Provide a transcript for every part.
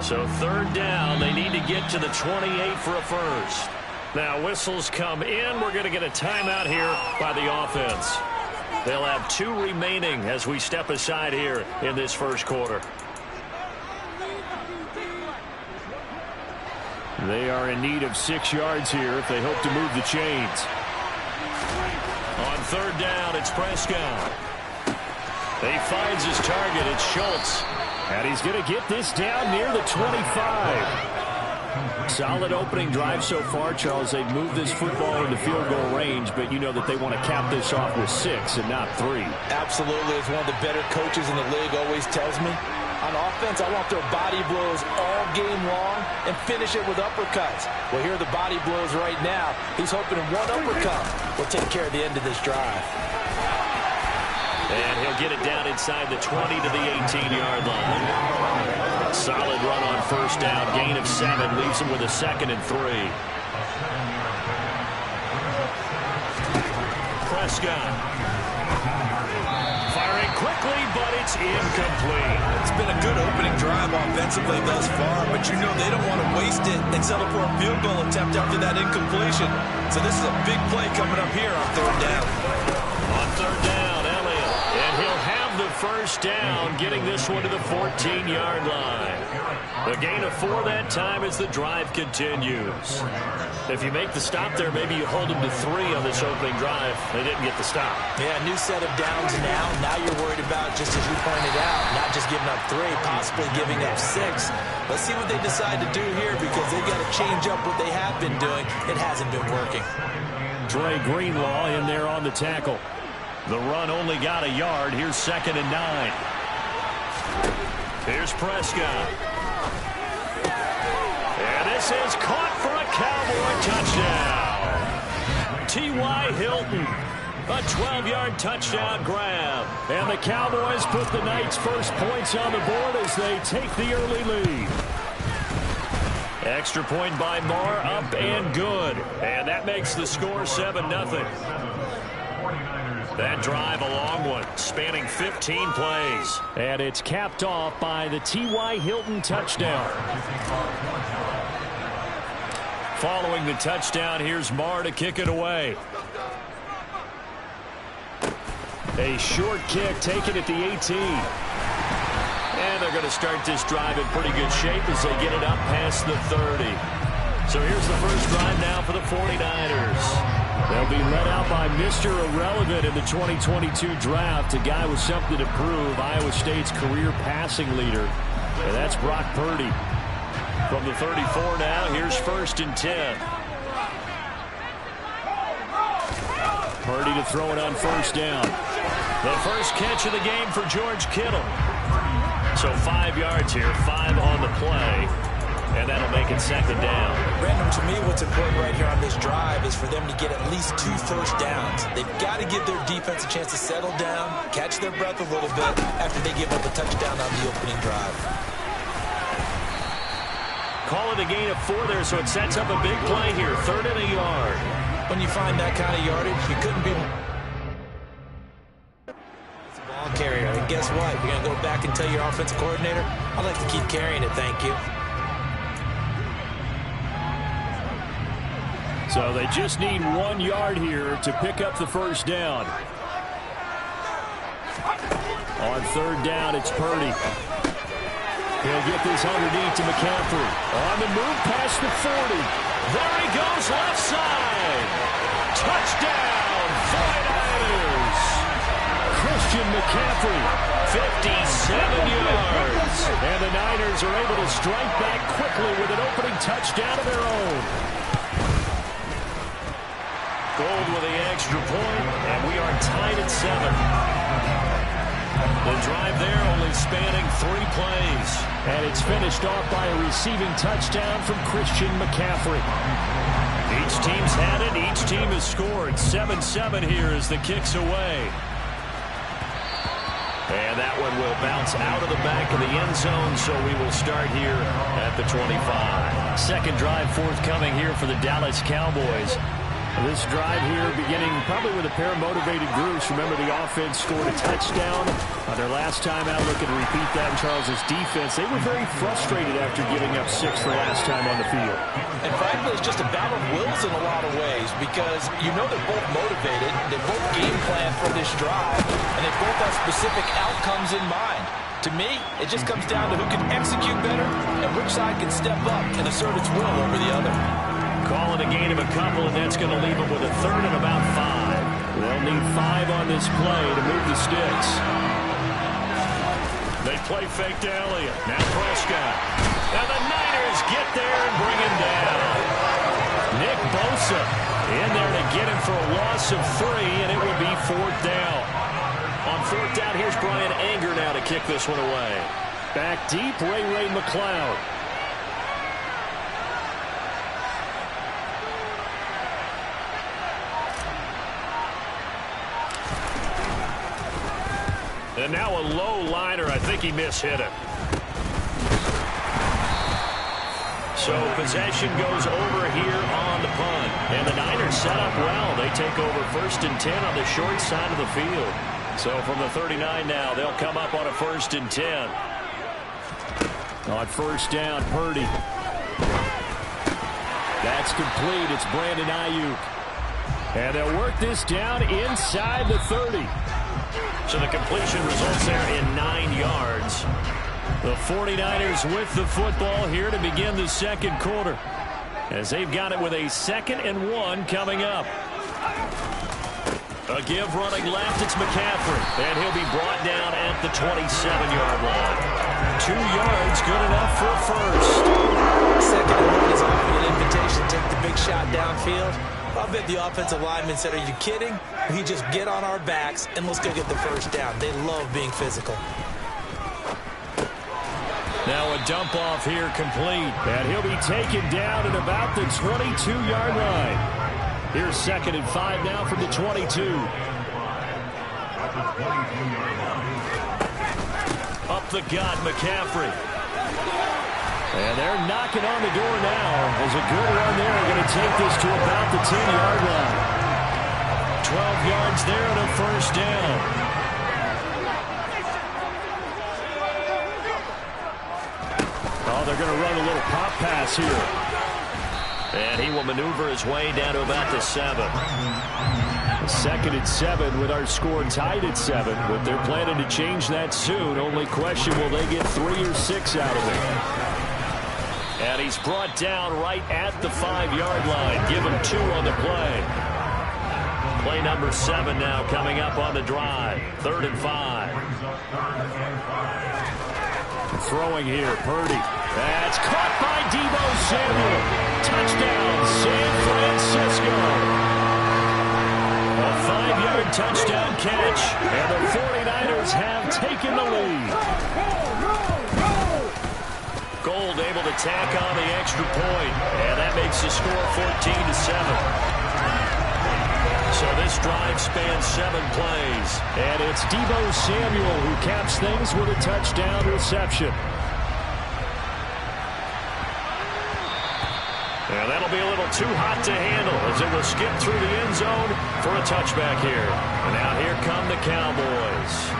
So third down, they need to get to the 28 for a first. Now whistles come in. We're going to get a timeout here by the offense. They'll have 2 remaining as we step aside here in this first quarter. They are in need of 6 yards here if they hope to move the chains. On third down, it's Prescott. He finds his target. It's Schultz. And he's going to get this down near the 25. Solid opening drive so far, Charles. They've moved this football into field goal range, but you know that they want to cap this off with 6 and not 3. Absolutely. As one of the better coaches in the league always tells me, on offense, I want their body blows all game long and finish it with uppercuts. Well, here are the body blows right now. He's hoping one uppercut will take care of the end of this drive. And he'll get it down inside the 20 to the 18-yard line. Solid run on first down. Gain of 7 leaves him with a 2nd and 3. Prescott. Firing quickly, but it's incomplete. It's been a good opening drive offensively thus far, but you know they don't want to waste it and settle for a field goal attempt after that incompletion. So this is a big play coming up here on third down. On third down, Elliott. And he'll have the first down, getting this one to the 14-yard line. The gain of 4 that time as the drive continues. If you make the stop there, maybe you hold them to 3 on this opening drive. They didn't get the stop. Yeah, new set of downs now. Now you're worried about, just as you pointed out, not just giving up 3, possibly giving up 6. Let's see what they decide to do here because they've got to change up what they have been doing. It hasn't been working. Dre Greenlaw in there on the tackle. The run only got a yard. Here's 2nd and 9. Here's Prescott. And this is caught for a Cowboy touchdown. T.Y. Hilton. A 12-yard touchdown grab. And the Cowboys put the Knights' first points on the board as they take the early lead. Extra point by Moore, up and good. And that makes the score 7-0. That drive a long one, spanning 15 plays. And it's capped off by the T.Y. Hilton touchdown. Following the touchdown, here's Moore to kick it away. A short kick taken at the 18. And they're going to start this drive in pretty good shape as they get it up past the 30. So here's the first drive now for the 49ers. They'll be led out by Mr. Irrelevant in the 2022 draft, a guy with something to prove, Iowa State's career passing leader. And that's Brock Purdy. From the 34 now, here's 1st and 10. Purdy to throw it on first down. The first catch of the game for George Kittle. So 5 yards here, 5 on the play. And that'll make it 2nd down. Brandon, to me, what's important right here on this drive is for them to get at least 2 first downs. They've got to give their defense a chance to settle down, catch their breath a little bit after they give up a touchdown on the opening drive. Call it a gain of 4 there, so it sets up a big play here. 3rd and a yard. When you find that kind of yardage, you couldn't be... It's a ball carrier. And guess what? You're going to go back and tell your offensive coordinator, I'd like to keep carrying it, thank you. So they just need 1 yard here to pick up the first down. On third down, it's Purdy. He'll get this underneath to McCaffrey. On the move past the 40. There he goes, left side. Touchdown, 49ers. Christian McCaffrey, 57 yards. And the Niners are able to strike back quickly with an opening touchdown of their own. Gold with the extra point, and we are tied at 7. The drive there only spanning 3 plays. And it's finished off by a receiving touchdown from Christian McCaffrey. Each team's had it. Each team has scored. 7-7 here as the kick's away. And that one will bounce out of the back of the end zone, so we will start here at the 25. Second drive forthcoming here for the Dallas Cowboys. This drive here beginning probably with a pair of motivated groups. Remember, the offense scored a touchdown on their last time out. Looking to repeat that in Charles's defense. They were very frustrated after giving up 6 the last time on the field. And frankly, it's just a battle of wills in a lot of ways because you know they're both motivated. They both game plan for this drive, and they both have specific outcomes in mind. To me, it just comes down to who can execute better and which side can step up and assert its will over the other. Calling a gain of a couple, and that's going to leave them with a third and about 5. They'll need 5 on this play to move the sticks. They play fake to Elliott. Now Prescott. Now the Niners get there and bring him down. Nick Bosa in there to get him for a loss of 3, and it will be 4th down. On 4th down, here's Brian Anger now to kick this one away. Back deep, Ray McLeod. And now a low liner. I think he mishit it. So possession goes over here on the punt. And the Niners set up well. They take over 1st and 10 on the short side of the field. So from the 39 now, they'll come up on a 1st and 10. On 1st down, Purdy. That's complete. It's Brandon Ayuk. And they'll work this down inside the 30. So the completion results there in 9 yards. The 49ers with the football here to begin the second quarter, as they've got it with a 2nd and 1 coming up. A give running left, it's McCaffrey, and he'll be brought down at the 27-yard line. 2 yards, good enough for a first. 2nd and 1 is often an invitation to take the big shot downfield. I bet the offensive lineman said, "Are you kidding? We just get on our backs and let's go get the first down." They love being physical. Now a dump off here complete, and he'll be taken down at about the 22-yard line. Here's 2nd and 5 now from the 22. Up the gut, McCaffrey. And they're knocking on the door now. There's a good run there. They're going to take this to about the 10-yard line. 12 yards there and a 1st down. Oh, they're going to run a little pop pass here. And he will maneuver his way down to about the 7. 2nd and 7 with our score tied at 7. But they're planning to change that soon. Only question, will they get 3 or 6 out of it? And he's brought down right at the 5-yard line. Give him 2 on the play. Play number 7 now coming up on the drive. 3rd and 5. Throwing here, Purdy. That's caught by Deebo Samuel. Touchdown, San Francisco. A 5-yard touchdown catch, and the 49ers have taken the lead. Gold able to tack on the extra point, and that makes the score 14-7. So this drive spans 7 plays, and it's Deebo Samuel who caps things with a touchdown reception. And that'll be a little too hot to handle as it will skip through the end zone for a touchback here. And now here come the Cowboys.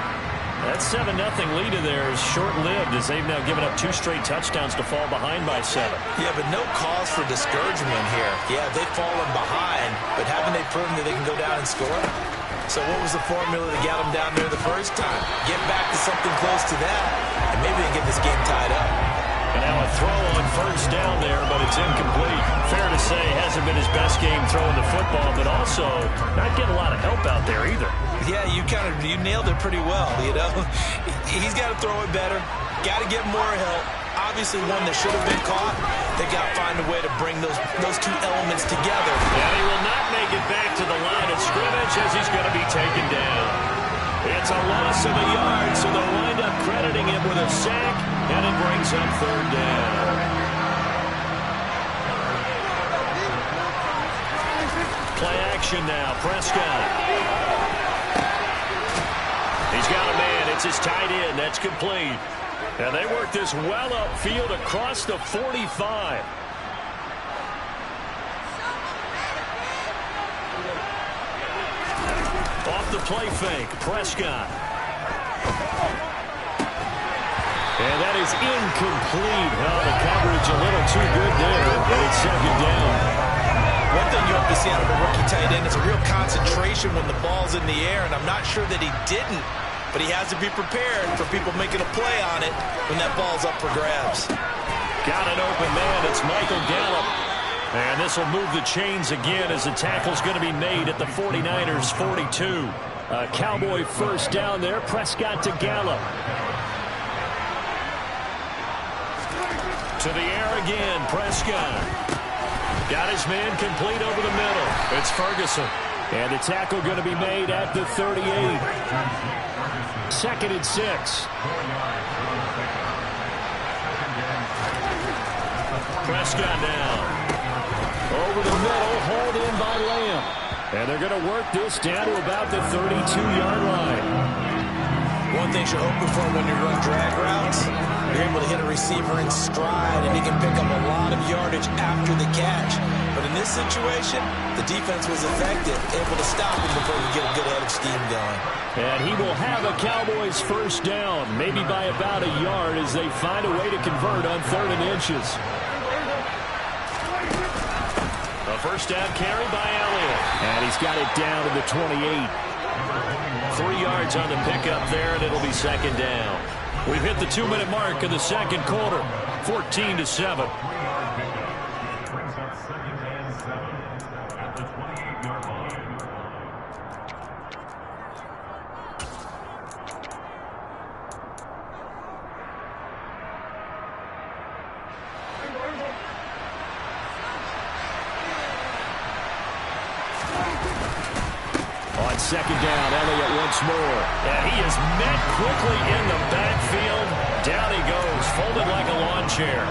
That 7-0 lead of theirs short-lived as they've now given up 2 straight touchdowns to fall behind by 7. Yeah, but no cause for discouragement here. Yeah, they've fallen behind, but haven't they proven that they can go down and score? So what was the formula to get them down there the first time? Get back to something close to that, and maybe they can get this game tied up. And now a throw on 1st down there, but it's incomplete. Fair to say, hasn't been his best game throwing the football, but also not getting a lot of help out there either. Yeah, you nailed it pretty well, you know. He's got to throw it better. Got to get more help. Obviously one that should have been caught. They got to find a way to bring those 2 elements together. And he will not make it back to the line of scrimmage as he's going to be taken down. It's a loss of a yard, so they'll wind up crediting him with a sack, and it brings up 3rd down. Play action now, Prescott. He's got a man. It's his tight end. That's complete. And they work this well upfield across the 45. play fake. Prescott. And that is incomplete. Oh, the coverage a little too good there, and it's second down. One thing you hope to see out of a rookie tight end is a real concentration when the ball's in the air, and I'm not sure that he didn't, but he has to be prepared for people making a play on it when that ball's up for grabs. Got an open man. It's Michael Gallup. And this will move the chains again as the tackle's going to be made at the 49ers 42. A Cowboy first down there. Prescott to Gallup. To the air again. Prescott. Got his man complete over the middle. It's Ferguson. And the tackle going to be made at the 38. 2nd and 6. Prescott down. Over the middle, hauled in by Lamb. And they're going to work this down to about the 32-yard line. One thing you're hoping for when you run drag routes, you're able to hit a receiver in stride, and he can pick up a lot of yardage after the catch. But in this situation, the defense was effective, able to stop him before we get a good head of steam going. And he will have a Cowboys first down, maybe by about a yard as they find a way to convert on 3rd and inches. A first down carry by Elliott. And he's got it down to the 28. 3 yards on the pickup there, and it'll be second down. We've hit the 2-minute mark in the second quarter. 14-7. Second down, Elliott once more. And he is met quickly in the backfield. Down he goes, folded like a lawn chair.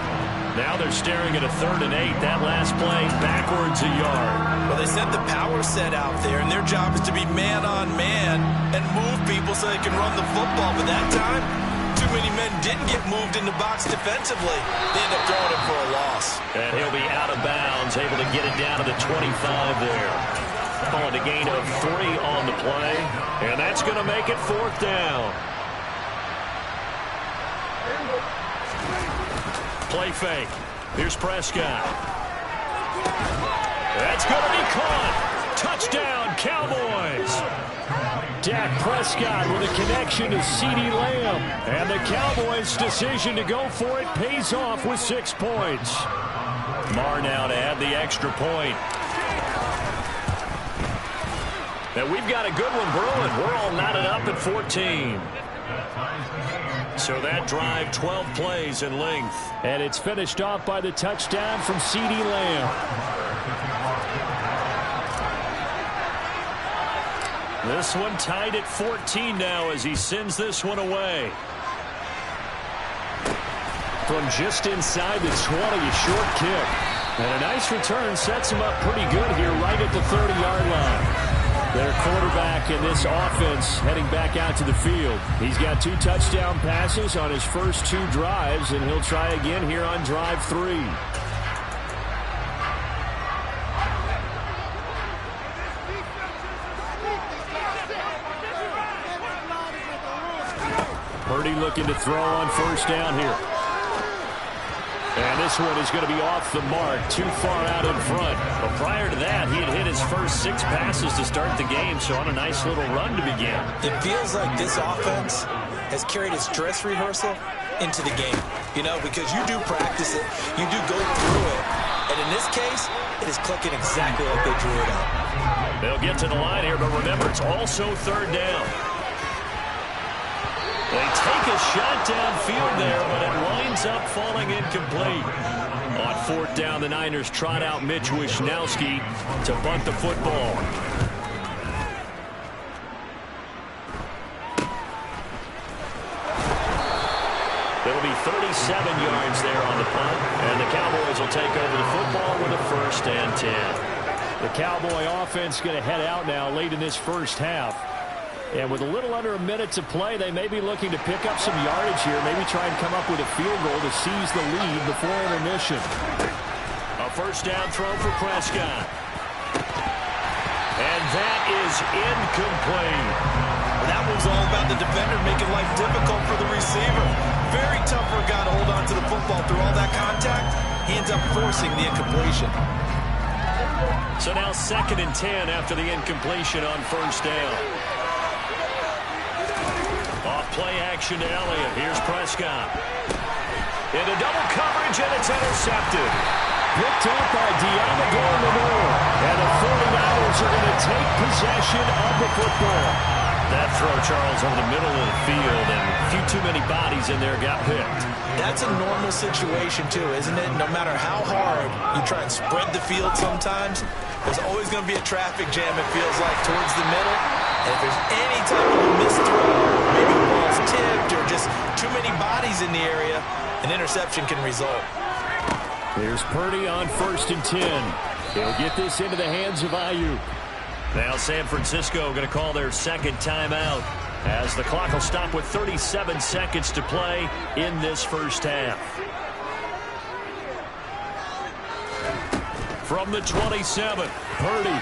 Now they're staring at a 3rd and 8. That last play, backwards a yard. Well, they sent the power set out there, and their job is to be man-on-man and move people so they can run the football. But that time, too many men didn't get moved in the box defensively. They end up throwing it for a loss. And he'll be out of bounds, able to get it down to the 25 there. Calling a gain of 3 on the play. And that's going to make it 4th down. Play fake. Here's Prescott. That's going to be caught. Touchdown, Cowboys. Dak Prescott with a connection to CeeDee Lamb. And the Cowboys' decision to go for it pays off with 6 points. Marr now to add the extra point. And we've got a good one brewing. We're all knotted up at 14. So that drive, 12 plays in length. And it's finished off by the touchdown from CeeDee Lamb. This one tied at 14 now as he sends this one away. From just inside the 20, a short kick. And a nice return sets him up pretty good here right at the 30-yard line. Their quarterback in this offense heading back out to the field. He's got 2 touchdown passes on his first 2 drives, and he'll try again here on drive 3. Purdy looking to throw on first down here. And this one is going to be off the mark, too far out in front. But prior to that, he had hit his first 6 passes to start the game, so on a nice little run to begin. It feels like this offense has carried its dress rehearsal into the game. You know, because you do practice it, you do go through it. And in this case, it is clicking exactly like they drew it up. They'll get to the line here, but remember, it's also 3rd down. They take a shot downfield there, but it winds up falling incomplete. On 4th down, the Niners trot out Mitch Wishnowski to bunt the football. It'll be 37 yards there on the punt, and the Cowboys will take over the football with a 1st and 10. The Cowboy offense going to head out now late in this first half. And with a little under a minute to play, they may be looking to pick up some yardage here, maybe try and come up with a field goal to seize the lead before intermission. A first down throw for Prescott. And that is incomplete. That was all about the defender making life difficult for the receiver. Very tough for a guy to hold on to the football through all that contact. He ends up forcing the incompletion. So now 2nd and 10 after the incompletion on first down. Off play action to Elliott. Here's Prescott. Into double coverage, and it's intercepted. Picked up by Diamago Lenore. And the 49ers are going to take possession of the football. That throw, Charles, over the middle of the field, and a few too many bodies in there got picked. That's a normal situation, too, isn't it? No matter how hard you try and spread the field sometimes, there's always going to be a traffic jam, it feels like, towards the middle. And if there's any type of a missed throw, maybe the ball's tipped, or just too many bodies in the area, an interception can result. Here's Purdy on 1st and 10. He'll get this into the hands of Ayuk. Now San Francisco going to call their 2nd timeout as the clock will stop with 37 seconds to play in this first half. From the 27, Purdy.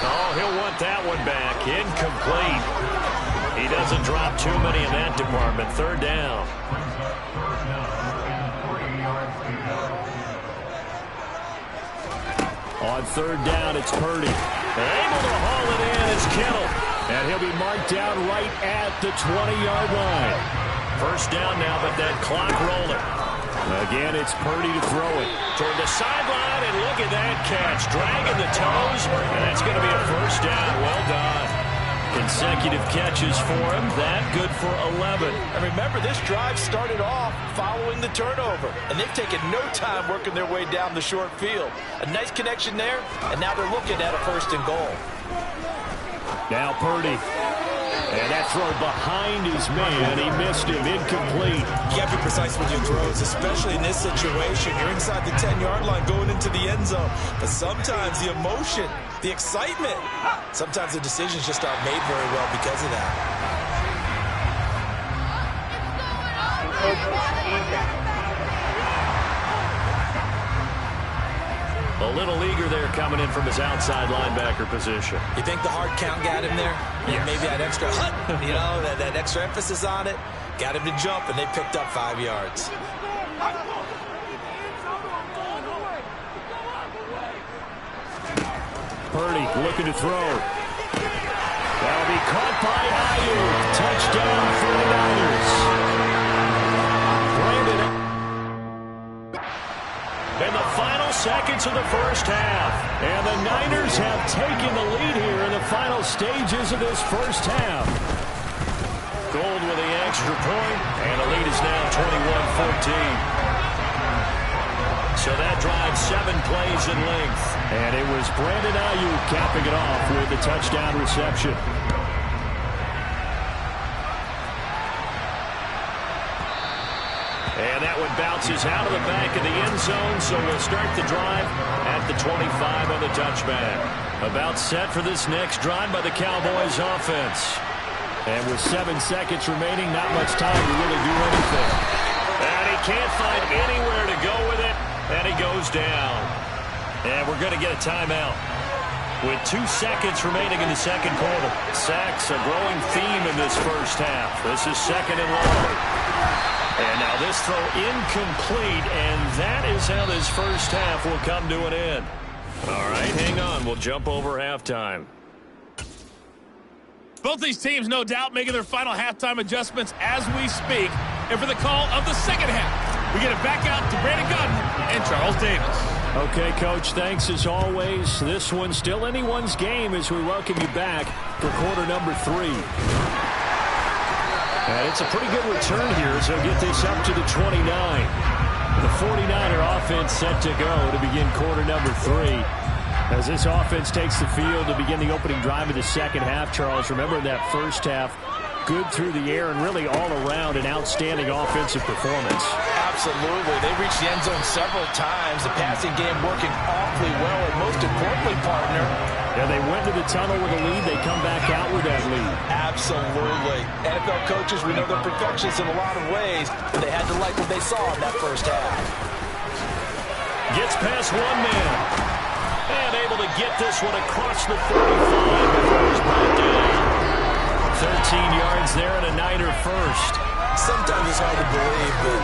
Oh, he'll want that one back. Incomplete. He doesn't drop too many in that department. 3rd down. On 3rd down, it's Purdy. Able to haul it in is Kittle. And he'll be marked down right at the 20-yard line. First down now, but that clock rolling. Again, it's Purdy to throw it. Toward the sideline, and look at that catch. Dragging the toes, and that's going to be a first down. Well done. Consecutive catches for him. That good for 11. And remember, this drive started off following the turnover. And they've taken no time working their way down the short field. A nice connection there, and now they're looking at a 1st and goal. Now Purdy. And that throw behind his man. He missed him. Incomplete. You have to be precise with your throws, especially in this situation. You're inside the 10-yard line going into the end zone. But sometimes the emotion, the excitement, sometimes the decisions just aren't made very well because of that. A little eager there coming in from his outside linebacker position. You think the hard count got him there? Yes. Maybe that extra that extra emphasis on it got him to jump, and they picked up 5 yards. Purdy looking to throw. That'll be caught by Ayuk. Touchdown 49ers. In the final seconds of the first half. And the Niners have taken the lead here in the final stages of this first half. Gold with the extra point, and the lead is now 21-14. So that drive 7 plays in length. And it was Brandon Ayuk capping it off with the touchdown reception. And that one bounces out of the back of the end zone, so we'll start the drive at the 25 on the touchback. About set for this next drive by the Cowboys offense. And with 7 seconds remaining, not much time to really do anything. And he can't find anywhere to go with it, and he goes down. And we're going to get a timeout with 2 seconds remaining in the second quarter. Sacks, a growing theme in this first half. This is 2nd and long. And now this throw incomplete, and that is how this first half will come to an end. All right, hang on. We'll jump over halftime. Both these teams, no doubt, making their final halftime adjustments as we speak. And for the call of the second half, we get it back out to Brandon Gaudin and Charles Davis. Okay, Coach, thanks as always. This one's still anyone's game as we welcome you back for quarter number 3. And it's a pretty good return here as they'll get this up to the 29. The 49er offense set to go to begin quarter number 3. As this offense takes the field to begin the opening drive of the second half, Charles, remember that first half, good through the air and really all around an outstanding offensive performance. Absolutely. They reached the end zone several times. The passing game working awfully well, and most importantly, partner, yeah, they went to the tunnel with a lead. They come back out with that lead. Absolutely. NFL coaches, we know they're perfectionists in a lot of ways, but they had to like what they saw in that first half. Gets past one man. And able to get this one across the 45 before he's brought down. 13 yards there and a Niner first. Sometimes it's hard to believe, but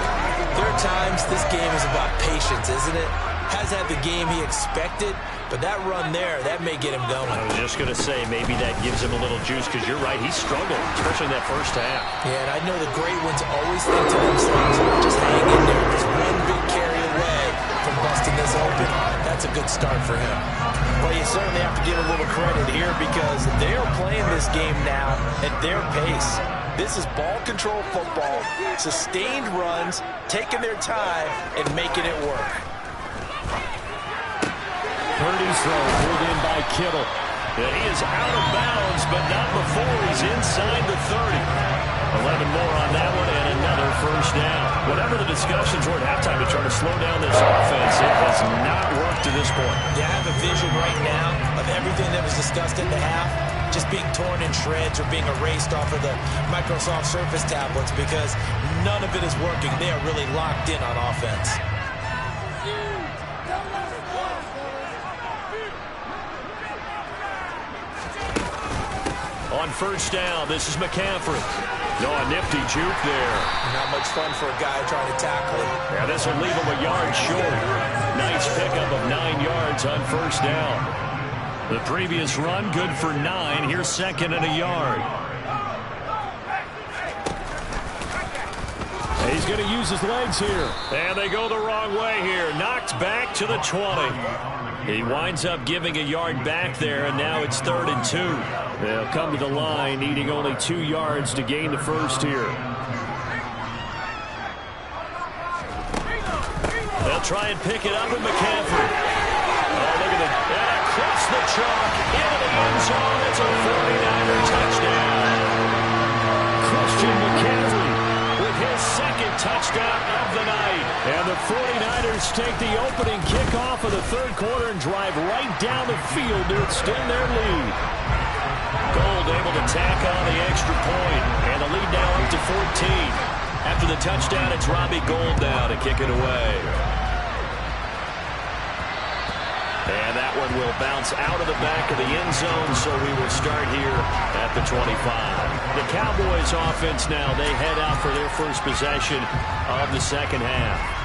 there are times this game is about patience, isn't it? Has had the game he expected, but that run there, that may get him going. I was just going to say, maybe that gives him a little juice, because you're right, he struggled, especially in that first half. Yeah, and I know the great ones always think to themselves, just hang in there. Just one big carry away from busting this open. That's a good start for him. Well, you certainly have to give a little credit here, because they are playing this game now at their pace. This is ball control football, sustained runs, taking their time, and making it work. Purdy's throw pulled in by Kittle. And he is out of bounds, but not before he's inside the 30. 11 more on that one, and another first down. Whatever the discussions were at halftime to try to slow down this offense, it has not worked to this point. Yeah, I have a vision right now of everything that was discussed at the half just being torn in shreds or being erased off of the Microsoft Surface tablets, because none of it is working. They are really locked in on offense. On first down, this is McCaffrey. No, a nifty juke there. Not much fun for a guy trying to tackle him. Yeah, this will leave him a yard short. Nice pickup of 9 yards on first down. The previous run, good for 9. Here's second and a yard. He's going to use his legs here. And they go the wrong way here. Knocked back to the 20. He winds up giving a yard back there, and now it's 3rd and 2. They'll come to the line, needing only 2 yards to gain the first here. They'll try and pick it up with McCaffrey. Oh, look at it. And across the chalk, into the end zone. It's a 49er touchdown. Christian McCaffrey with his second touchdown of the night. And the 49ers take the opening kickoff of the third quarter and drive right down the field to extend their lead. Gold able to tack on the extra point, and the lead now up to 14. After the touchdown, it's Robbie Gould now to kick it away. And that one will bounce out of the back of the end zone, so we will start here at the 25. The Cowboys offense now, they head out for their first possession of the second half.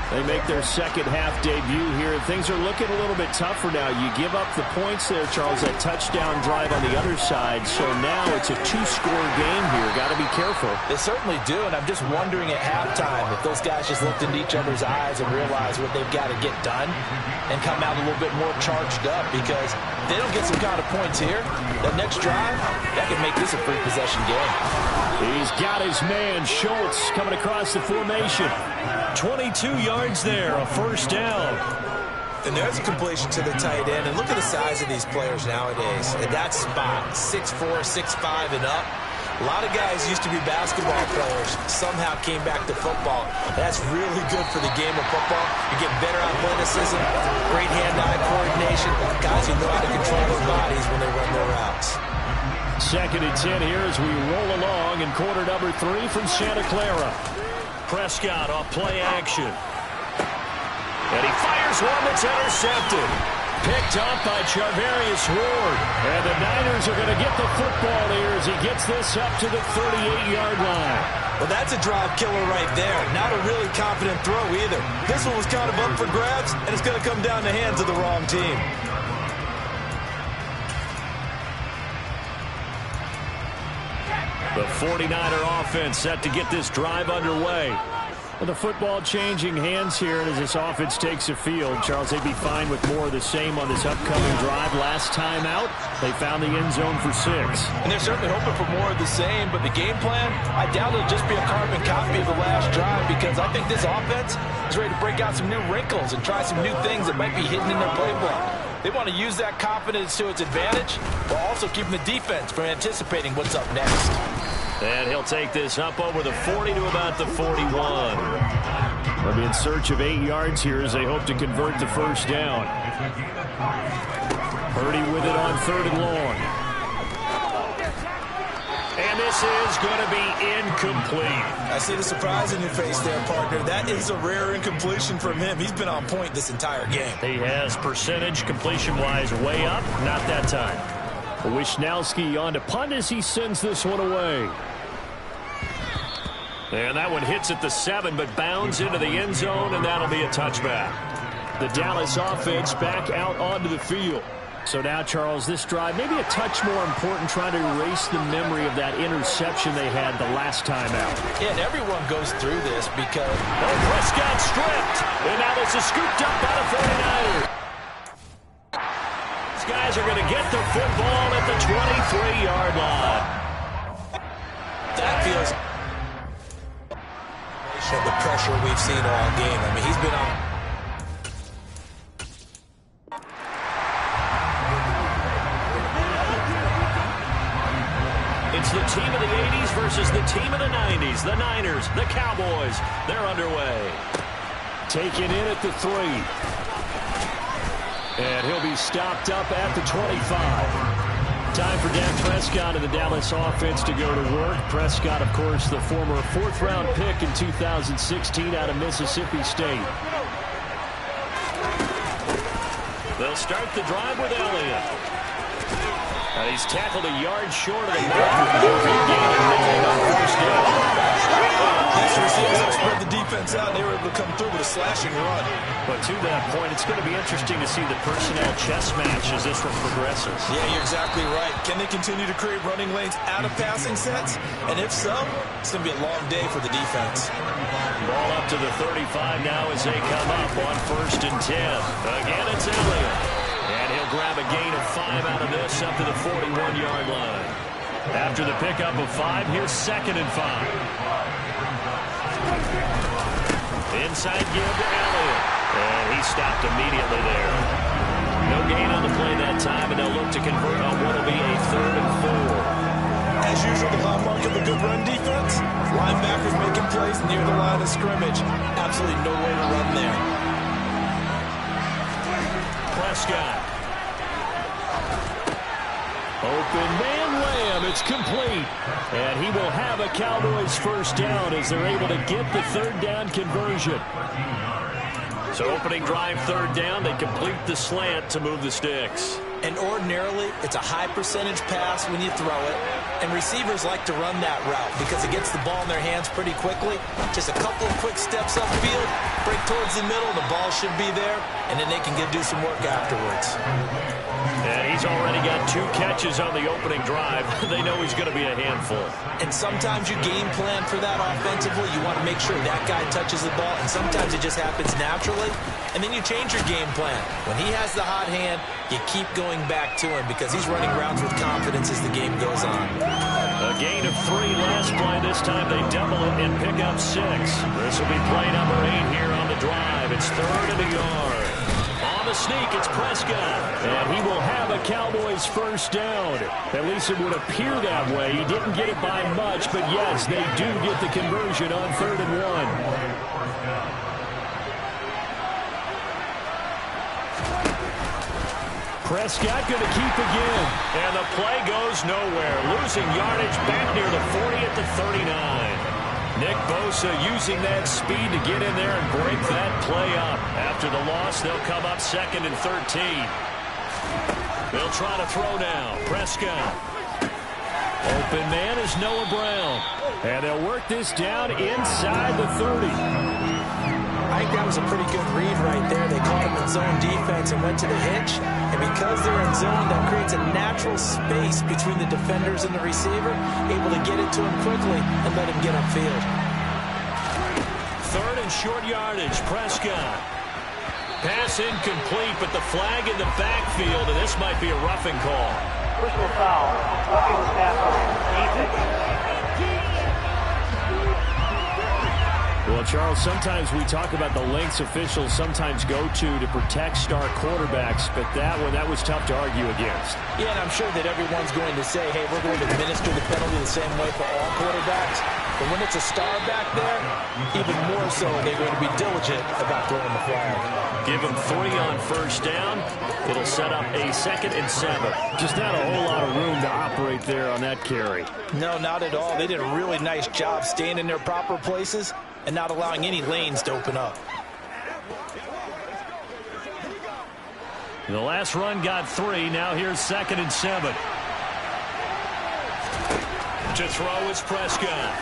They make their second half debut here, and things are looking a little bit tougher now. You give up the points there, Charles, that touchdown drive on the other side. So now it's a 2-score game here. Got to be careful. They certainly do, and I'm just wondering at halftime if those guys just looked into each other's eyes and realized what they've got to get done and come out a little bit more charged up, because they don't get some kind of points here. That next drive, that could make this a free possession game. He's got his man, Schultz, coming across the formation. 22 yards there, a first down. And there's a completion to the tight end. And look at the size of these players nowadays. At that spot, 6'4", 6'5", and up. A lot of guys used to be basketball players, somehow came back to football. That's really good for the game of football. You get better athleticism, great hand-eye coordination, guys who know how to control their bodies when they run their routes. 2nd and 10 here as we roll along in quarter number 3 from Santa Clara. Prescott off play action. And he fires one that's intercepted. Picked up by Charvarius Ward. And the Niners are going to get the football here as he gets this up to the 38-yard line. Well, that's a drive killer right there. Not a really confident throw either. This one was kind of up for grabs, and it's going to come down the hands of the wrong team. The 49er offense set to get this drive underway. The football changing hands here as this offense takes the field. Charles, they'd be fine with more of the same on this upcoming drive. Last time out, they found the end zone for 6. And they're certainly hoping for more of the same, but the game plan, I doubt it'll just be a carbon copy of the last drive, because I think this offense is ready to break out some new wrinkles and try some new things that might be hidden in their playbook. They want to use that confidence to its advantage, while also keeping the defense from anticipating what's up next. And he'll take this up over the 40 to about the 41. They'll be in search of 8 yards here as they hope to convert the first down. Purdy with it on 3rd and long. And And this is going to be incomplete. I see the surprise in your face there, partner. That is a rare incompletion from him. He's been on point this entire game. He has percentage completion-wise way up. Not that time. Wisnowski on to punt as he sends this one away. And that one hits at the 7, but bounds into the end zone, and that'll be a touchback. The Dallas offense back out onto the field. So now, Charles, this drive maybe a touch more important, trying to erase the memory of that interception they had the last time out. Yeah, and everyone goes through this because... Prescott stripped. And now this is scooped up by the 49ers. These guys are going to get the football at the 23-yard line. That feels... of the pressure we've seen all game. I mean, he's been on... It's the team of the 80s versus the team of the 90s. The Niners, the Cowboys, they're underway. Taken in at the 3. And he'll be stopped up at the 25. Time for Dak Prescott and the Dallas offense to go to work. Prescott, of course, the former 4th-round pick in 2016 out of Mississippi State. They'll start the drive with Elliott. And he's tackled a yard short of the mark. These receivers have spread the defense out, and they were able to come through with a slashing run. But to that point, it's going to be interesting to see the personnel chess match as this one progresses. Yeah, you're exactly right. Can they continue to create running lanes out of passing sets? And if so, it's going to be a long day for the defense. Ball up to the 35 now as they come up on 1st and 10. Again, it's Elliott. And he'll grab a gain of 5 out of this up to the 41-yard line. After the pickup of 5, here's 2nd and 5. Inside give to Elliott. And he stopped immediately there. No gain on the play that time, and they'll look to convert on what will be a 3rd and 4. As usual, the hallmark of a good run defense, linebackers making plays near the line of scrimmage. Absolutely nowhere to run there. Prescott. Open man Lamb. It's complete. And he will have a Cowboys first down as they're able to get the 3rd down conversion. So opening drive 3rd down, they complete the slant to move the sticks. And ordinarily, it's a high percentage pass when you throw it. And receivers like to run that route because it gets the ball in their hands pretty quickly. Just a couple of quick steps upfield, break towards the middle, the ball should be there, and then they can do some work afterwards. And he's already got 2 catches on the opening drive. They know he's going to be a handful. And sometimes you game plan for that offensively. You want to make sure that guy touches the ball, and sometimes it just happens naturally. And then you change your game plan. When he has the hot hand, you keep going back to him because he's running routes with confidence as the game goes on. A gain of 3 last play. This time they double it and pick up 6. This will be play number 8 here on the drive. It's 3rd and a yard. On the sneak, it's Prescott. And he will have a Cowboys first down. At least it would appear that way. He didn't get it by much, but yes, they do get the conversion on 3rd and 1. Prescott going to keep again. And the play goes nowhere. Losing yardage back near the 40 at the 39. Nick Bosa using that speed to get in there and break that play up. After the loss, they'll come up 2nd and 13. They'll try to throw now. Prescott. Open man is Noah Brown. And they'll work this down inside the 30. I think that was a pretty good read right there. They caught him in zone defense and went to the hitch. And because they're in zone, that creates a natural space between the defenders and the receiver, able to get it to him quickly and let him get upfield. 3rd and short yardage, Prescott. Pass incomplete, but the flag in the backfield, and this might be a roughing call. Personal foul. Roughing the tackle. Well, Charles, sometimes we talk about the lengths officials sometimes go to protect star quarterbacks, but that was tough to argue against. Yeah, and I'm sure that everyone's going to say, hey, we're going to administer the penalty the same way for all quarterbacks. But when it's a star back there, even more so, they're going to be diligent about throwing the flag. Give him 3 on first down. It'll set up a 2nd and 7. Just not a whole lot of room to operate there on that carry. No, not at all. They did a really nice job staying in their proper places and not allowing any lanes to open up. The last run got 3. Now here's 2nd and 7. To throw is Prescott.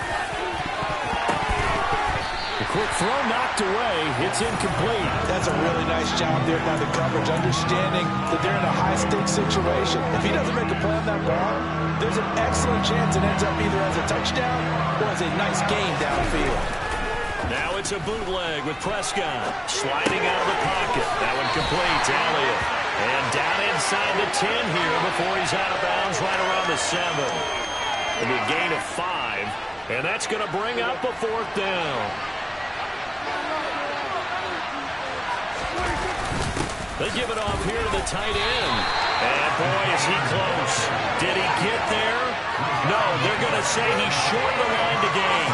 The quick throw knocked away. It's incomplete. That's a really nice job there by the coverage, understanding that they're in a high-stakes situation. If he doesn't make a play on that ball, there's an excellent chance it ends up either as a touchdown or as a nice gain downfield. Now it's a bootleg with Prescott sliding out of the pocket. That one completes. Elliott. And down inside the 10 here before he's out of bounds right around the 7. It'll be a gain of 5. And that's going to bring up a 4th down. They give it off here to the tight end. And boy, is he close. Did he get there? No, they're going to say he's short of the line to gain.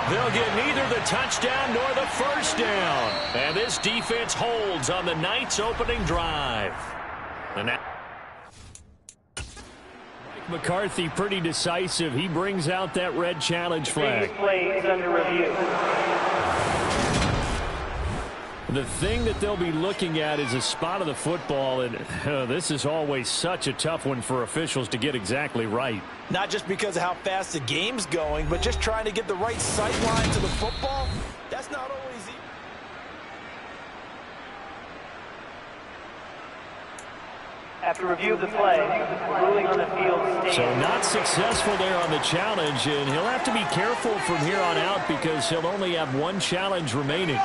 They'll get neither the touchdown nor the first down. And this defense holds on the Knights' opening drive. And now McCarthy pretty decisive. He brings out that red challenge flag. Previous play is under review. The thing that they'll be looking at is a spot of the football, and this is always such a tough one for officials to get exactly right. Not just because of how fast the game's going, but just trying to get the right sight line to the football. That's not always easy. After review of the play, ruling on the field stands. So not successful there on the challenge, and he'll have to be careful from here on out because he'll only have 1 challenge remaining.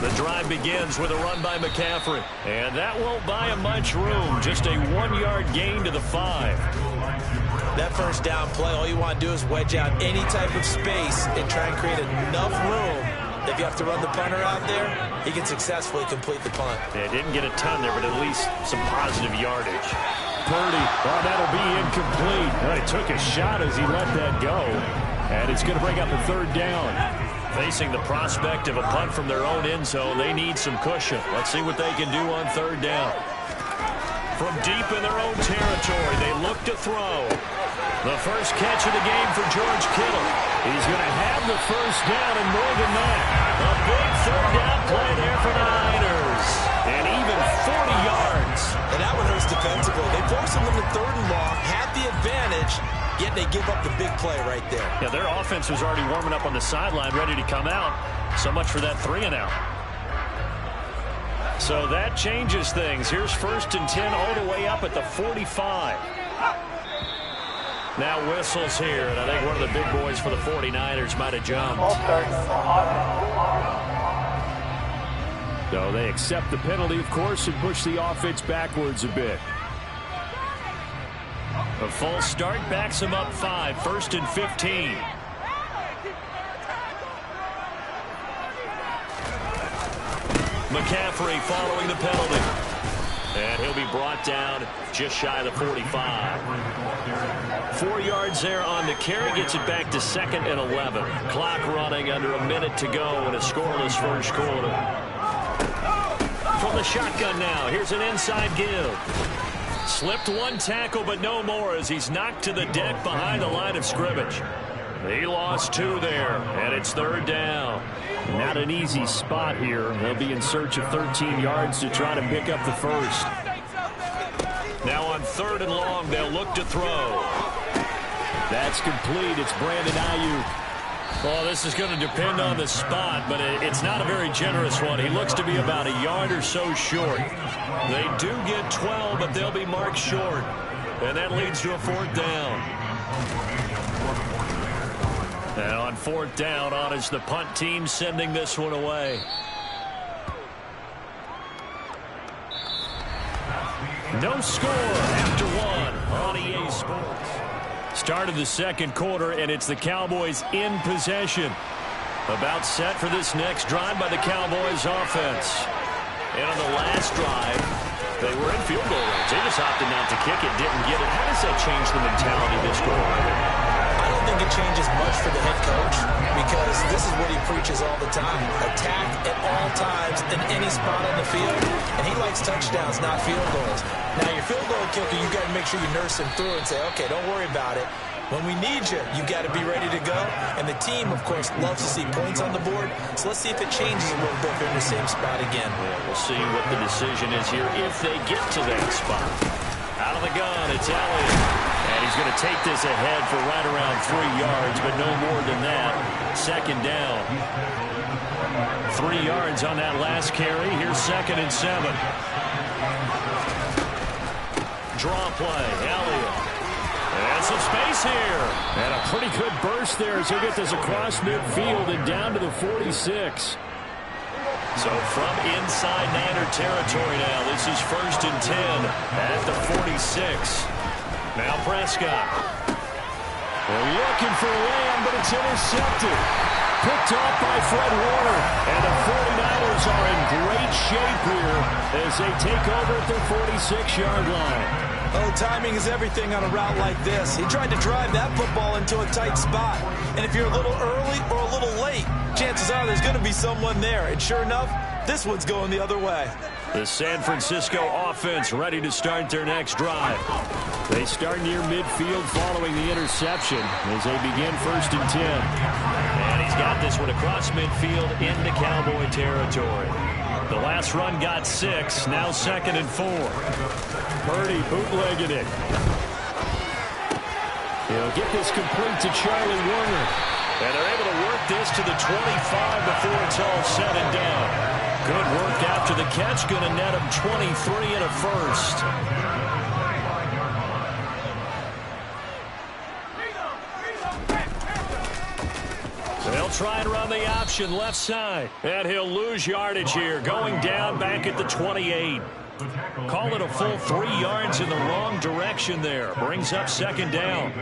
the drive begins with a run by McCaffrey. And that won't buy him much room. Just a 1-yard gain to the 5. That first down play, all you want to do is wedge out any type of space and try and create enough room. If you have to run the punter out there, he can successfully complete the punt. Yeah, didn't get a ton there, but at least some positive yardage. Purdy, oh, that'll be incomplete. Oh, he took a shot as he let that go. And it's going to bring up a 3rd down. Facing the prospect of a punt from their own end zone, they need some cushion. Let's see what they can do on 3rd down. From deep in their own territory, they look to throw. The first catch of the game for George Kittle. He's going to have the first down and more than that. A big 3rd down play there for the Niners. And even 40 yards. And that one hurts defensively. They force them into 3rd and long, had the advantage, yet they give up the big play right there. Yeah, their offense was already warming up on the sideline, ready to come out. So much for that 3 and out. So that changes things. Here's 1st and 10 all the way up at the 45. Now whistles here, and I think one of the big boys for the 49ers might have jumped. So they accept the penalty, of course, and push the offense backwards a bit. A false start backs him up 5, 1st and 15. McCaffrey following the penalty. And he'll be brought down just shy of the 45. 4 yards there on the carry. Gets it back to 2nd and 11. Clock running under a minute to go in a scoreless first quarter. From the shotgun now. Here's an inside give. Slipped 1 tackle, but no more as he's knocked to the deck behind the line of scrimmage. He lost 2 there, and it's 3rd down. Not an easy spot here. They'll be in search of 13 yards to try to pick up the first. Now on 3rd and long, they'll look to throw. That's complete. It's Brandon Ayuk. Well, this is going to depend on the spot, but it's not a very generous one. He looks to be about a yard or so short. They do get 12, but they'll be marked short. And that leads to a 4th down. And on 4th down, on is the punt team sending this one away. No score after 1 on EA Sports. Start of the 2nd quarter, and it's the Cowboys in possession. About set for this next drive by the Cowboys offense. And on the last drive, they were in field goal range. They just opted not to kick it, didn't get it. How does that change the mentality this quarter? because this is what he preaches all the time. Attack at all times in any spot on the field, and he likes touchdowns, not field goals. Now, your field goal kicker, you got to make sure you nurse him through and say, okay, don't worry about it. When we need you, you got to be ready to go. And the team, of course, loves to see points on the board. So let's see if it changes a little bit if they're in the same spot again. Yeah, we'll see what the decision is here if they get to that spot. Out of the gun, it's Elliott. And he's going to take this ahead for right around 3 yards, but no more than that. Second down. 3 yards on that last carry. Here's 2nd and 7. Draw play, Elliott. And some space here. And a pretty good burst there as he gets this across midfield and down to the 46. So from inside Niner territory now, this is 1st and 10 at the 46. Now Prescott. They're looking for Lamb, but it's intercepted. Picked off by Fred Warner. And the 49ers are in great shape here as they take over at their 46-yard line. Oh, timing is everything on a route like this. He tried to drive that football into a tight spot. And if you're a little early or a little late, chances are there's going to be someone there. And sure enough, this one's going the other way. The San Francisco offense ready to start their next drive. They start near midfield following the interception as they begin 1st and 10. And he's got this one across midfield into Cowboy territory. The last run got 6, now 2nd and 4. Purdy bootlegging it. He'll get this complete to Charlie Warner. And they're able to work this to the 25 before it's all said and done. Good work after the catch. Going to net him 23 and a first. They'll try and run the option left side. And he'll lose yardage here. Going down back at the 28. Call it a full 3 yards in the wrong direction there. Brings up 2nd down.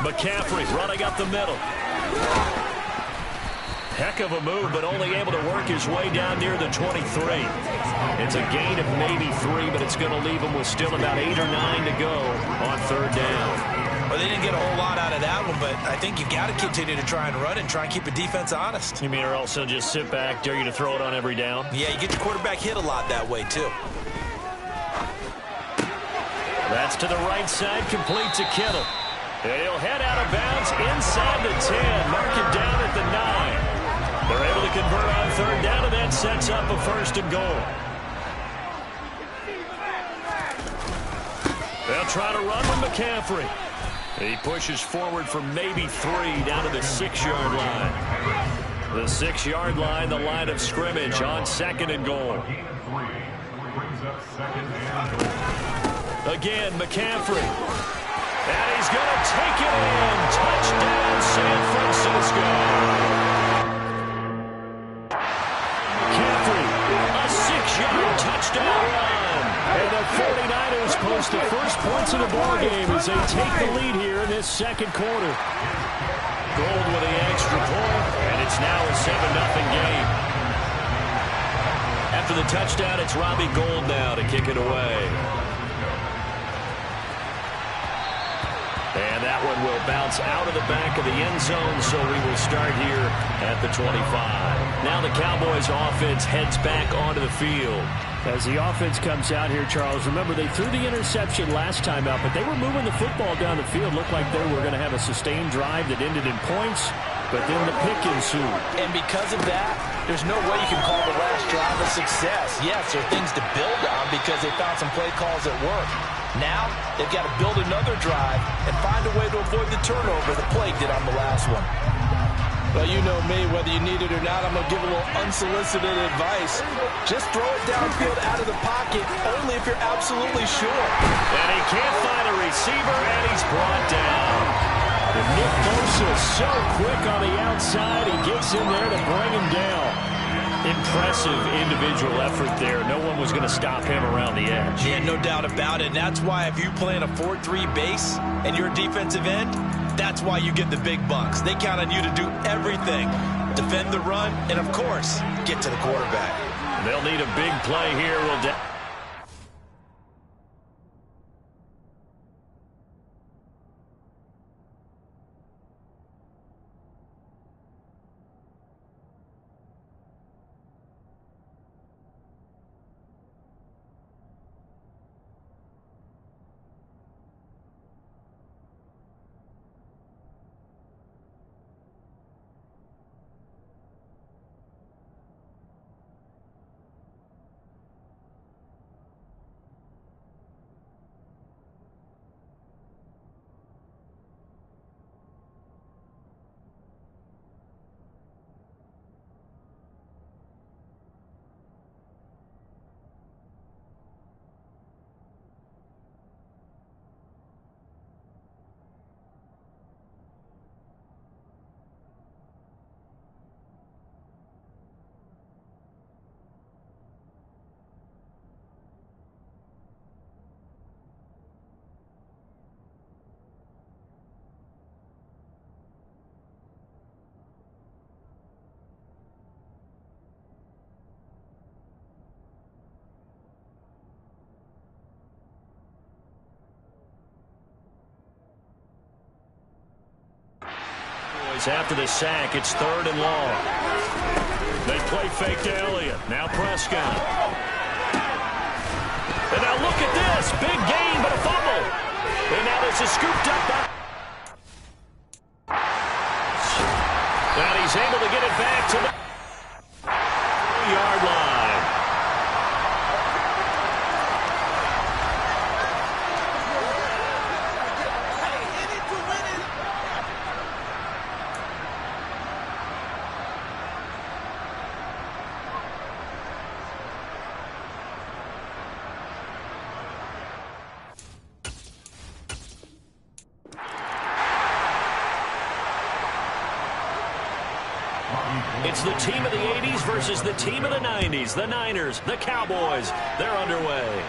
McCaffrey running up the middle. Heck of a move, but only able to work his way down near the 23. It's a gain of maybe 3, but it's going to leave him with still about 8 or 9 to go on 3rd down. Well, they didn't get a whole lot out of that one, but I think you've got to continue to try and run and try and keep the defense honest. You mean or else they'll just sit back, dare you to throw it on every down? Yeah, you get your quarterback hit a lot that way, too. That's to the right side, complete to Kittle. And he'll head out of bounds inside the 10, mark it down at the 9. They're able to convert on 3rd down, and that sets up a 1st and goal. They'll try to run with McCaffrey. He pushes forward for maybe 3 down to the 6-yard line. The 6-yard line, the line of scrimmage on 2nd and goal. Again, McCaffrey. And he's going to take it in. Touchdown, San Francisco. McCaffrey, a 6-yard touchdown run. And the 49ers post the first points of the ballgame as they take the lead here in this 2nd quarter. Gold with the extra point, and it's now a 7-0 game. After the touchdown, it's Robbie Gould now to kick it away. And that one will bounce out of the back of the end zone, so we will start here at the 25. Now the Cowboys offense heads back onto the field. As the offense comes out here, Charles, remember they threw the interception last time out, but they were moving the football down the field. Looked like they were going to have a sustained drive that ended in points, but then the pick ensued. And because of that, there's no way you can call the last drive a success. Yes, there are things to build on because they found some play calls that work. Now, they've got to build another drive and find a way to avoid the turnover the plague did on the last one. Well, you know me, whether you need it or not, I'm going to give a little unsolicited advice. Just throw it downfield out of the pocket, only if you're absolutely sure. And he can't find a receiver, and he's brought down. And Nick Bosa so quick on the outside, he gets in there to bring him down. Impressive individual effort there. No one was going to stop him around the edge. Yeah, no doubt about it. And that's why if you play in a 4-3 base and you're a defensive end, that's why you get the big bucks. They count on you to do everything. Defend the run and, of course, get to the quarterback. They'll need a big play here. After the sack, it's 3rd and long. They play fake to Elliott. Now Prescott. And now look at this. Big gain, but a fumble. And now this is scooped up by... And he's able to get it back to the 2-yard line. It's the team of the 80s versus the team of the 90s. The Niners, the Cowboys, they're underway.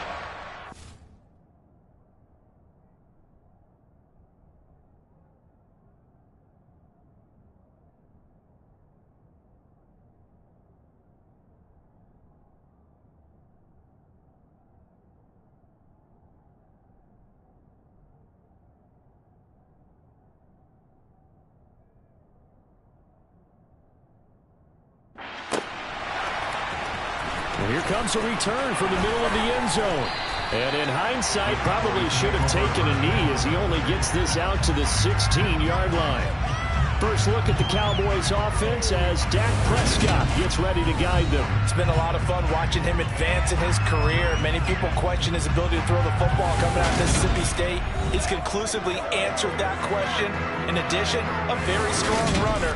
Here comes a return from the middle of the end zone. And in hindsight, probably should have taken a knee as he only gets this out to the 16-yard line. First look at the Cowboys offense as Dak Prescott gets ready to guide them. It's been a lot of fun watching him advance in his career. Many people question his ability to throw the football coming out of Mississippi State. He's conclusively answered that question. In addition, a very strong runner.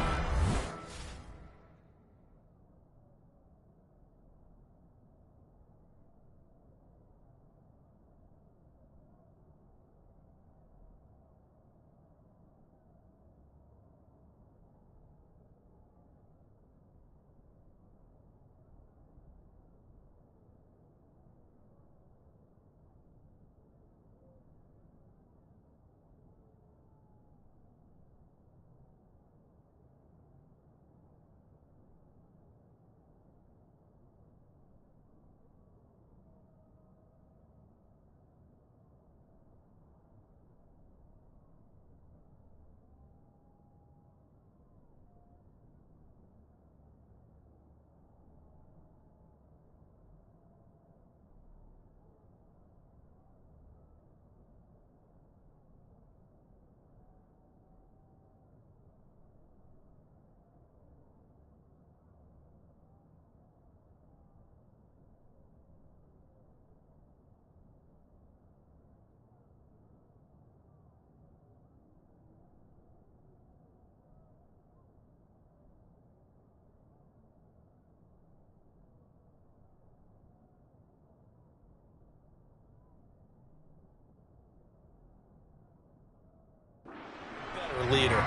Leader.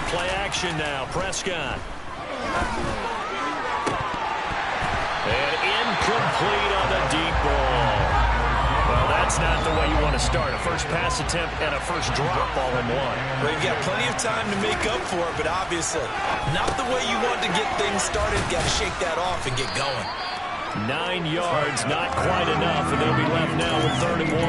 Play action now. Prescott. And incomplete on the deep ball. Well, that's not the way you want to start. A first pass attempt and a first drop all in one. Well, you've got plenty of time to make up for it, but obviously not the way you want to get things started. Got to shake that off and get going. 9 yards, not quite enough, and they'll be left now with 3rd and 1.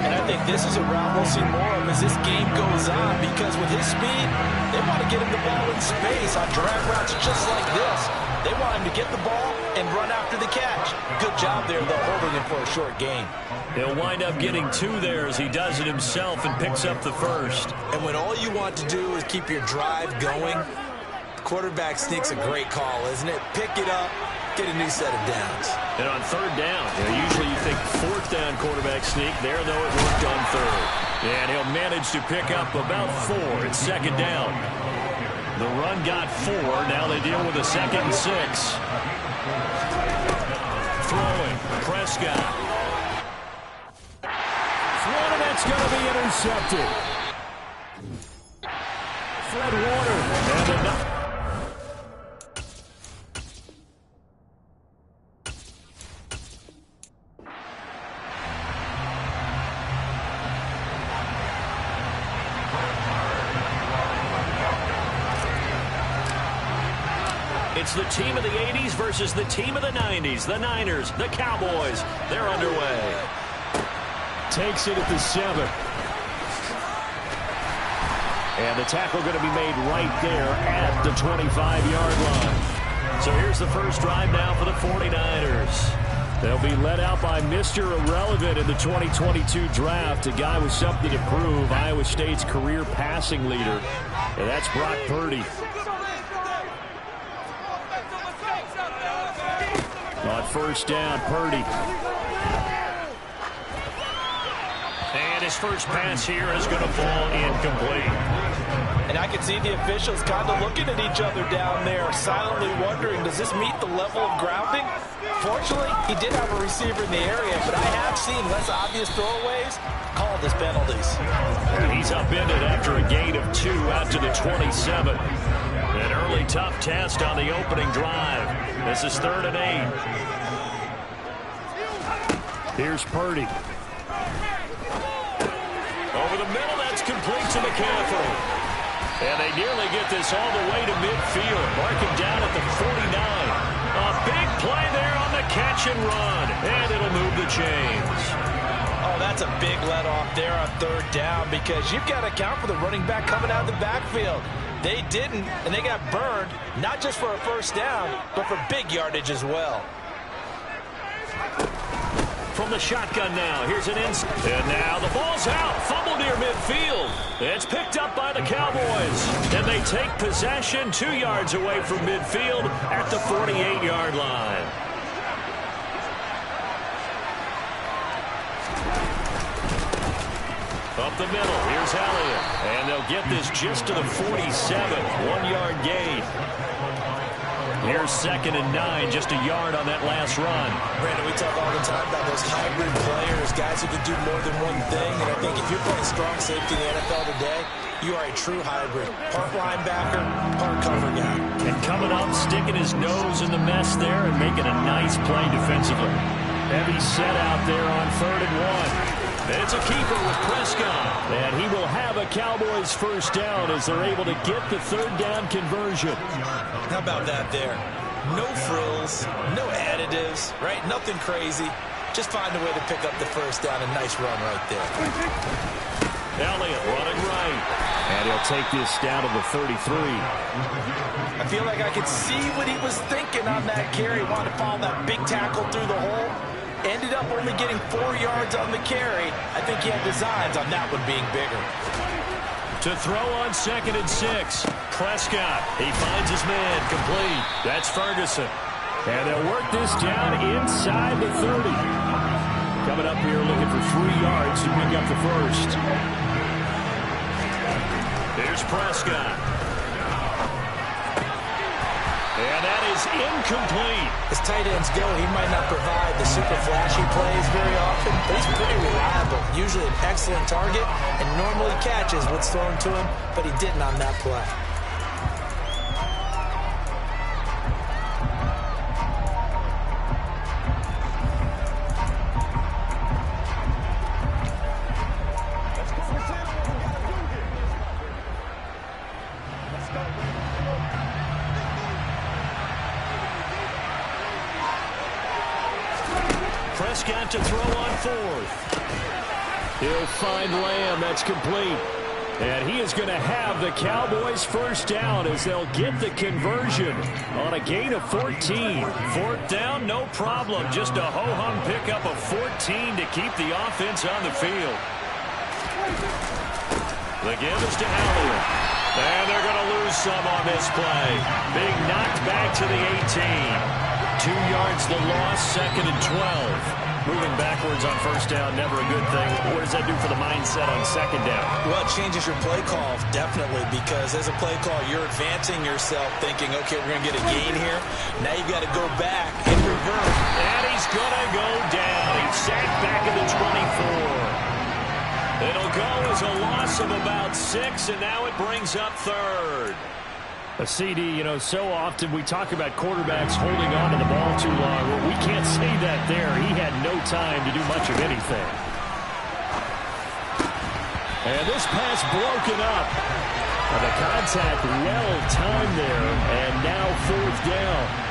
And I think this is a route we'll see more of as this game goes on, because with his speed, they want to get him the ball in space on drag routes just like this. They want him to get the ball and run after the catch. Good job there, though, holding him for a short gain. He'll wind up getting 2 there as he does it himself and picks up the first. And when all you want to do is keep your drive going, the quarterback sneak's a great call, isn't it? Pick it up, get a new set of downs. And on 3rd down, usually you think 4th down quarterback sneak. There, though, it worked on 3rd. And he'll manage to pick up about 4. It's 2nd down. The run got 4. Now they deal with a 2nd and 6. Throwing, Prescott. One, and that's going to be intercepted. Fred Warner. And enough. It's the team of the 80s versus the team of the 90s. The Niners, the Cowboys, they're underway. Takes it at the 7. And the tackle going to be made right there at the 25-yard line. So here's the first drive now for the 49ers. They'll be led out by Mr. Irrelevant in the 2022 draft, a guy with something to prove, Iowa State's career passing leader, and that's Brock Purdy. On first down, Purdy. And his first pass here is going to fall incomplete. And I can see the officials kind of looking at each other down there, silently wondering, does this meet the level of grounding? Fortunately, he did have a receiver in the area, but I have seen less obvious throwaways called as penalties. And he's upended after a gain of 2 out to the 27. An early tough test on the opening drive. This is 3rd and 8. Here's Purdy. Over the middle, that's complete to McCaffrey. And they nearly get this all the way to midfield. Marking down at the 49. A big play there on the catch and run. And it'll move the chains. Oh, that's a big let off there on 3rd down because you've got to account for the running back coming out of the backfield. They didn't, and they got burned, not just for a first down, but for big yardage as well. From the shotgun now, here's an inside. And now the ball's out. Fumble near midfield. It's picked up by the Cowboys. And they take possession 2 yards away from midfield at the 48-yard line. Up the middle, here's Elliott. And they'll get this just to the 47. 1-yard gain. Here's 2nd and 9, just a yard on that last run. Brandon, we talk all the time about those hybrid players, guys who can do more than one thing. And I think if you're playing strong safety in the NFL today, you are a true hybrid. Part linebacker, part cover guy. And coming up, sticking his nose in the mess there and making a nice play defensively. Heavy set out there on 3rd and 1. It's a keeper with Prescott. And he will have a Cowboys first down as they're able to get the 3rd down conversion. How about that there? No frills, no additives, right? Nothing crazy. Just find a way to pick up the first down. A nice run right there. Elliott running right. And he'll take this down to the 33. I feel like I could see what he was thinking on that carry. Wanted to follow that big tackle through the hole. Ended up only getting 4 yards on the carry. I think he had designs on that one being bigger. To throw on 2nd and 6. Prescott, he finds his man, complete. That's Ferguson. And they'll work this down inside the 30. Coming up here looking for 3 yards to pick up the first. Here's Prescott. And that is incomplete. As tight ends go, he might not provide the super flashy plays very often, but he's pretty reliable. Usually an excellent target and normally catches what's thrown to him, but he didn't on that play. Prescott to throw on 4th. He'll find Lamb. That's complete. And he is going to have the Cowboys first down as they'll get the conversion on a gain of 14. 4th down, no problem. Just a ho-hum pickup of 14 to keep the offense on the field. The give is to Elliott. And they're going to lose some on this play. Being knocked back to the 18. 2 yards the loss, 2nd and 12. Moving backwards on first down, never a good thing. What does that do for the mindset on 2nd down? Well, it changes your play call, definitely, because as a play call, you're advancing yourself thinking, okay, we're going to get a gain here. Now you've got to go back and revert. And he's going to go down. He's sacked back at the 24. It'll go as a loss of about 6, and now it brings up 3rd. A CD, you know, so often we talk about quarterbacks holding on to the ball too long. Well, we can't say that there. He had no time to do much of anything. And this pass broken up. The contact well timed there, and now 4th down.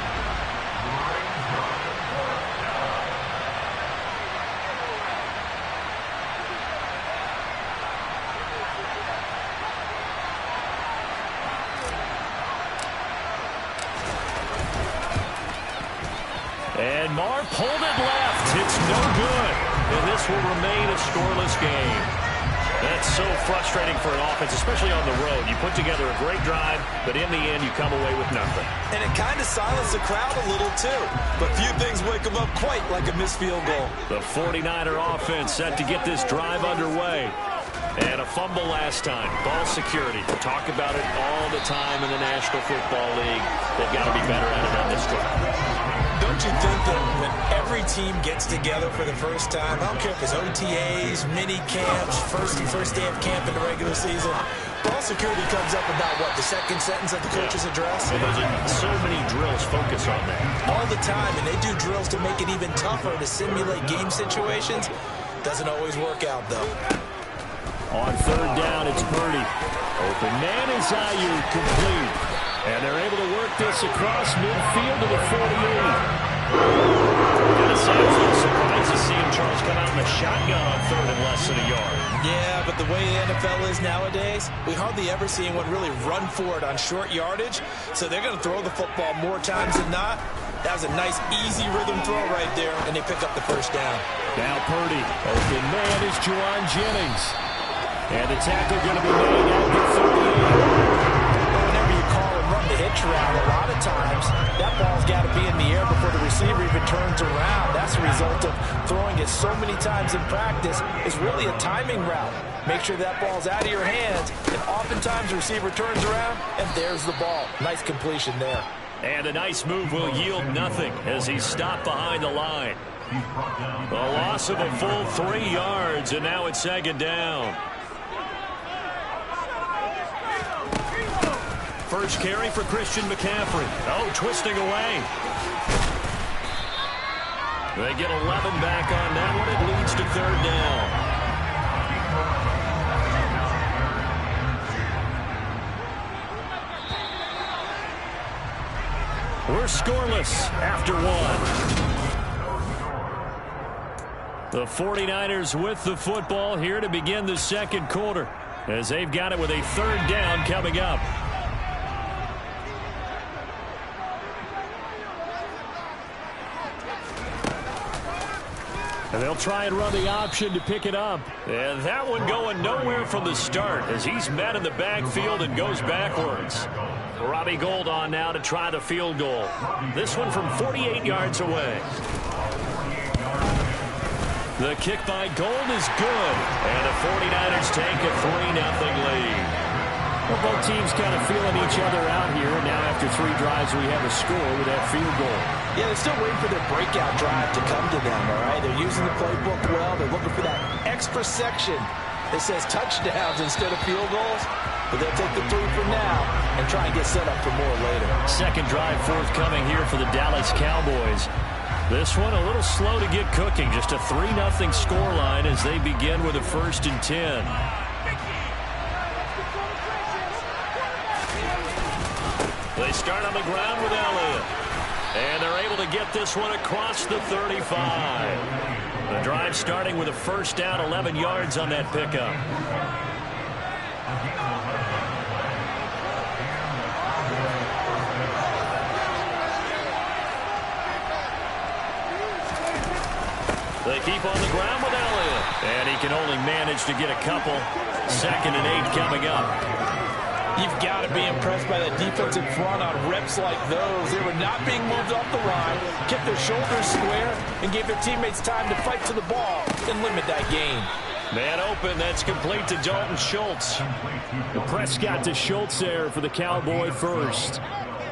And Marr pulled it left. It's no good. And this will remain a scoreless game. That's so frustrating for an offense, especially on the road. You put together a great drive, but in the end, you come away with nothing. And it kind of silenced the crowd a little, too. But few things wake them up quite like a missed field goal. The 49er offense set to get this drive underway. And a fumble last time. Ball security. We'll talk about it all the time in the National Football League. They've got to be better at it on this drive. Don't you think that when every team gets together for the first time, I don't care if it's OTAs, mini camps, first day of camp in the regular season, ball security comes up about, what, the second sentence of the coach's address? And so many drills focus on that. All the time, and they do drills to make it even tougher to simulate game situations. Doesn't always work out, though. On 3rd down, it's Purdy. Open man is Ayuk, complete. And they're able to work this across midfield to the 48. Gotta say, I was a little surprised to see him, Charles, come out in the shotgun on 3rd and less than a yard. Yeah, but the way the NFL is nowadays, we hardly ever see anyone really run for it on short yardage. So they're going to throw the football more times than not. That was a nice, easy rhythm throw right there, and they pick up the 1st down. Now Purdy. Open man is Juwan Jennings. And the tackle going to be made at the 38. Whenever you call and run the hitch route, a lot of times that ball's got to be in the air before the receiver even turns around. That's a result of throwing it so many times in practice. It's really a timing route. Make sure that ball's out of your hands, and oftentimes the receiver turns around, and there's the ball. Nice completion there. And a nice move will yield nothing as he's stopped behind the line. A loss of a full 3 yards, and now it's 2nd down. First carry for Christian McCaffrey. Oh, twisting away. They get 11 back on that one. It leads to 3rd down. We're scoreless after 1. The 49ers with the football here to begin the 2nd quarter, as they've got it with a 3rd down coming up. And they'll try and run the option to pick it up. And that one going nowhere from the start as he's met in the backfield and goes backwards. Robbie Gould on now to try the field goal. This one from 48 yards away. The kick by Gould is good. And the 49ers take a 3-0 lead. Well, both teams kind of feeling each other out here. And now after 3 drives, we have a score with that field goal. Yeah, they're still waiting for their breakout drive to come to them, all right? They're using the playbook well. They're looking for that extra section that says touchdowns instead of field goals. But they'll take the 3 for now and try and get set up for more later. 2nd drive forthcoming here for the Dallas Cowboys. This one a little slow to get cooking. Just a 3-0 scoreline as they begin with a 1st and 10. They start on the ground with Elliott. And they're able to get this one across the 35. The drive starting with a 1st down, 11 yards on that pickup. They keep on the ground with Elliott. And he can only manage to get a couple. 2nd and 8 coming up. You've got to be impressed by that defensive front on reps like those. They were not being moved off the line, kept their shoulders square, and gave their teammates time to fight to the ball and limit that gain. Man open, that's complete to Dalton Schultz. The Prescott to Schultz there for the Cowboy first.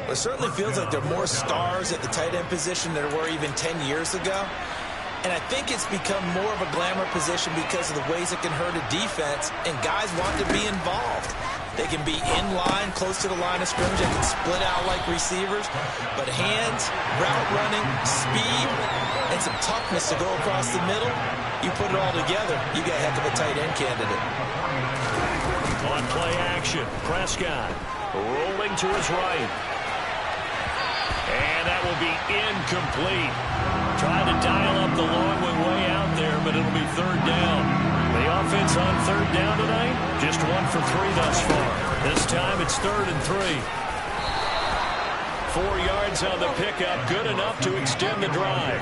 Well, it certainly feels like there are more stars at the tight end position than there were even 10 years ago. And I think it's become more of a glamour position because of the ways it can hurt a defense, and guys want to be involved. They can be in line, close to the line of scrimmage. They can split out like receivers. But hands, route running, speed, and some toughness to go across the middle, you put it all together, you got a heck of a tight end candidate. On play action. Prescott rolling to his right. And that will be incomplete. Trying to dial up the long way out there, but it'll be third down. The offense on third down tonight, just 1 for 3 thus far. This time it's 3rd and 3. 4 yards on the pickup, good enough to extend the drive.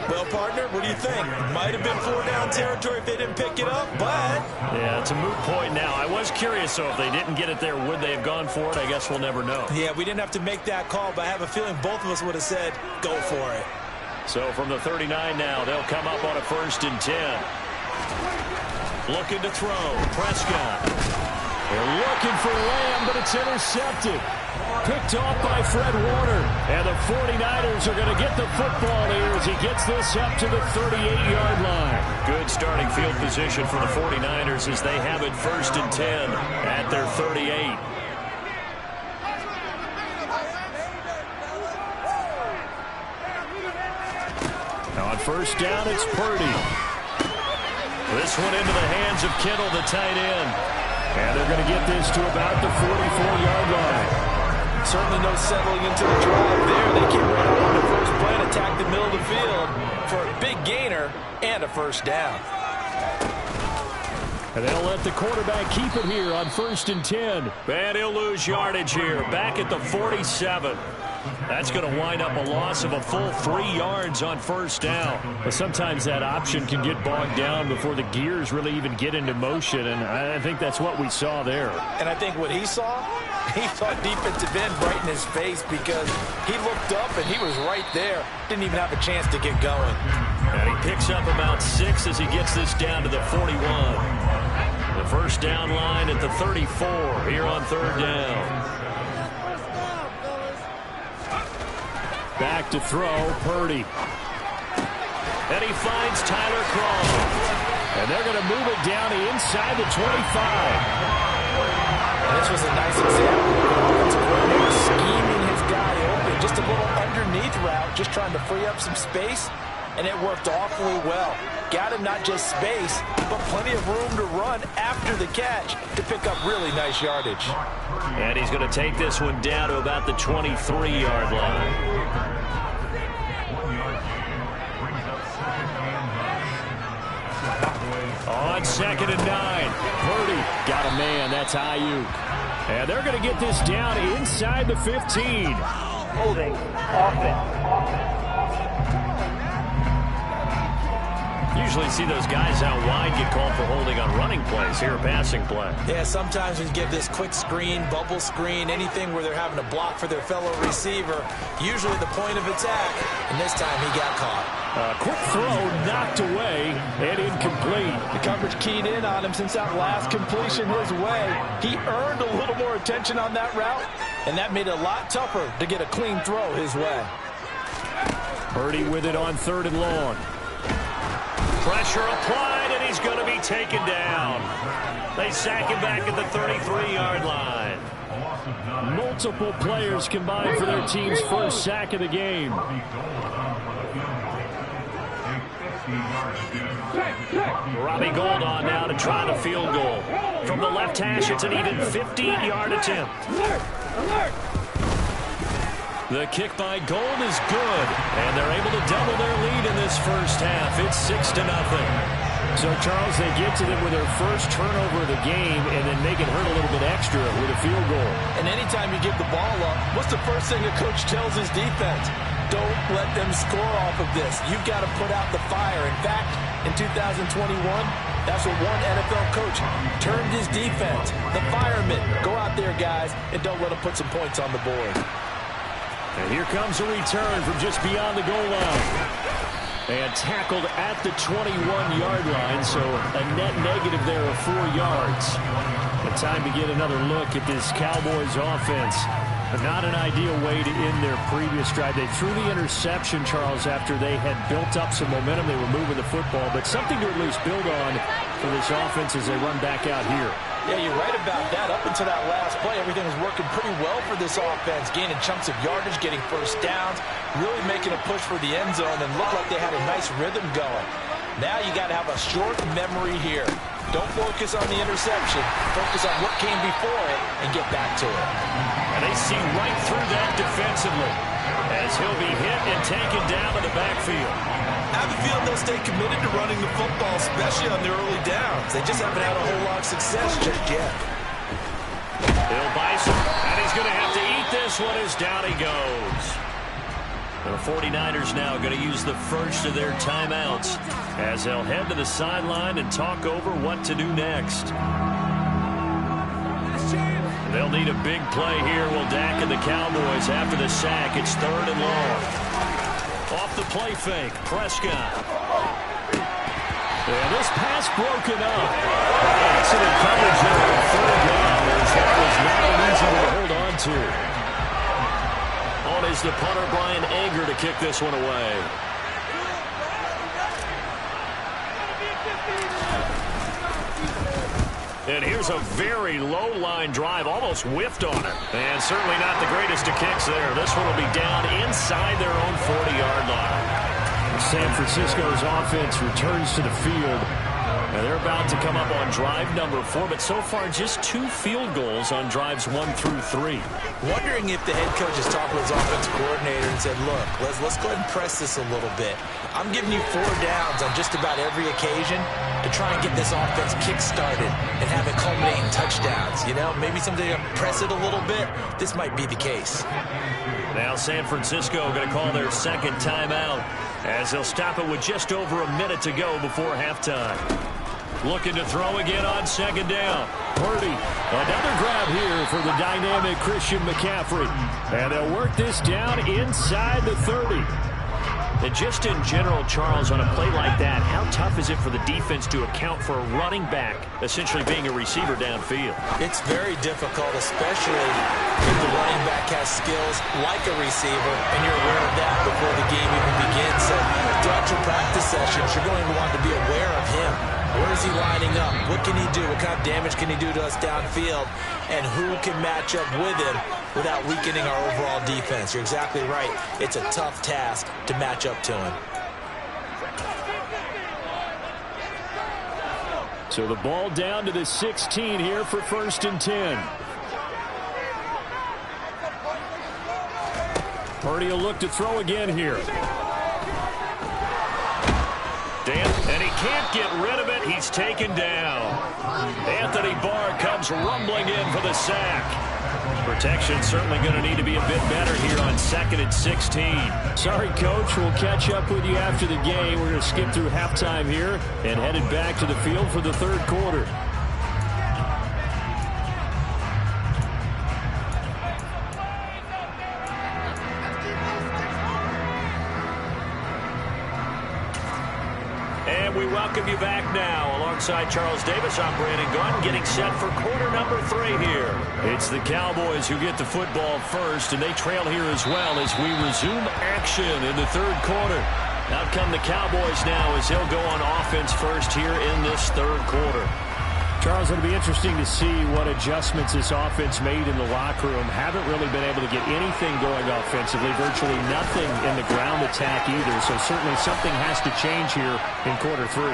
Well, partner, what do you think? Might have been 4-down territory if they didn't pick it up, but... Yeah, it's a moot point now. I was curious, so if they didn't get it there, would they have gone for it? I guess we'll never know. Yeah, we didn't have to make that call, but I have a feeling both of us would have said, go for it. So from the 39 now, they'll come up on a 1st and 10. Looking to throw. Prescott. They're looking for Lamb, but it's intercepted. Picked off by Fred Warner. And the 49ers are going to get the football here as he gets this up to the 38-yard line. Good starting field position for the 49ers as they have it 1st and 10 at their 38. Now on 1st down, it's Purdy. This one into the hands of Kittle, the tight end. And they're going to get this to about the 44-yard line. Certainly no settling into the drive there. They came right out on the first play and attacked the middle of the field for a big gainer and a 1st down. And they'll let the quarterback keep it here on 1st and 10. And he'll lose yardage here, back at the 47. That's going to wind up a loss of a full 3 yards on 1st down. But sometimes that option can get bogged down before the gears really even get into motion, and I think that's what we saw there. And I think what he saw defensive end right in his face because he looked up and he was right there. Didn't even have a chance to get going. And he picks up about 6 as he gets this down to the 41. The 1st down line at the 34 here on 3rd down. Back to throw, Purdy. And he finds Tyler Kroft. And they're going to move it down to inside the 25. And this was a nice example of an offensive coordinator scheming his guy open. Just a little underneath route, just trying to free up some space. And it worked awfully well. Got him not just space, but plenty of room to run after the catch to pick up really nice yardage. And he's going to take this one down to about the 23-yard line. On 2nd and 9, Purdy got a man. That's Ayuk. And they're going to get this down inside the 15. Holding offense. Usually see those guys out wide get called for holding on running plays. Here, a passing play. Yeah, sometimes we give this quick screen, bubble screen, anything where they're having to block for their fellow receiver, usually the point of attack, and this time he got caught. Quick throw knocked away and incomplete. The coverage keyed in on him since that last completion his way. He earned a little more attention on that route, and that made it a lot tougher to get a clean throw his way. Purdy with it on 3rd and long. Pressure applied, and he's going to be taken down. They sack him back at the 33-yard line. Multiple players combined for their team's first sack of the game. Robbie Gould on now to try the field goal. From the left hash, it's an even 15-yard attempt. The kick by Gould is good, and they're able to double their lead in this first half. It's 6-0. So, Charles, they get to them with their first turnover of the game and then make it hurt a little bit extra with a field goal. And anytime you give the ball up, what's the first thing a coach tells his defense? Don't let them score off of this. You've got to put out the fire. In fact, in 2021, that's what one NFL coach termed his defense. The firemen. Go out there, guys, and don't let them put some points on the board. And here comes a return from just beyond the goal line. And tackled at the 21-yard line, so a net negative there of 4 yards. The time to get another look at this Cowboys offense. Not an ideal way to end their previous drive. They threw the interception, Charles, after they had built up some momentum. They were moving the football, but something to at least build on for this offense as they run back out here. Yeah, you're right about that. Up until that last play, everything was working pretty well for this offense, gaining chunks of yardage, getting first downs, really making a push for the end zone, and looked like they had a nice rhythm going. Now you got to have a short memory here. Don't focus on the interception. Focus on what came before it and get back to it. And they see right through that defensively as he'll be hit and taken down in the backfield. I have a feeling they'll stay committed to running the football, especially on their early downs. They just haven't had a whole lot of success just yet. Bill Bison, and he's going to have to eat this one as down he goes. The 49ers now going to use the first of their timeouts as they'll head to the sideline and talk over what to do next. They'll need a big play here. Will Dak and the Cowboys after the sack. It's 3rd and long. Off the play fake, Prescott. And this pass broken up. Excellent coverage there on 3rd down as that was not an easy one to hold on to. On is the punter, Brian Anger, to kick this one away. And here's a very low-line drive, almost whiffed on it. And certainly not the greatest of kicks there. This one will be down inside their own 40-yard line. San Francisco's offense returns to the field. And they're about to come up on drive number 4, but so far just 2 field goals on drives 1 through 3. Wondering if the head coach has talked with his offensive coordinator and said, look, let's go ahead and press this a little bit. I'm giving you 4 downs on just about every occasion to try and get this offense kick-started and have it culminate in touchdowns. You know, maybe someday to press it a little bit. This might be the case. Now San Francisco going to call their second timeout as they'll stop it with just over a minute to go before halftime. Looking to throw again on 2nd down. Purdy, another grab here for the dynamic Christian McCaffrey. And they'll work this down inside the 30. And just in general, Charles, on a play like that, how tough is it for the defense to account for a running back essentially being a receiver downfield? It's very difficult, especially if the running back has skills like a receiver, and you're aware of that before the game even begins. So throughout your practice sessions, you're going to want to be aware of him. Where is he lining up? What can he do? What kind of damage can he do to us downfield? And who can match up with him without weakening our overall defense? You're exactly right. It's a tough task to match up to him. So the ball down to the 16 here for 1st and 10. Purdy will look to throw again here. And he can't get rid of it. He's taken down. Anthony Barr comes rumbling in for the sack. Protection certainly going to need to be a bit better here on 2nd and 16. Sorry, Coach. We'll catch up with you after the game. We're going to skip through halftime here and headed back to the field for the 3rd quarter. We welcome you back now. Alongside Charles Davis, I'm Brandon Gunn, getting set for quarter number 3 here. It's the Cowboys who get the football first, and they trail here as well as we resume action in the 3rd quarter. Out come the Cowboys now as they'll go on offense first here in this 3rd quarter. Charles, it'll be interesting to see what adjustments this offense made in the locker room. Haven't really been able to get anything going offensively, virtually nothing in the ground attack either. So certainly something has to change here in quarter 3.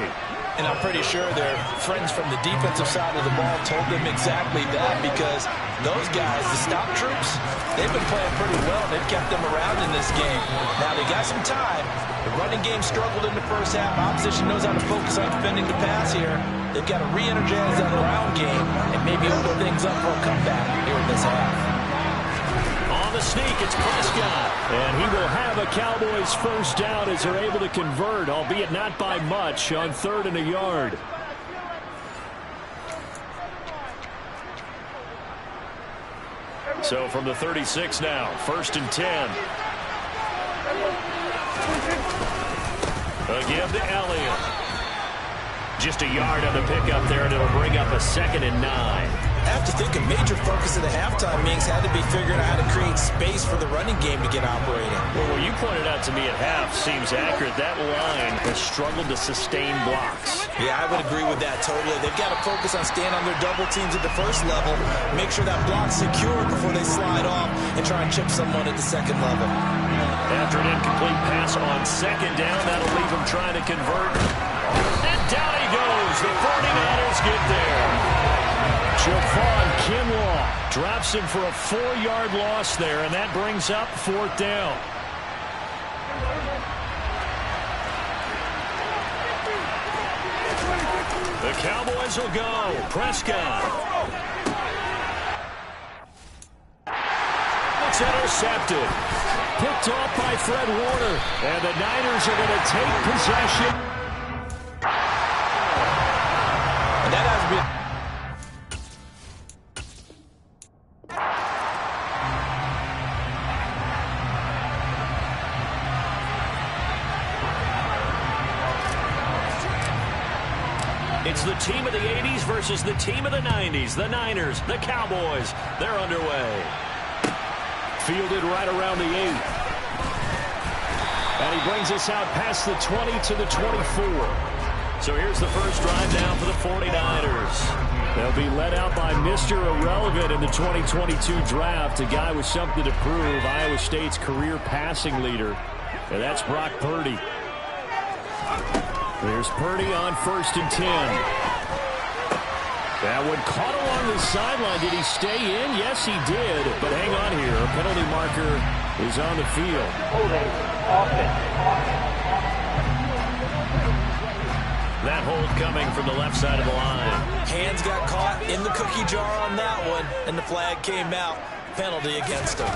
And I'm pretty sure their friends from the defensive side of the ball told them exactly that, because those guys, the stop troops, they've been playing pretty well. They've kept them around in this game. Now they got some time. The running game struggled in the first half. Opposition knows how to focus on defending the pass here. They've got to re-energize that ground game and maybe open things up for a comeback here in this half. On the sneak, it's Prescott. And he will have a Cowboys first down as they're able to convert, albeit not by much, on 3rd and a yard. So from the 36 now, 1st and 10. Again to Elliott. Just a yard on the pickup there, and it'll bring up a 2nd and 9. I have to think a major focus of the halftime meetings had to be figuring out how to create space for the running game to get operating. Well, what you pointed out to me at half seems accurate. That line has struggled to sustain blocks. Yeah, I would agree with that totally. They've got to focus on staying on their double teams at the first level, make sure that block's secure before they slide off and try and chip someone at the 2nd level. After an incomplete pass on 2nd down, that'll leave them trying to convert. And down he goes. The 49ers get there. Javon Kinlaw drops him for a 4-yard loss there, and that brings up 4th down. The Cowboys will go. Prescott. It's intercepted. Picked off by Fred Warner. And the Niners are going to take possession. And that has been... It's the team of the 80s versus the team of the 90s. The Niners, the Cowboys, they're underway. Fielded right around the 8. And he brings us out past the 20 to the 24. So here's the first drive now for the 49ers. They'll be led out by Mr. Irrelevant in the 2022 draft, a guy with something to prove, Iowa State's career passing leader. And that's Brock Purdy. There's Purdy on 1st and 10. That one caught along the sideline. Did he stay in? Yes, he did. But hang on here. A penalty marker is on the field. Holding offense. That hold coming from the left side of the line. Hands got caught in the cookie jar on that one, and the flag came out. Penalty against him.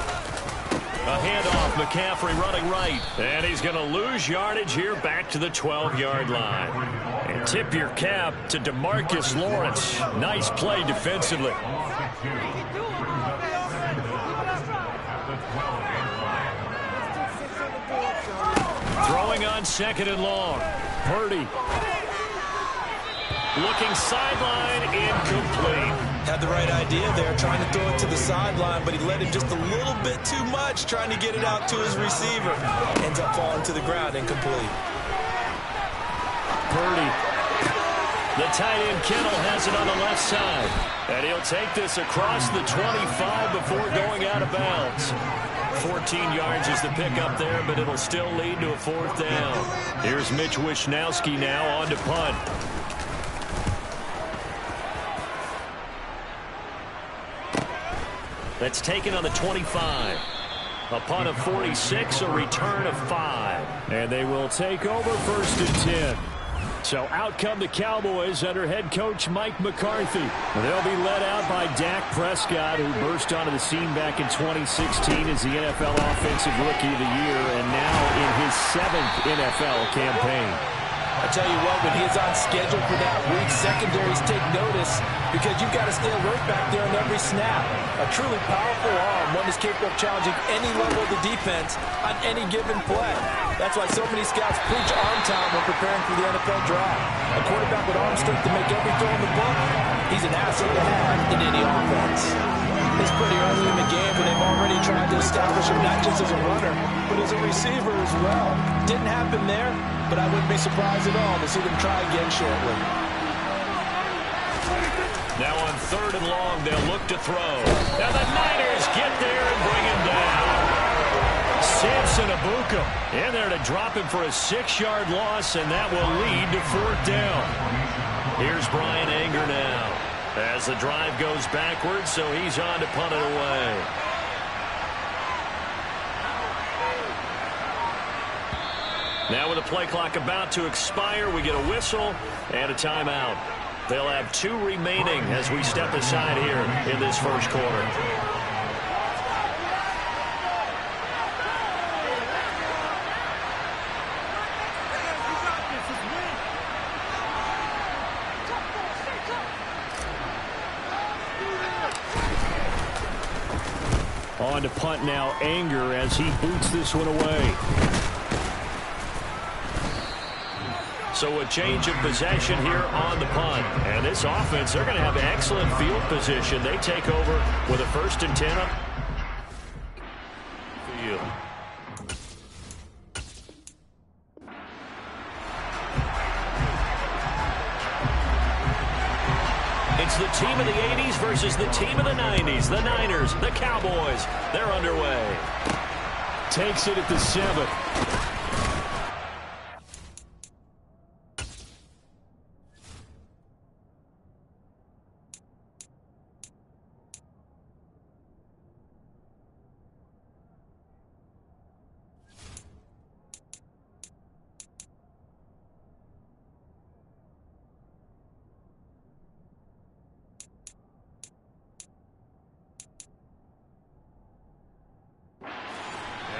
A handoff, McCaffrey running right. And he's going to lose yardage here back to the 12-yard line. And tip your cap to DeMarcus Lawrence. Nice play defensively. Throwing on 2nd and long. Purdy. Looking sideline, incomplete. Had the right idea there, trying to throw it to the sideline, but he let him just a little bit too much, trying to get it out to his receiver. Ends up falling to the ground, incomplete. Purdy. The tight end Kittle has it on the left side. And he'll take this across the 25 before going out of bounds. 14 yards is the pickup there, but it'll still lead to a 4th down. Here's Mitch Wishnowski now on to punt. That's taken on the 25. A punt of 46, a return of 5. And they will take over 1st and 10. So out come the Cowboys under head coach Mike McCarthy. They'll be led out by Dak Prescott, who burst onto the scene back in 2016 as the NFL Offensive Rookie of the Year, and now in his 7th NFL campaign. I tell you what, when he is on schedule for that week, secondaries take notice because you've got to stay alert back there on every snap. A truly powerful arm, one is capable of challenging any level of the defense on any given play. That's why so many scouts preach arm time when preparing for the NFL draft. A quarterback with arm strength to make every throw in the book, he's an asset to have in any offense. It's pretty early in the game, but they've already tried to establish him not just as a runner, but as a receiver as well. Didn't happen there, but I wouldn't be surprised at all to see them try again shortly. Now on 3rd and long, they'll look to throw. Now the Niners get there and bring him down. Samson Abuka in there to drop him for a 6-yard loss, and that will lead to 4th down. Here's Brian Anger now as the drive goes backwards, so he's on to punt it away. Now with the play clock about to expire, we get a whistle and a timeout. They'll have 2 remaining as we step aside here in this first quarter. On to punt now, Anger, as he boots this one away. So a change of possession here on the punt. And this offense, they're going to have excellent field position. They take over with a 1st and 10 up field. It's the team of the 80s versus the team of the 90s. The Niners, the Cowboys, they're underway. Takes it at the 7.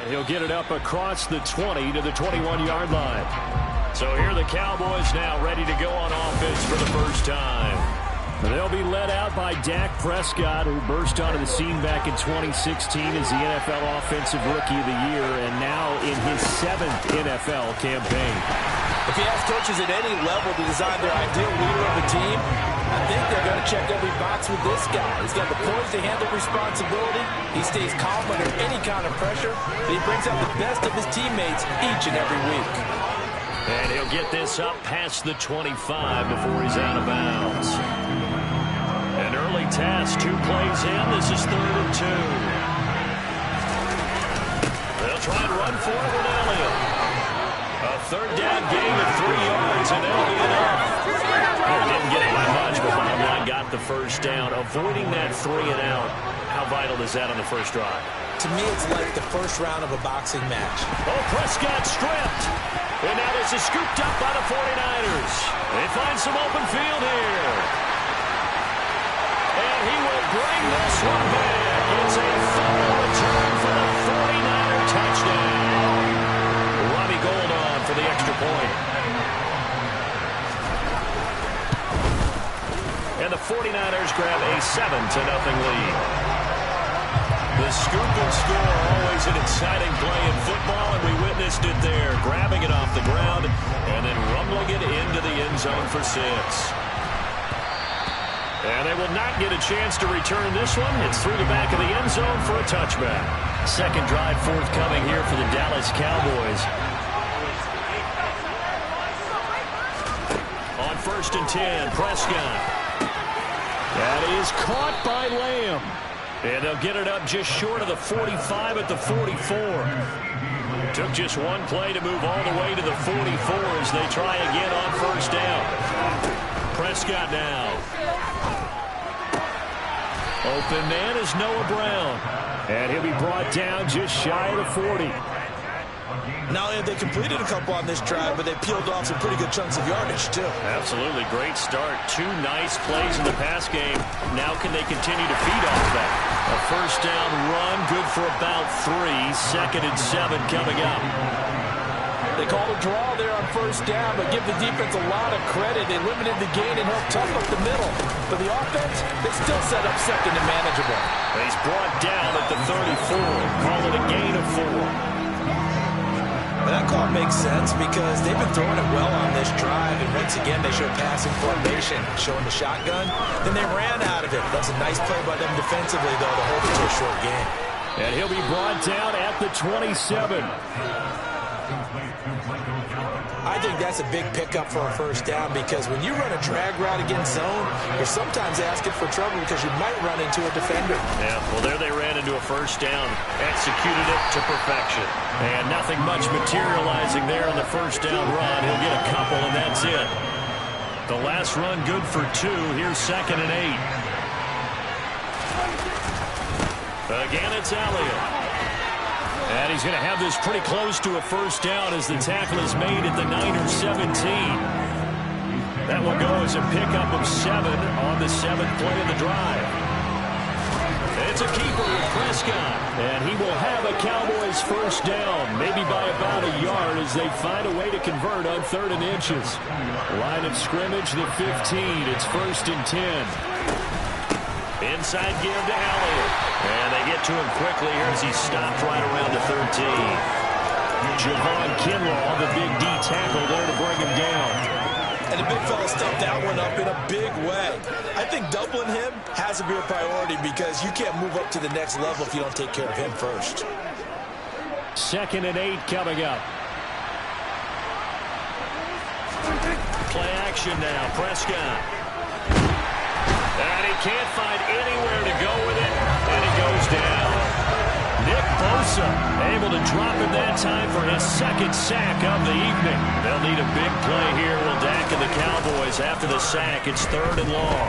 He'll get it up across the 20 to the 21-yard line. So here are the Cowboys now ready to go on offense for the first time. They'll be led out by Dak Prescott, who burst onto the scene back in 2016 as the NFL Offensive Rookie of the Year, and now in his 7th NFL campaign. If you ask coaches at any level to design their ideal leader of the team, I think they're going to check every box with this guy. He's got the poise to handle responsibility. He stays calm under any kind of pressure. And he brings out the best of his teammates each and every week. And he'll get this up past the 25 before he's out of bounds. An early test, 2 plays in. This is 3rd and 2. They'll try and run for it with Elliott. A 3rd down gain of 3 yards, and that'll be enough. Didn't get it by much, but bottom line got the first down. Avoiding that 3 and out, how vital is that on the first drive? To me, it's like the first round of a boxing match. Oh, Prescott stripped. And now this is scooped up by the 49ers. They find some open field here. And he will bring this one back. It's a fumble return for the 49er touchdown. Robbie Gould on for the extra point. And the 49ers grab a 7-0 lead. The scoop and score, always an exciting play in football, and we witnessed it there, grabbing it off the ground and then rumbling it into the end zone for 6. And they will not get a chance to return this one. It's through the back of the end zone for a touchback. Second drive forthcoming here for the Dallas Cowboys. On 1st and 10, Prescott. That is caught by Lamb. And they'll get it up just short of the 45 at the 44. Took just one play to move all the way to the 44 as they try again on 1st down. Prescott now. Open man is Noah Brown. And he'll be brought down just shy of the 40. Not only have they completed a couple on this drive, but they peeled off some pretty good chunks of yardage, too. Absolutely. Great start. 2 nice plays in the pass game. Now can they continue to feed off that? A 1st down run, good for about 3. 2nd and 7 coming up. They called a draw there on 1st down, but give the defense a lot of credit. They limited the gain and helped tough up the middle. For the offense, they still set up 2nd and manageable. He's brought down at the 34. Call it a gain of 4. That call makes sense because they've been throwing it well on this drive, and once again they show passing formation, showing the shotgun. Then they ran out of it. That's a nice play by them defensively, though, to hold it to a short game. And he'll be brought down at the 27. I think that's a big pickup for a 1st down because when you run a drag route against zone, you're sometimes asking for trouble because you might run into a defender. Yeah, well, there they ran into a 1st down, executed it to perfection. And nothing much materializing there on the 1st down run. He'll get a couple, and that's it. The last run good for 2. Here's 2nd and 8. Again, it's Elliott. And he's going to have this pretty close to a 1st down as the tackle is made at the Niners 17. That will go as a pickup of 7 on the 7th play of the drive. It's a keeper with Prescott. And he will have a Cowboys 1st down, maybe by about a yard as they find a way to convert on 3rd and inches. Line of scrimmage, the 15. It's 1st and 10. Inside give to Elliott. And they get to him quickly here as he stopped right around the 13. Javon Kinlaw, the big D tackle there to bring him down. And the big fella stuffed that one up in a big way. I think doubling him has to be a priority because you can't move up to the next level if you don't take care of him first. 2nd and 8 coming up. Play action now. Prescott. And he can't find anywhere to go with it, and it goes down. Nick Bosa able to drop it that time for his 2nd sack of the evening. They'll need a big play here, will Dak and the Cowboys. After the sack, it's 3rd and long.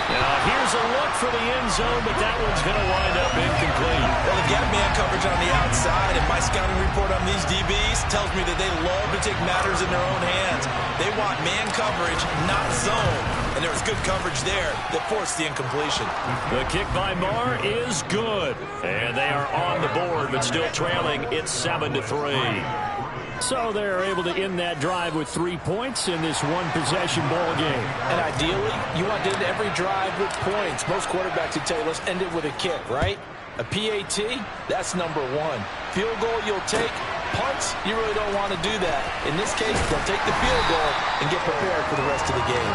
Now, here's a look for the end zone, but that one's going to wind up incomplete. Well, they've got man coverage on the outside, and my scouting report on these DBs tells me that they love to take matters in their own hands. They want man coverage, not zone. And there was good coverage there that forced the incompletion. The kick by Marr is good. And they are on the board, but still trailing. It's 7-3. So they're able to end that drive with 3 points in this one-possession ball game. And ideally, you want to end every drive with points. Most quarterbacks would tell you, let's end it with a kick, right? A PAT, that's number one. Field goal, you'll take. Punts, you really don't want to do that. In this case, they'll take the field goal and get prepared for the rest of the game.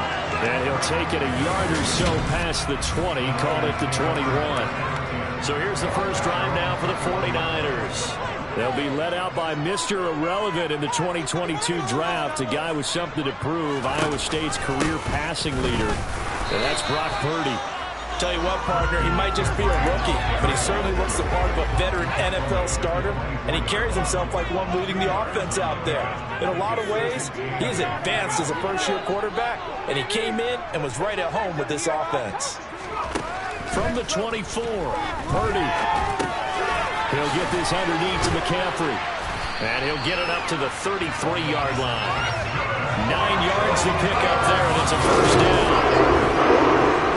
And he'll take it a yard or so past the 20, call it the 21. So here's the first drive now for the 49ers. They'll be led out by Mr. Irrelevant in the 2022 draft, a guy with something to prove, Iowa State's career passing leader. And that's Brock Purdy. Tell you what, partner, he might just be a rookie, but he certainly looks the part of a veteran NFL starter, and he carries himself like one leading the offense out there. In a lot of ways, he is advanced as a first-year quarterback, and he came in and was right at home with this offense. From the 24, Purdy. He'll get this underneath to McCaffrey, and he'll get it up to the 33-yard line. 9 yards to pick up there, and it's a first down.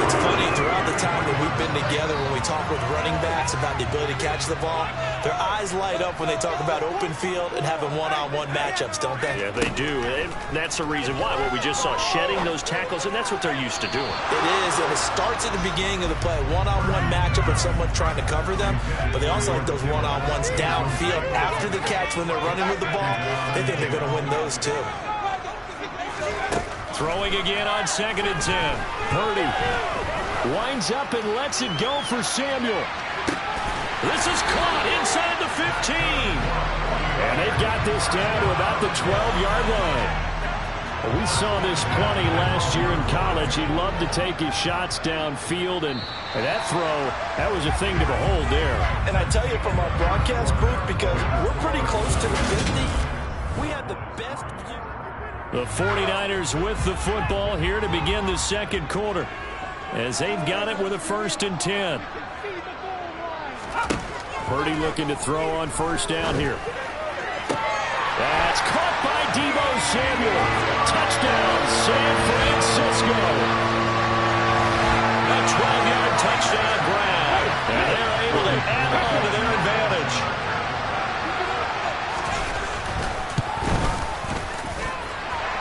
It's funny, throughout the time that we've been together, when we talk with running backs about the ability to catch the ball, their eyes light up when they talk about open field and having one-on-one matchups, don't they? Yeah, they do. And that's the reason why. What we just saw, shedding those tackles, and that's what they're used to doing. It is, and it starts at the beginning of the play. One-on-one matchup of someone trying to cover them, but they also like those one-on-ones downfield after the catch when they're running with the ball. They think they're going to win those, too. Throwing again on 2nd and 10. Purdy winds up and lets it go for Samuel. This is caught inside the 15. And they've got this down to about the 12-yard line. We saw this plenty last year in college. He loved to take his shots downfield, and that throw, that was a thing to behold there. And I tell you from our broadcast booth, because we're pretty close to the 50, we had the best view. The 49ers with the football here to begin the second quarter, as they've got it with a 1st and 10. Purdy looking to throw on first down here. That's caught by Deebo Samuel. Touchdown, San Francisco. A 12-yard touchdown grab. And they're able to add on to their advantage.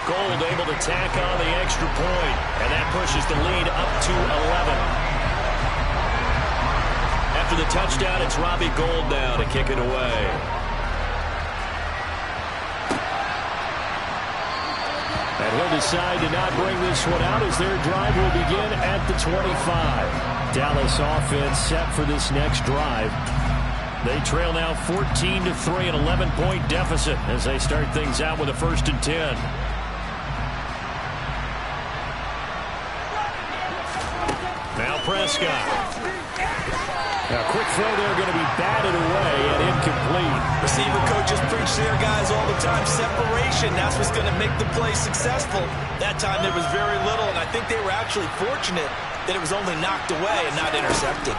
Gold able to tack on the extra point, and that pushes the lead up to 11. After the touchdown, it's Robbie Gould now to kick it away. And he'll decide to not bring this one out as their drive will begin at the 25. Dallas offense set for this next drive. They trail now 14-3, an 11-point deficit as they start things out with a 1st and 10. Now Prescott. Now, quick throw there, going to be batted away and incomplete. Receiver coaches preach to their guys all the time. Separation, that's what's going to make the play successful. That time there was very little, and I think they were actually fortunate that it was only knocked away and not intercepted.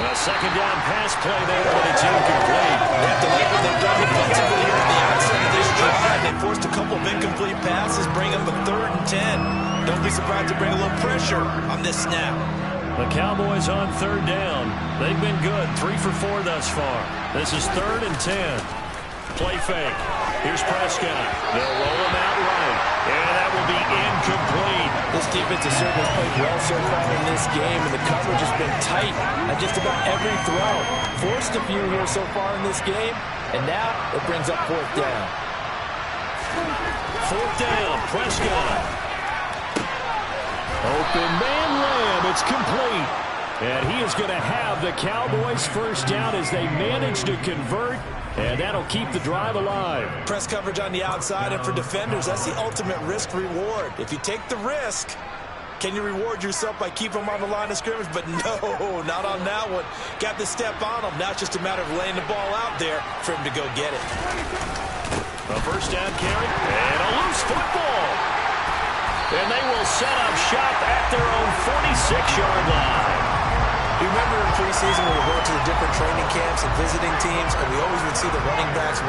A second down pass play there, but it's incomplete. They have to like what they've done defensively here at the outset of this drive. They forced a couple of incomplete passes, bring up a 3rd and 10. Don't be surprised to bring a little pressure on this snap. The Cowboys on 3rd down. They've been good, 3 for 4 thus far. This is 3rd and 10. Play fake. Here's Prescott. They'll roll him out right. And that will be incomplete. This defense has certainly played well so far in this game, and the coverage has been tight on just about every throw. Forced a few here so far in this game, and now it brings up 4th down. 4th down, Prescott. Open man Lamb, it's complete. And he is going to have the Cowboys' first down as they manage to convert, and that'll keep the drive alive. Press coverage on the outside, and for defenders, that's the ultimate risk-reward. If you take the risk, can you reward yourself by keeping them on the line of scrimmage? But no, not on that one. Got to step on them. Now it's just a matter of laying the ball out there for him to go get it. A first down carry, and a loose football. And they will set up shop at their own 46-yard line. You remember in preseason when we were going to the different training camps and visiting teams, and we always would see the running backs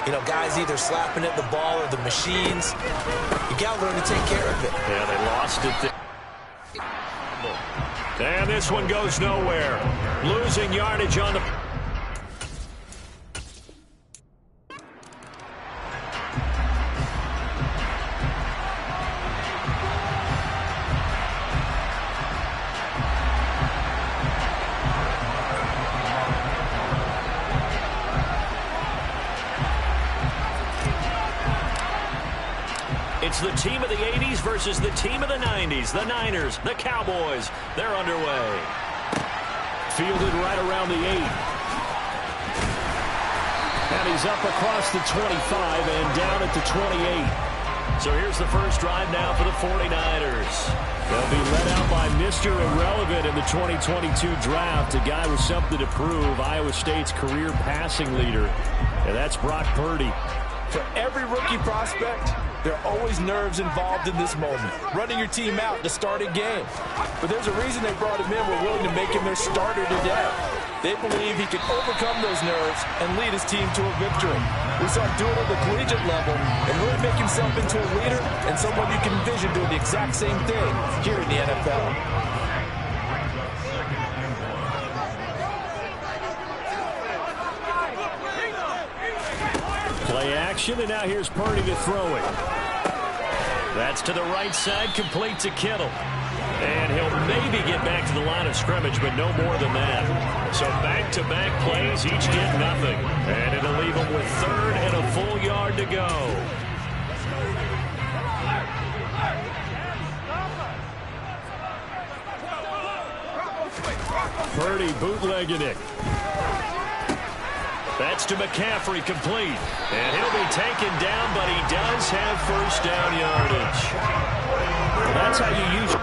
You know, guys either slapping at the ball or the machines. You got to learn to take care of it. Yeah, they lost it. And this one goes nowhere. Losing yardage on the... It's the team of the 80s versus the team of the 90s. The Niners, the Cowboys, they're underway. Fielded right around the 8. And he's up across the 25 and down at the 28. So here's the first drive now for the 49ers. They'll be led out by Mr. Irrelevant in the 2022 draft, a guy with something to prove, Iowa State's career passing leader. And that's Brock Purdy. For every rookie prospect, there are always nerves involved in this moment. Running your team out to start a game. But there's a reason they brought him in. We're willing to make him their starter today. They believe he can overcome those nerves and lead his team to a victory. We saw him do it at the collegiate level and really make himself into a leader and someone you can envision doing the exact same thing here in the NFL. Play action, and now here's Purdy to throw it. That's to the right side, complete to Kittle. And he'll maybe get back to the line of scrimmage, but no more than that. So back-to-back plays, each get nothing. And it'll leave him with third and a full yard to go. Purdy bootlegging it. That's to McCaffrey, complete. And he'll be taken down, but he does have first down yardage. That's how you use it.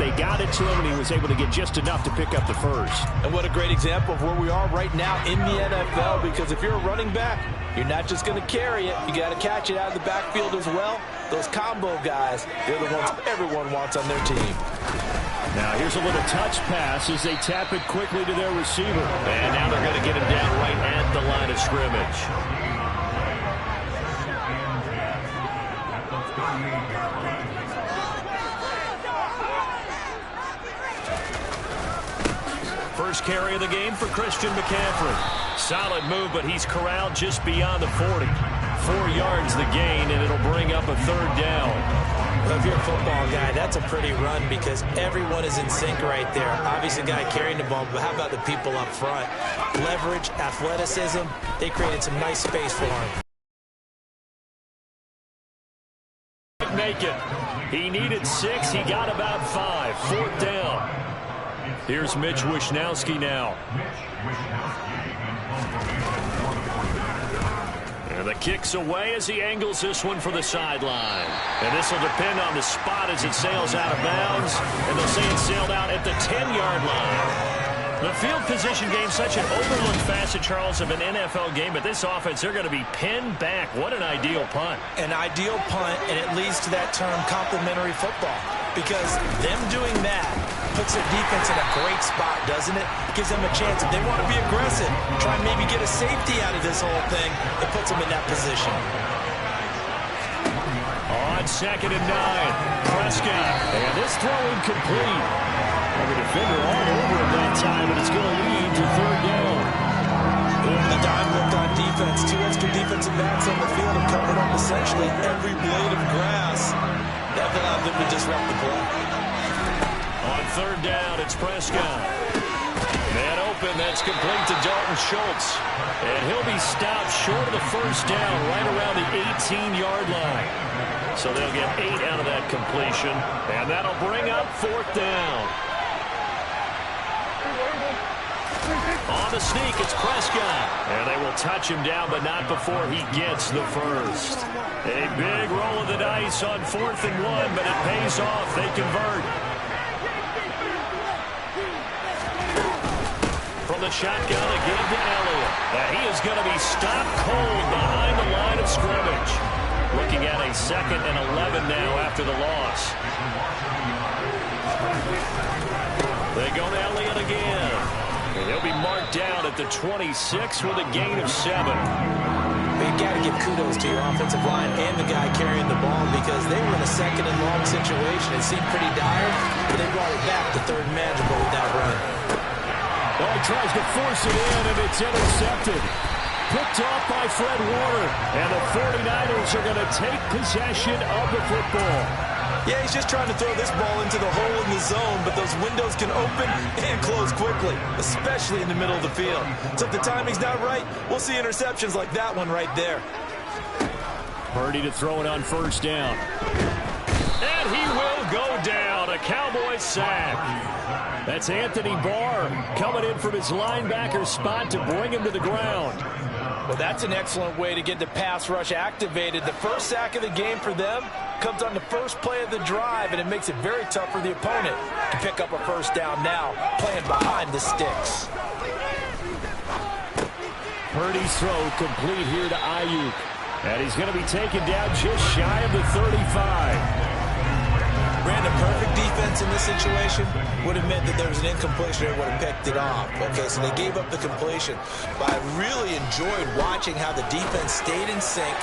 They got it to him, and he was able to get just enough to pick up the first. And what a great example of where we are right now in the NFL, because if you're a running back, you're not just going to carry it. You got to catch it out of the backfield as well. Those combo guys, they're the ones everyone wants on their team. Now here's a little touch pass as they tap it quickly to their receiver. And now they're going to get him down right at the line of scrimmage. First carry of the game for Christian McCaffrey. Solid move, but he's corralled just beyond the 40. 4 yards the gain, and it'll bring up a third down. Well, if you're a football guy, that's a pretty run because everyone is in sync right there. Obviously, guy carrying the ball, but how about the people up front? Leverage, athleticism, they created some nice space for him. Make it. He needed 6. He got about 5. 4th down. Here's Mitch Wishnowsky now. And the kick's away as he angles this one for the sideline. And this will depend on the spot as it sails out of bounds. And they'll say it sailed out at the 10-yard line. The field position game, such an overlooked facet, Charles, of an NFL game. But this offense, they're going to be pinned back. What an ideal punt. An ideal punt, and it leads to that term complementary football. Because them doing that puts their defense in a great spot, doesn't it? Gives them a chance. If they want to be aggressive, try and maybe get a safety out of this whole thing, it puts them in that position. On 2nd and 9, Prescott. And this throw incomplete. The defender all over him that time, and it's going to lead to 3rd down. Over the dime look on defense. 2 extra defensive backs on the field and covered up essentially every blade of grass. That allowed them to disrupt the play. On 3rd down, it's Prescott. Man open, that's complete to Dalton Schultz. And he'll be stopped short of the 1st down, right around the 18-yard line. So they'll get 8 out of that completion, and that'll bring up 4th down. On the sneak, it's Prescott. And they will touch him down, but not before he gets the first. A big roll of the dice on 4th and 1, but it pays off. They convert. From the shotgun again to Elliott. Now he is going to be stopped cold behind the line of scrimmage. Looking at a 2nd and 11 now after the loss. They go to Elliott again. And he'll be marked down at the 26 with a gain of 7. You've got to give kudos to your offensive line and the guy carrying the ball because they were in a 2nd and long situation. It seemed pretty dire, but they brought it back to 3rd and manageable with that run. Well, he tries to force it in, and it's intercepted. Picked off by Fred Warner, and the 49ers are going to take possession of the football. Yeah, he's just trying to throw this ball into the hole in the zone, but those windows can open and close quickly, especially in the middle of the field. So if the timing's not right, we'll see interceptions like that one right there. Purdy to throw it on 1st down. And he will go down. A Cowboys sack. That's Anthony Barr coming in from his linebacker spot to bring him to the ground. Well, that's an excellent way to get the pass rush activated. The first sack of the game for them comes on the first play of the drive, and it makes it very tough for the opponent to pick up a 1st down now, playing behind the sticks. Purdy's throw complete here to Ayuk. And he's going to be taken down just shy of the 35. Brandon, perfect defense in this situation would have meant that there was an incompletion and would have picked it off. Okay, so they gave up the completion. But I really enjoyed watching how the defense stayed in sync.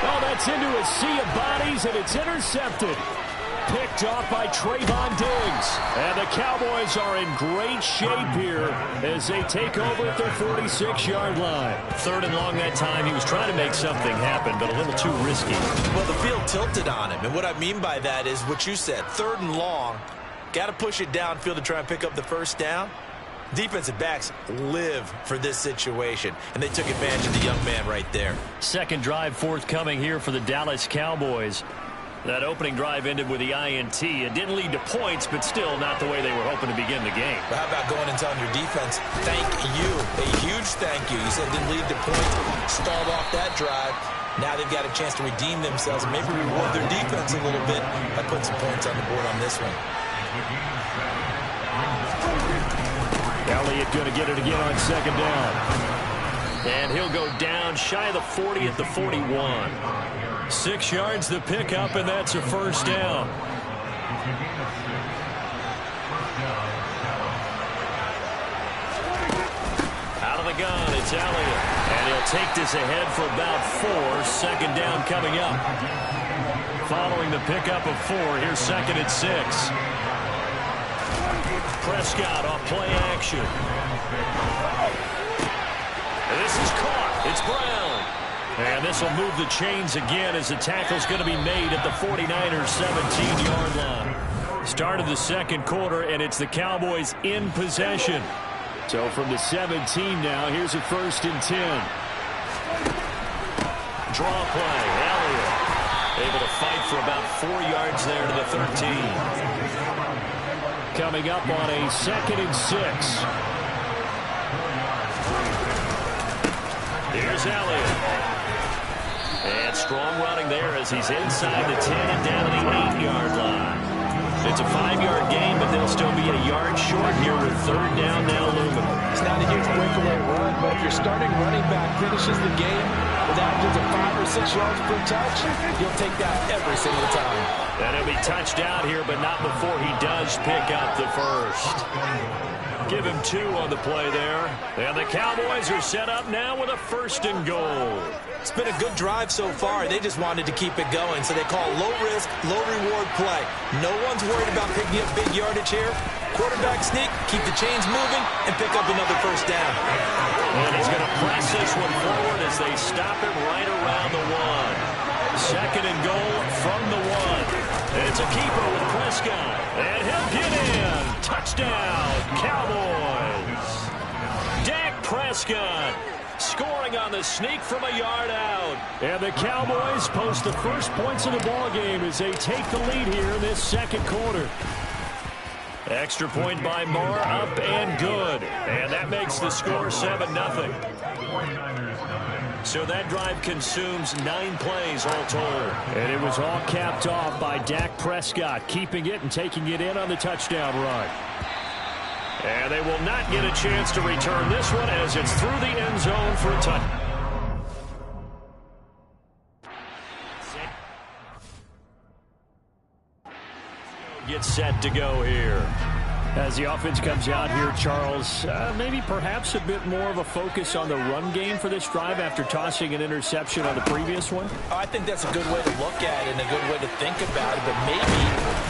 Oh, that's into a sea of bodies, and it's intercepted. Picked off by Trayvon Diggs. And the Cowboys are in great shape here as they take over at their 46-yard line. 3rd and long that time. He was trying to make something happen, but a little too risky. Well, the field tilted on him. And what I mean by that is what you said. 3rd and long. Got to push it downfield to try and pick up the 1st down. Defensive backs live for this situation, and they took advantage of the young man right there. 2nd drive forthcoming here for the Dallas Cowboys. That opening drive ended with the INT. It didn't lead to points, but still not the way they were hoping to begin the game. But how about going and telling your defense, thank you, a huge thank you. You said it didn't lead to points, stalled off that drive. Now they've got a chance to redeem themselves and maybe reward their defense a little bit by putting some points on the board on this one. Elliott going to get it again on second down. And he'll go down shy of the 40 at the 41. 6 yards the pickup, and that's a first down. Out of the gun, it's Elliott. And he'll take this ahead for about 4. Second down coming up. Following the pickup of 4, here's second and 6. Prescott off play action. And this is caught. It's Brown. And this will move the chains again as the tackle's going to be made at the 49ers' 17-yard line. Start of the second quarter, and it's the Cowboys in possession. So from the 17 now, here's a first and 10. Draw play, Elliott. Able to fight for about 4 yards there to the 13. Coming up on a second and 6. Here's Elliott. And strong running there as he's inside the 10 and down to the 8-yard line. It's a 5-yard gain, but they'll still be a yard short here with third down now looming. It's not a huge breakaway run, but if your starting running back finishes the game with averages of 5 or 6 yards per touch, you'll take that every single time. And he'll be touched out here, but not before he does pick up the first. Give him 2 on the play there. And the Cowboys are set up now with a first and goal. It's been a good drive so far. They just wanted to keep it going, so they call low-risk, low-reward play. No one's worried about picking up big yardage here. Quarterback sneak, keep the chains moving, and pick up another first down. And he's going to press this one forward as they stop him right around the 1. Second and goal from the 1. And it's a keeper with Prescott. And he'll get in. Touchdown, Cowboys. Dak Prescott scoring on the sneak from a yard out. And the Cowboys post the first points of the ballgame as they take the lead here in this second quarter. Extra point by Moore, up and good. And that makes the score 7-0. So that drive consumes 9 plays all told. And it was all capped off by Dak Prescott, keeping it and taking it in on the touchdown run. And they will not get a chance to return this one as it's through the end zone for a touchdown. Get set to go here. As the offense comes out here, Charles, maybe perhaps a bit more of a focus on the run game for this drive after tossing an interception on the previous one? I think that's a good way to look at it and a good way to think about it, but maybe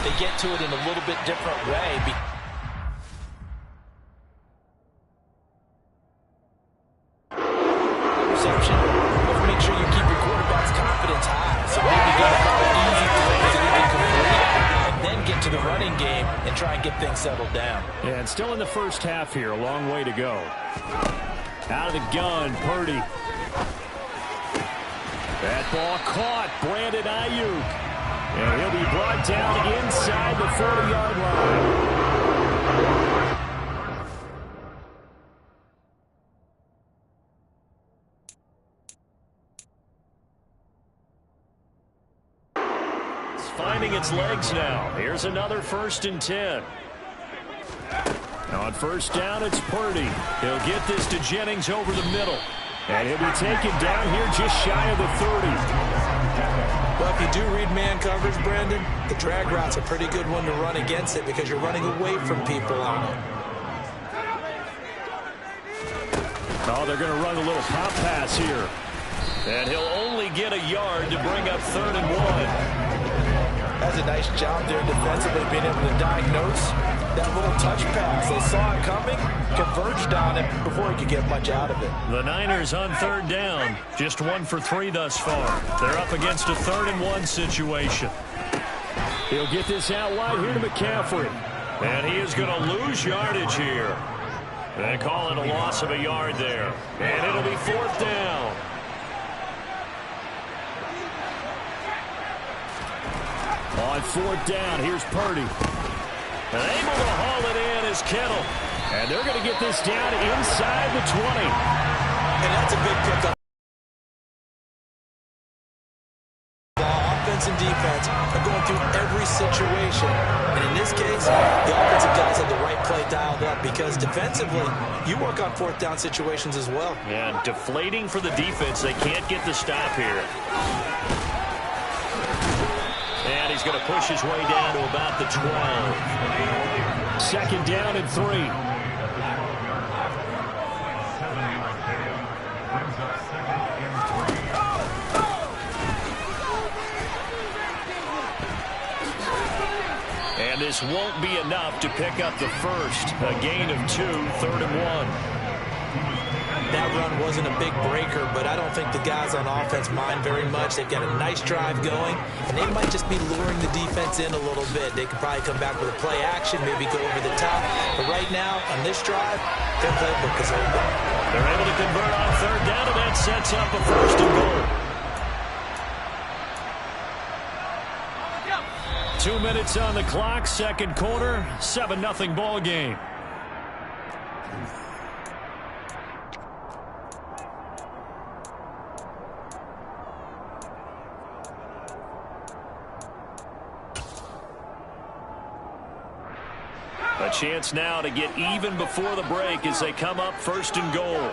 they get to it in a little bit different way. Reception. Let's make sure you keep your quarterback's confidence high. So maybe get a couple easy throws that you can complete, and then get to the running game and try and get things settled down. Yeah, and still in the first half here, a long way to go. Out of the gun, Purdy. That ball caught, Brandon Ayuk. And he'll be brought down inside the 40-yard line. Finding its legs now. Here's another first and 10. On first down, it's Purdy. He'll get this to Jennings over the middle. And he'll be taken down here just shy of the 30. Well, if you do read man coverage, Brandon, the drag route's a pretty good one to run against it because you're running away from people on it. Oh, they're going to run a little pop pass here. And he'll only get a yard to bring up 3rd and 1. That's a nice job there defensively, being able to diagnose that little touch pass. They saw it coming, converged on it before he could get much out of it. The Niners on 3rd down, just 1 for 3 thus far. They're up against a 3rd and 1 situation. He'll get this out wide here to McCaffrey. And he is going to lose yardage here. They call it a loss of a yard there. And it'll be 4th down. On 4th down, here's Purdy. And able to haul it in is Kittle. And they're going to get this down inside the 20. And that's a big pickup. offense and defense are going through every situation. And in this case, the offensive guys had the right play dialed up because defensively, you work on fourth down situations as well. And deflating for the defense. They can't get the stop here. And he's going to push his way down to about the 12. Second down and 3. And this won't be enough to pick up the first. A gain of 2, 3rd and 1. That run wasn't a big breaker, but I don't think the guys on offense mind very much. They've got a nice drive going, and they might just be luring the defense in a little bit. They could probably come back with a play action, maybe go over the top. But right now, on this drive, their playbook is open. They're able to convert on 3rd down, and that sets up a 1st and goal. 2 minutes on the clock, second quarter, 7-0 ball game. A chance now to get even before the break as they come up 1st and goal.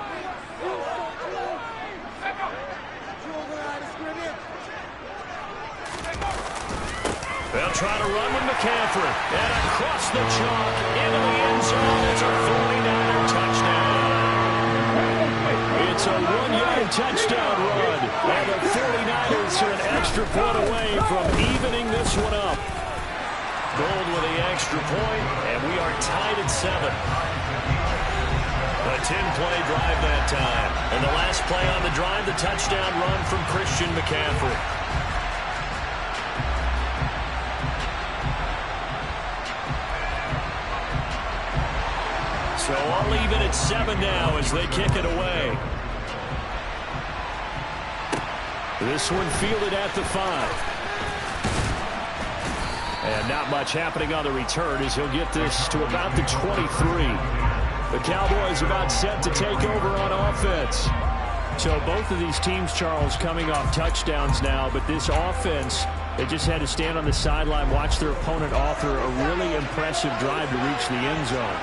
They'll try to run with McCaffrey. And across the chalk into the end zone. It's a 49er touchdown. It's a 1-yard touchdown run. And the 49ers are an extra point away from evening this one up. Gold with the extra point, and we are tied at 7. A 10-play drive that time. And the last play on the drive, the touchdown run from Christian McCaffrey. So I'll leave it at 7 now as they kick it away. This one fielded at the 5. And not much happening on the return as he'll get this to about the 23. The Cowboys about set to take over on offense. So both of these teams, Charles, coming off touchdowns now, but this offense, they just had to stand on the sideline, watch their opponent author a really impressive drive to reach the end zone.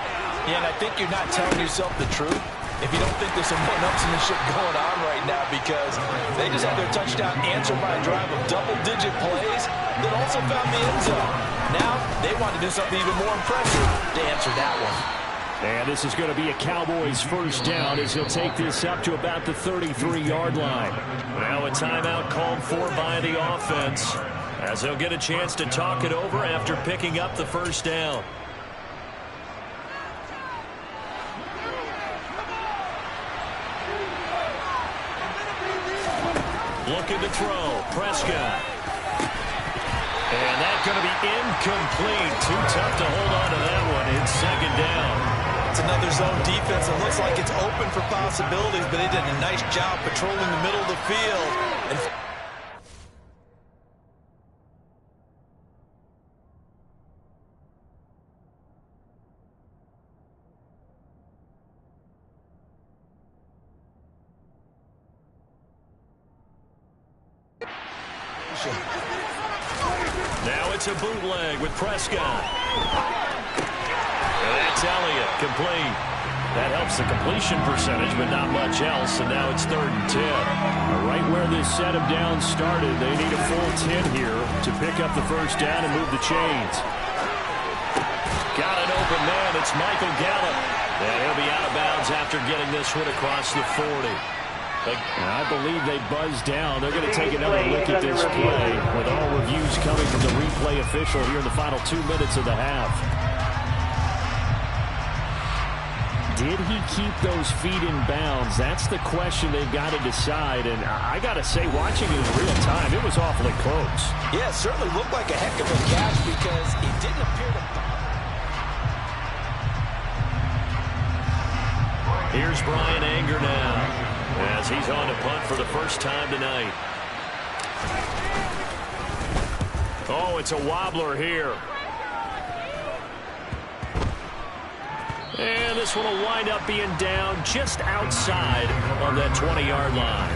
Yeah, and I think you're not telling yourself the truth if you don't think there's some one-upsmanship going on right now, because they just had their touchdown answered by a drive of double-digit plays that also found the end zone. Now they want to do something even more impressive to answer that one. And this is going to be a Cowboys 1st down as he'll take this up to about the 33-yard line. Now a timeout called for by the offense as they'll get a chance to talk it over after picking up the 1st down. Looking to throw, Prescott. And that's going to be incomplete. Too tough to hold on to that one. It's 2nd down. It's another zone defense. It looks like it's open for possibilities, but they did a nice job patrolling the middle of the field. And now it's a bootleg with Prescott. And that's Elliott, complete. That helps the completion percentage, but not much else. And now it's 3rd and 10. Right where this set of downs started, they need a full 10 here to pick up the 1st down and move the chains. Got an open man. It's Michael Gallup. And he'll be out of bounds after getting this one across the 40. And I believe they buzzed down. They're going to take another look at this play with all reviews coming from the replay official here in the final 2 minutes of the half. Did he keep those feet in bounds? That's the question they've got to decide. And I got to say, watching it in real time, it was awfully close. yeah, it certainly looked like a heck of a catch because he didn't appear to... Here's Brian Anger now as he's on to punt for the first time tonight. Oh, it's a wobbler here. And this one will wind up being down just outside of that 20-yard line.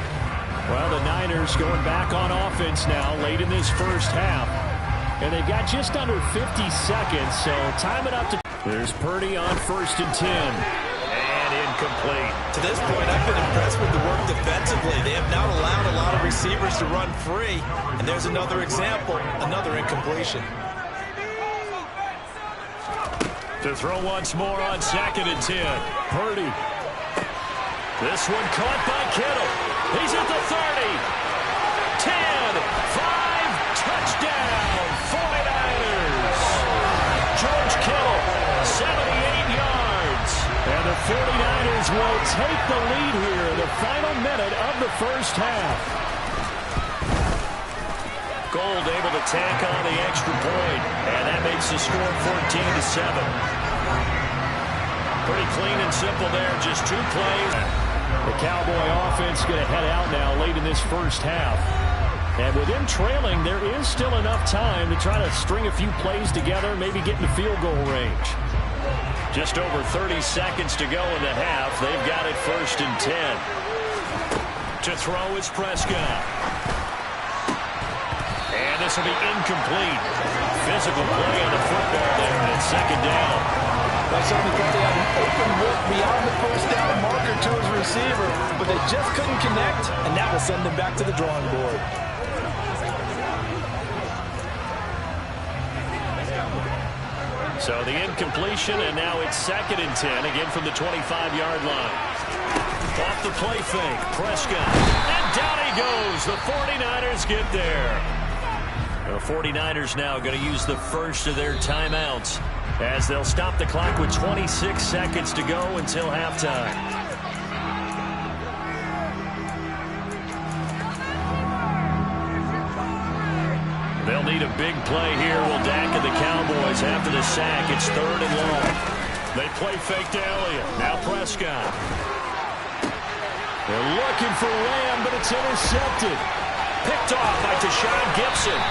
Well, the Niners going back on offense now late in this first half. And they've got just under 50 seconds, so time it up to... There's Purdy on 1st and 10. And incomplete. To this point, I've been impressed with the work defensively. They have not allowed a lot of receivers to run free. And there's another example, another incompletion. To throw once more on 2nd and 10. Purdy. This one caught by Kittle. He's at the 30. 10. 5. Touchdown. 49ers. George Kittle. 78 yards. And the 49ers will take the lead here in the final minute of the first half. Gold able to tack on the extra point. And that makes the score 14-7. Pretty clean and simple there. Just 2 plays. The Cowboy offense going to head out now late in this first half. And with them trailing, there is still enough time to try to string a few plays together, maybe get in the field goal range. Just over 30 seconds to go in the half. They've got it 1st and 10. To throw is Prescott. And this will be incomplete. Physical play on the football there, and it's 2nd down. I certainly thought they had an open look beyond the first down marker to his receiver, but they just couldn't connect, and that will send them back to the drawing board. So the incompletion, and now it's 2nd and 10, again from the 25-yard line. Off the play fake, Prescott, and down he goes. The 49ers get there. The 49ers now going to use the first of their timeouts, as they'll stop the clock with 26 seconds to go until halftime. They'll need a big play here. Will Dak and the Cowboys after the sack. It's 3rd and long. They play fake to Elliott. Now Prescott. They're looking for Lamb, but it's intercepted. Picked off by Deshaun Gibson.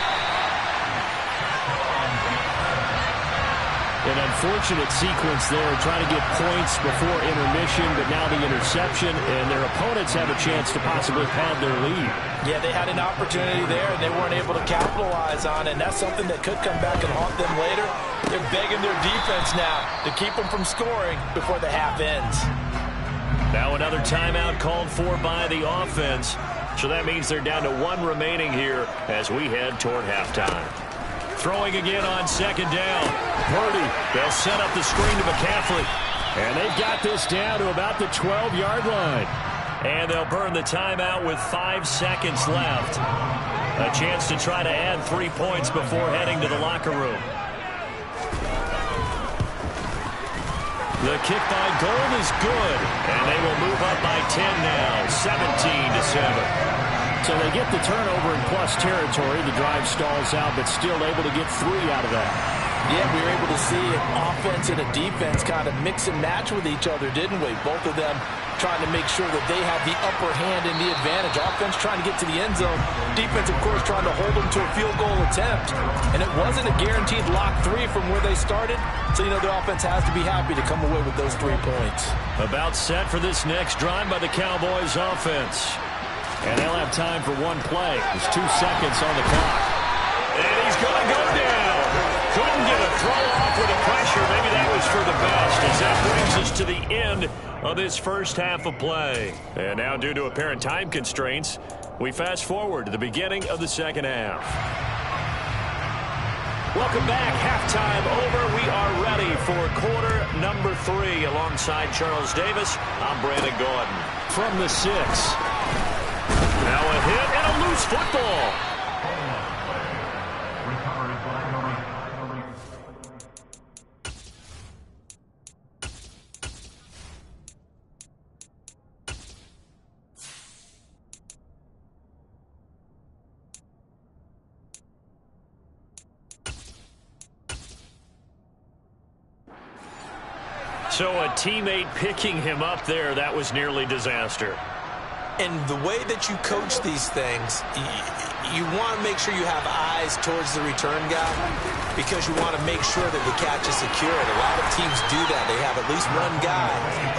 An unfortunate sequence there, trying to get points before intermission, but now the interception, and their opponents have a chance to possibly pad their lead. Yeah, they had an opportunity there, and they weren't able to capitalize on it, and that's something that could come back and haunt them later. They're begging their defense now to keep them from scoring before the half ends. Now another timeout called for by the offense, so that means they're down to 1 remaining here as we head toward halftime. Throwing again on 2nd down. Purdy. They'll set up the screen to McCaffrey. And they've got this down to about the 12-yard line. And they'll burn the timeout with 5 seconds left. A chance to try to add 3 points before heading to the locker room. The kick by Gold is good. And they will move up by 10 now. 17-7. So they get the turnover in plus territory. The drive stalls out, but still able to get 3 out of that. Yeah, we were able to see an offense and a defense kind of mix and match with each other, didn't we? Both of them trying to make sure that they have the upper hand and the advantage. Offense trying to get to the end zone. Defense, of course, trying to hold them to a field goal attempt. And it wasn't a guaranteed lock 3 from where they started. So, you know, the offense has to be happy to come away with those 3 points. About set for this next drive by the Cowboys offense. And they'll have time for 1 play. There's 2 seconds on the clock. And he's going to go down. Couldn't get a throw off with the pressure. Maybe that was for the best, as that brings us to the end of this first half of play. And now, due to apparent time constraints, we fast forward to the beginning of the second half. Welcome back. Halftime over. We are ready for quarter number 3. Alongside Charles Davis, I'm Brandon Gordon. From the 6. Now a hit and a loose football. So a teammate picking him up there, that was nearly disaster. And the way that you coach these things, you want to make sure you have eyes towards the return guy because you want to make sure that the catch is secured. A lot of teams do that. They have at least one guy.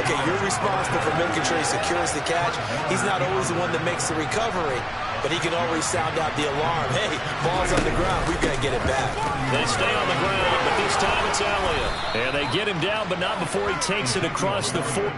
Okay, you're responsible for making sure he secures the catch. He's not always the one that makes the recovery, but he can always sound out the alarm. Hey, ball's on the ground. We've got to get it back. They stay on the ground, but this time it's Elliott. And they get him down, but not before he takes it across the 4.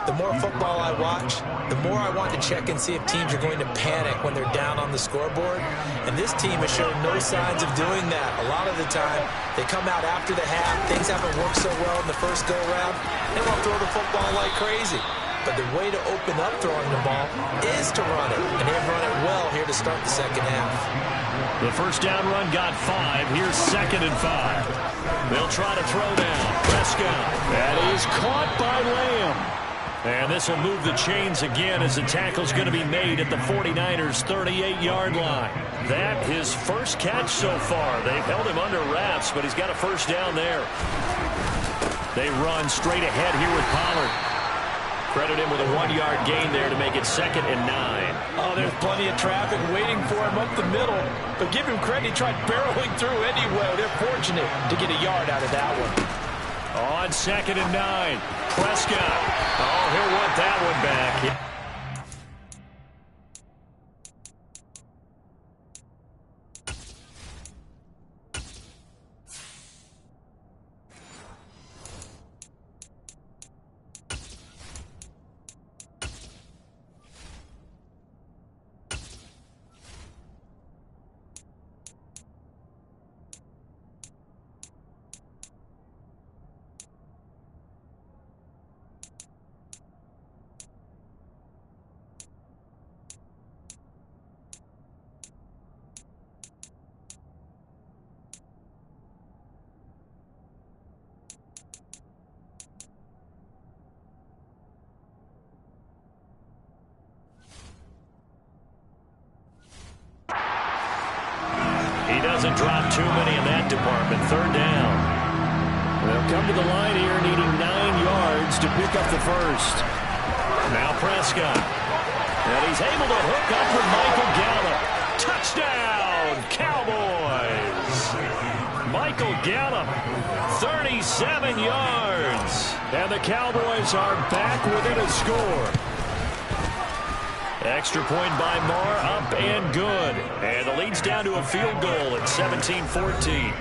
The more football I watch, the more I want to check and see if teams are going to panic when they're down on the scoreboard. And this team has shown no signs of doing that. A lot of the time, they come out after the half. Things haven't worked so well in the first go-around. They won't throw the football like crazy. But the way to open up throwing the ball is to run it. And they've run it well here to start the second half. The first down run got 5. Here's 2nd and 5. They'll try to throw down. Prescott. That is caught by Lamb. And this will move the chains again as the tackle's going to be made at the 49ers' 38-yard line. That his first catch so far. They've held him under wraps, but he's got a first down there. They run straight ahead here with Pollard. Credit him with a 1-yard gain there to make it 2nd and 9. Oh, there's plenty of traffic waiting for him up the middle. But give him credit, he tried barreling through anyway. They're fortunate to get a yard out of that one. On 2nd and 9, Prescott. Oh, he'll want that one back. He doesn't drop too many in that department. 3rd down. They'll come to the line here needing 9 yards to pick up the first. Now Prescott. And he's able to hook up with Michael Gallup. Touchdown, Cowboys. Michael Gallup, 37 yards. And the Cowboys are back within a score. Extra point by Marr, up and good. And the lead's down to a field goal at 17-14.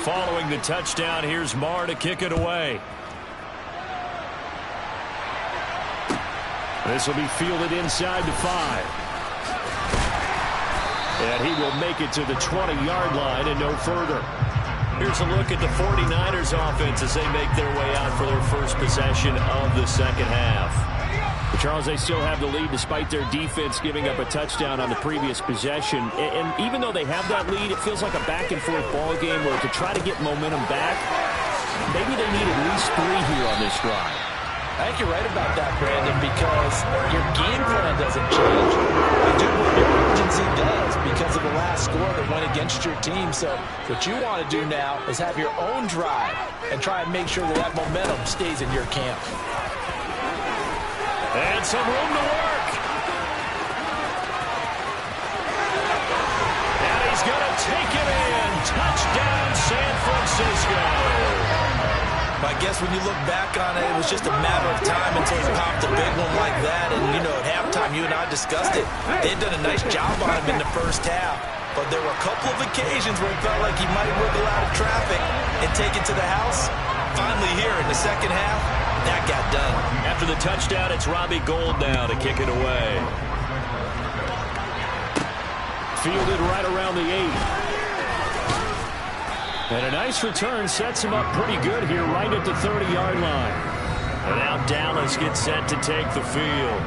Following the touchdown, here's Marr to kick it away. This will be fielded inside the 5. And he will make it to the 20-yard line and no further. Here's a look at the 49ers offense as they make their way out for their first possession of the second half. But Charles, they still have the lead despite their defense giving up a touchdown on the previous possession. And even though they have that lead, it feels like a back-and-forth ball game where to try to get momentum back, maybe they need at least 3 here on this drive. I think you're right about that, Brandon, because your game plan doesn't change. You do what your urgency does because of the last score that went against your team. So what you want to do now is have your own drive and try and make sure that that momentum stays in your camp. And some room to work. And he's going to take it in. Touchdown, San Francisco. I guess when you look back on it, it was just a matter of time until he popped a big one like that. And, you know, at halftime, you and I discussed it. They had done a nice job on him in the first half. But there were a couple of occasions where it felt like he might wiggle out of traffic and take it to the house. Finally here in the second half, that got done. After the touchdown, it's Robbie Gould now to kick it away. Fielded right around the 8. And a nice return sets him up pretty good here right at the 30-yard line. And now Dallas gets set to take the field.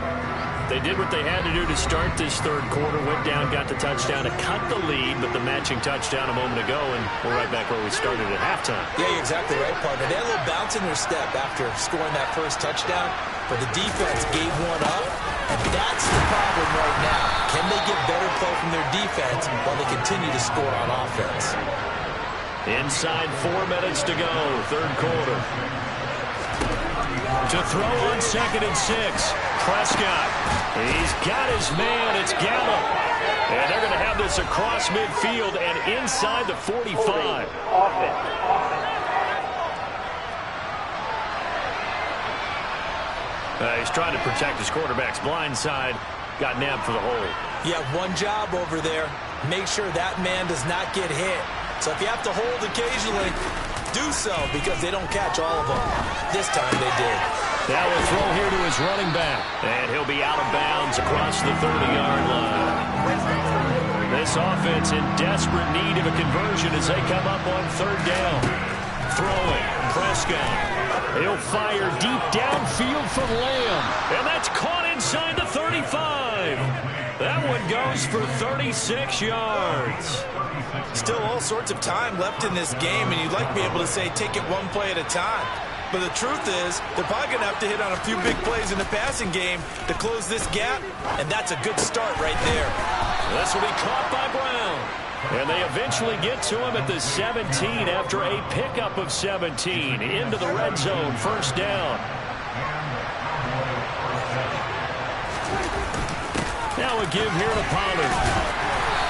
They did what they had to do to start this third quarter. Went down, got the touchdown to cut the lead, but the matching touchdown a moment ago, and we're right back where we started at halftime. Yeah, you're exactly right, partner. They had a little bounce in their step after scoring that first touchdown, but the defense gave one up, and that's the problem right now. Can they get better play from their defense while they continue to score on offense? Inside 4 minutes to go, third quarter. To throw on 2nd and 6. Prescott. He's got his man. It's Gallup. And they're going to have this across midfield and inside the 45. He's trying to protect his quarterback's blind side. Got nabbed for the hold. You have one job over there. Make sure that man does not get hit. So if you have to hold occasionally, do so, because they don't catch all of them. This time they did. That will throw here to his running back. And he'll be out of bounds across the 30-yard line. This offense in desperate need of a conversion as they come up on third down. Throwing, Prescott. He'll fire deep downfield from Lamb. And that's caught inside the 35. That one goes for 36 yards. Still all sorts of time left in this game, and you'd like to be able to say take it one play at a time. But the truth is, they're probably going to have to hit on a few big plays in the passing game to close this gap, and that's a good start right there. This will be caught by Brown. And they eventually get to him at the 17 after a pickup of 17 into the red zone, first down. Now a give here to Pollard.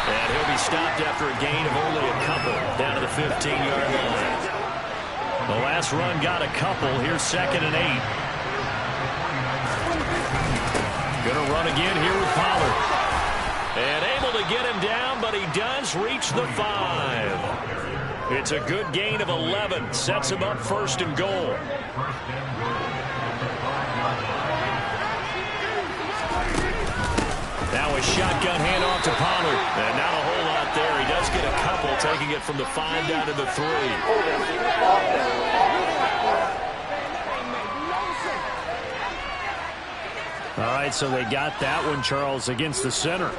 And he'll be stopped after a gain of only a couple down to the 15-yard line. The last run got a couple. Here's 2nd and 8. Going to run again here with Pollard. And able to get him down, but he does reach the 5. It's a good gain of 11. Sets him up first and goal. Now a shotgun handoff to Pollard. And not a whole lot there. He does get a couple, taking it from the 5 down to the 3. All right, so they got that one, Charles, against the center.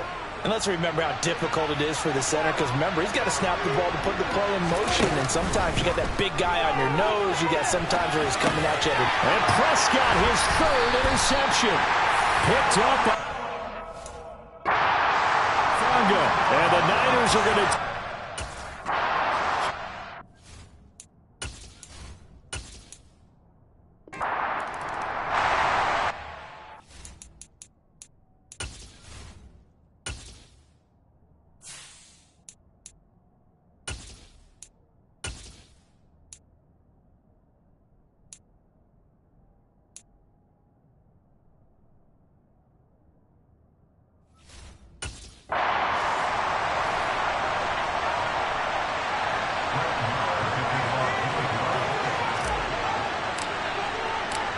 And let's remember how difficult it is for the center, because remember, he's got to snap the ball to put the play in motion, and sometimes you got that big guy on your nose. You got sometimes where he's coming at you. And Prescott, his 3rd interception. Picked up. And the Niners are going to...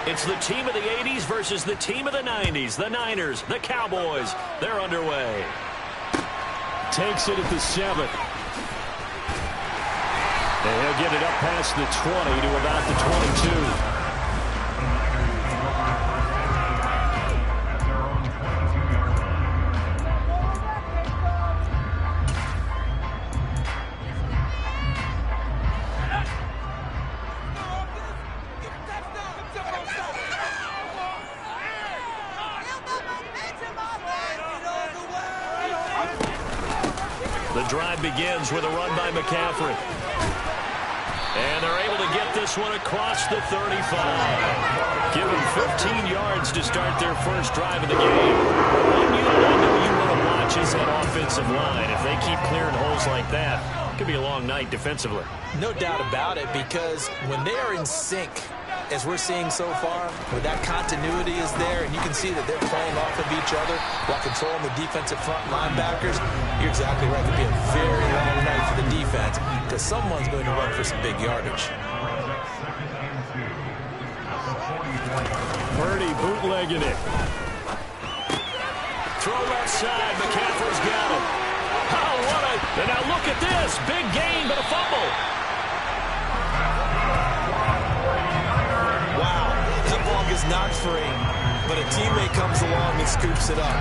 It's the team of the 80s versus the team of the 90s. The Niners, the Cowboys, they're underway. Takes it at the 7. And he'll get it up past the 20 to about the 22. The drive begins with a run by McCaffrey. And they're able to get this one across the 35. Give them 15 yards to start their first drive of the game. One unit I know you want to watch is that offensive line. If they keep clearing holes like that, it could be a long night defensively. No doubt about it, because when they are in sync, as we're seeing so far, where that continuity is there, and you can see that they're playing off of each other while controlling the defensive front linebackers, you're exactly right. It could be a very long night for the defense, because someone's going to run for some big yardage. Purdy bootlegging it. Throw outside. McCaffrey's got him. Oh, what a... And now look at this. Big gain, but a fumble. Wow. The ball gets knocked free. but a teammate comes along and scoops it up.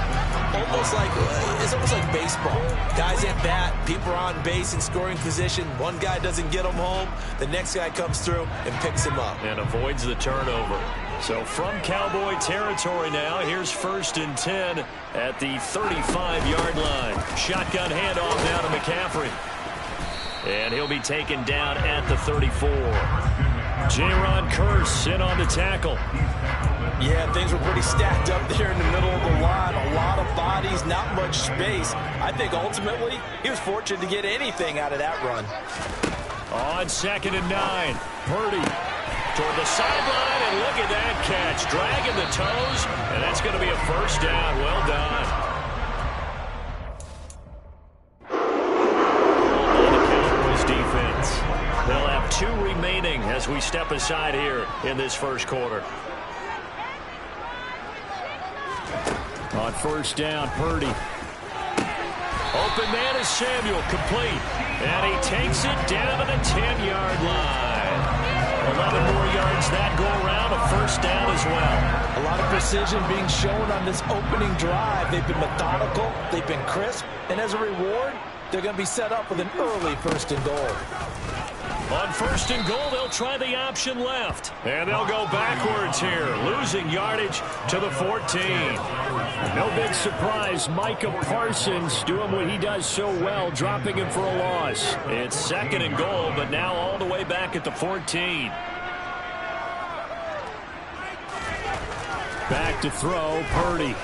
It's almost like baseball. Guys at bat, people are on base in scoring position. One guy doesn't get him home. The next guy comes through and picks him up. And avoids the turnover. So from Cowboy territory now, here's 1st and 10 at the 35-yard line. Shotgun handoff now to McCaffrey. And he'll be taken down at the 34. J-Ron Curse in on the tackle. Yeah, things were pretty stacked up there in the middle of the line. A lot of bodies, not much space. I think ultimately he was fortunate to get anything out of that run. On 2nd and 9, Purdy toward the sideline, and look at that catch. Dragging the toes, and that's going to be a 1st down. Well done. Defense. They'll have 2 remaining as we step aside here in this 1st quarter. On 1st down, Purdy. Open man is Samuel, complete. And he takes it down to the 10-yard line. 11 more yards that go around, a 1st down as well. A lot of precision being shown on this opening drive. They've been methodical, they've been crisp, and as a reward, they're going to be set up with an early 1st and goal. On 1st and goal, they'll try the option left. And they'll go backwards here, losing yardage to the 14. No big surprise, Micah Parsons doing what he does so well, dropping him for a loss. It's 2nd and goal, but now all the way back at the 14. Back to throw, Purdy.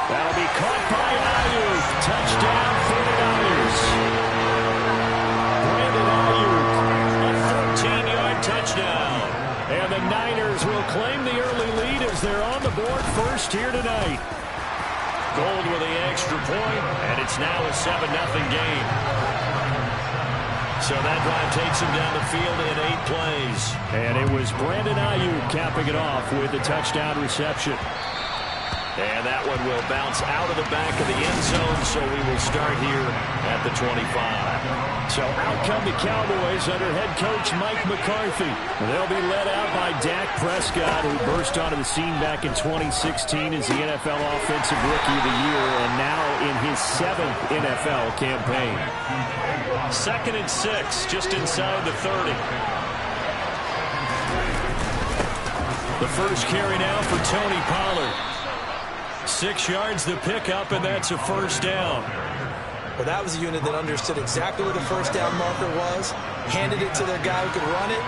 That'll be caught by Ayuk. Touchdown, 49ers. Brandon Ayuk, a 13-yard touchdown. And the Niners will claim the early lead as they're on the board first here tonight. Gold with the extra point, and it's now a 7-0 game. So that drive takes him down the field in 8 plays. And it was Brandon Ayuk capping it off with a touchdown reception. And that one will bounce out of the back of the end zone, so we will start here at the 25. So out come the Cowboys under head coach Mike McCarthy. They'll be led out by Dak Prescott, who burst onto the scene back in 2016 as the NFL Offensive Rookie of the Year, and now in his 7th NFL campaign. 2nd and 6, just inside the 30. The first carry now for Tony Pollard. 6 yards the pickup, and that's a 1st down. Well, that was a unit that understood exactly where the 1st down marker was, handed it to their guy who could run it,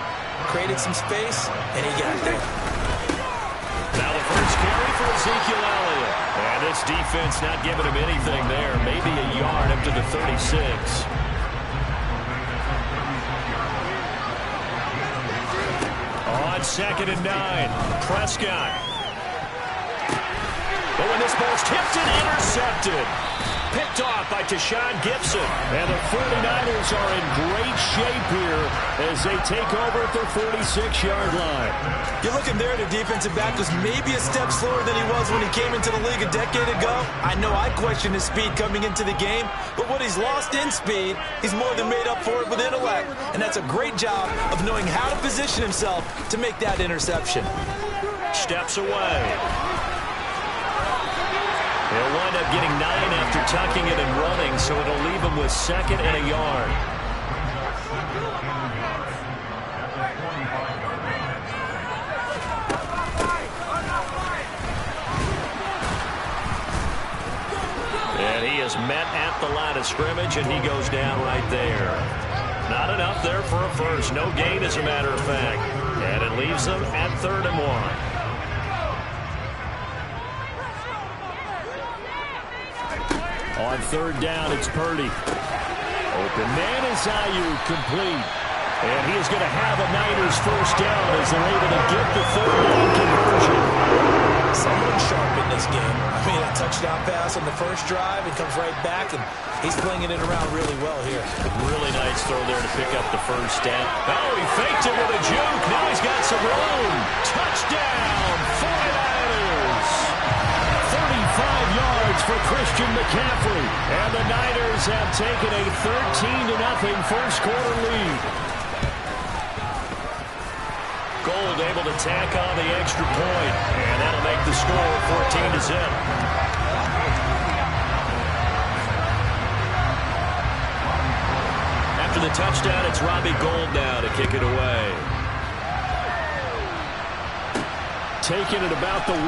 created some space, and he got there. Now the first carry for Ezekiel Elliott. And this defense not giving him anything there. Maybe a yard up to the 36. On 2nd and 9, Prescott. But when this ball's tipped and intercepted. Picked off by Tashawn Gibson. And the 49ers are in great shape here as they take over at their 46-yard line. You're looking there, the defensive back was maybe a step slower than he was when he came into the league a decade ago. I know I questioned his speed coming into the game, but what he's lost in speed, he's more than made up for it with intellect. And that's a great job of knowing how to position himself to make that interception. Steps away. He'll wind up getting 9 after tucking it and running, so it'll leave him with 2nd and a yard. And he is met at the line of scrimmage, and he goes down right there. Not enough there for a first. No gain, as a matter of fact. And it leaves them at 3rd and 1. On 3rd down, it's Purdy. Open man is Ayuk, complete. And he is going to have a Niners 1st down as they're able to get the 3rd down conversion. Someone sharp in this game. I mean, a touchdown pass on the first drive. He comes right back, and he's flinging it around really well here. Really nice throw there to pick up the 1st down. Oh, he faked it with a juke. Now he's got some room. Touchdown, 49ers. 35 yards for Christian McCaffrey. And the Niners have taken a 13-0 first quarter lead. Goal Gold able to tack on the extra point, and that'll make the score 14-0. After the touchdown, it's Robbie Gold now to kick it away. Taking it about the 1.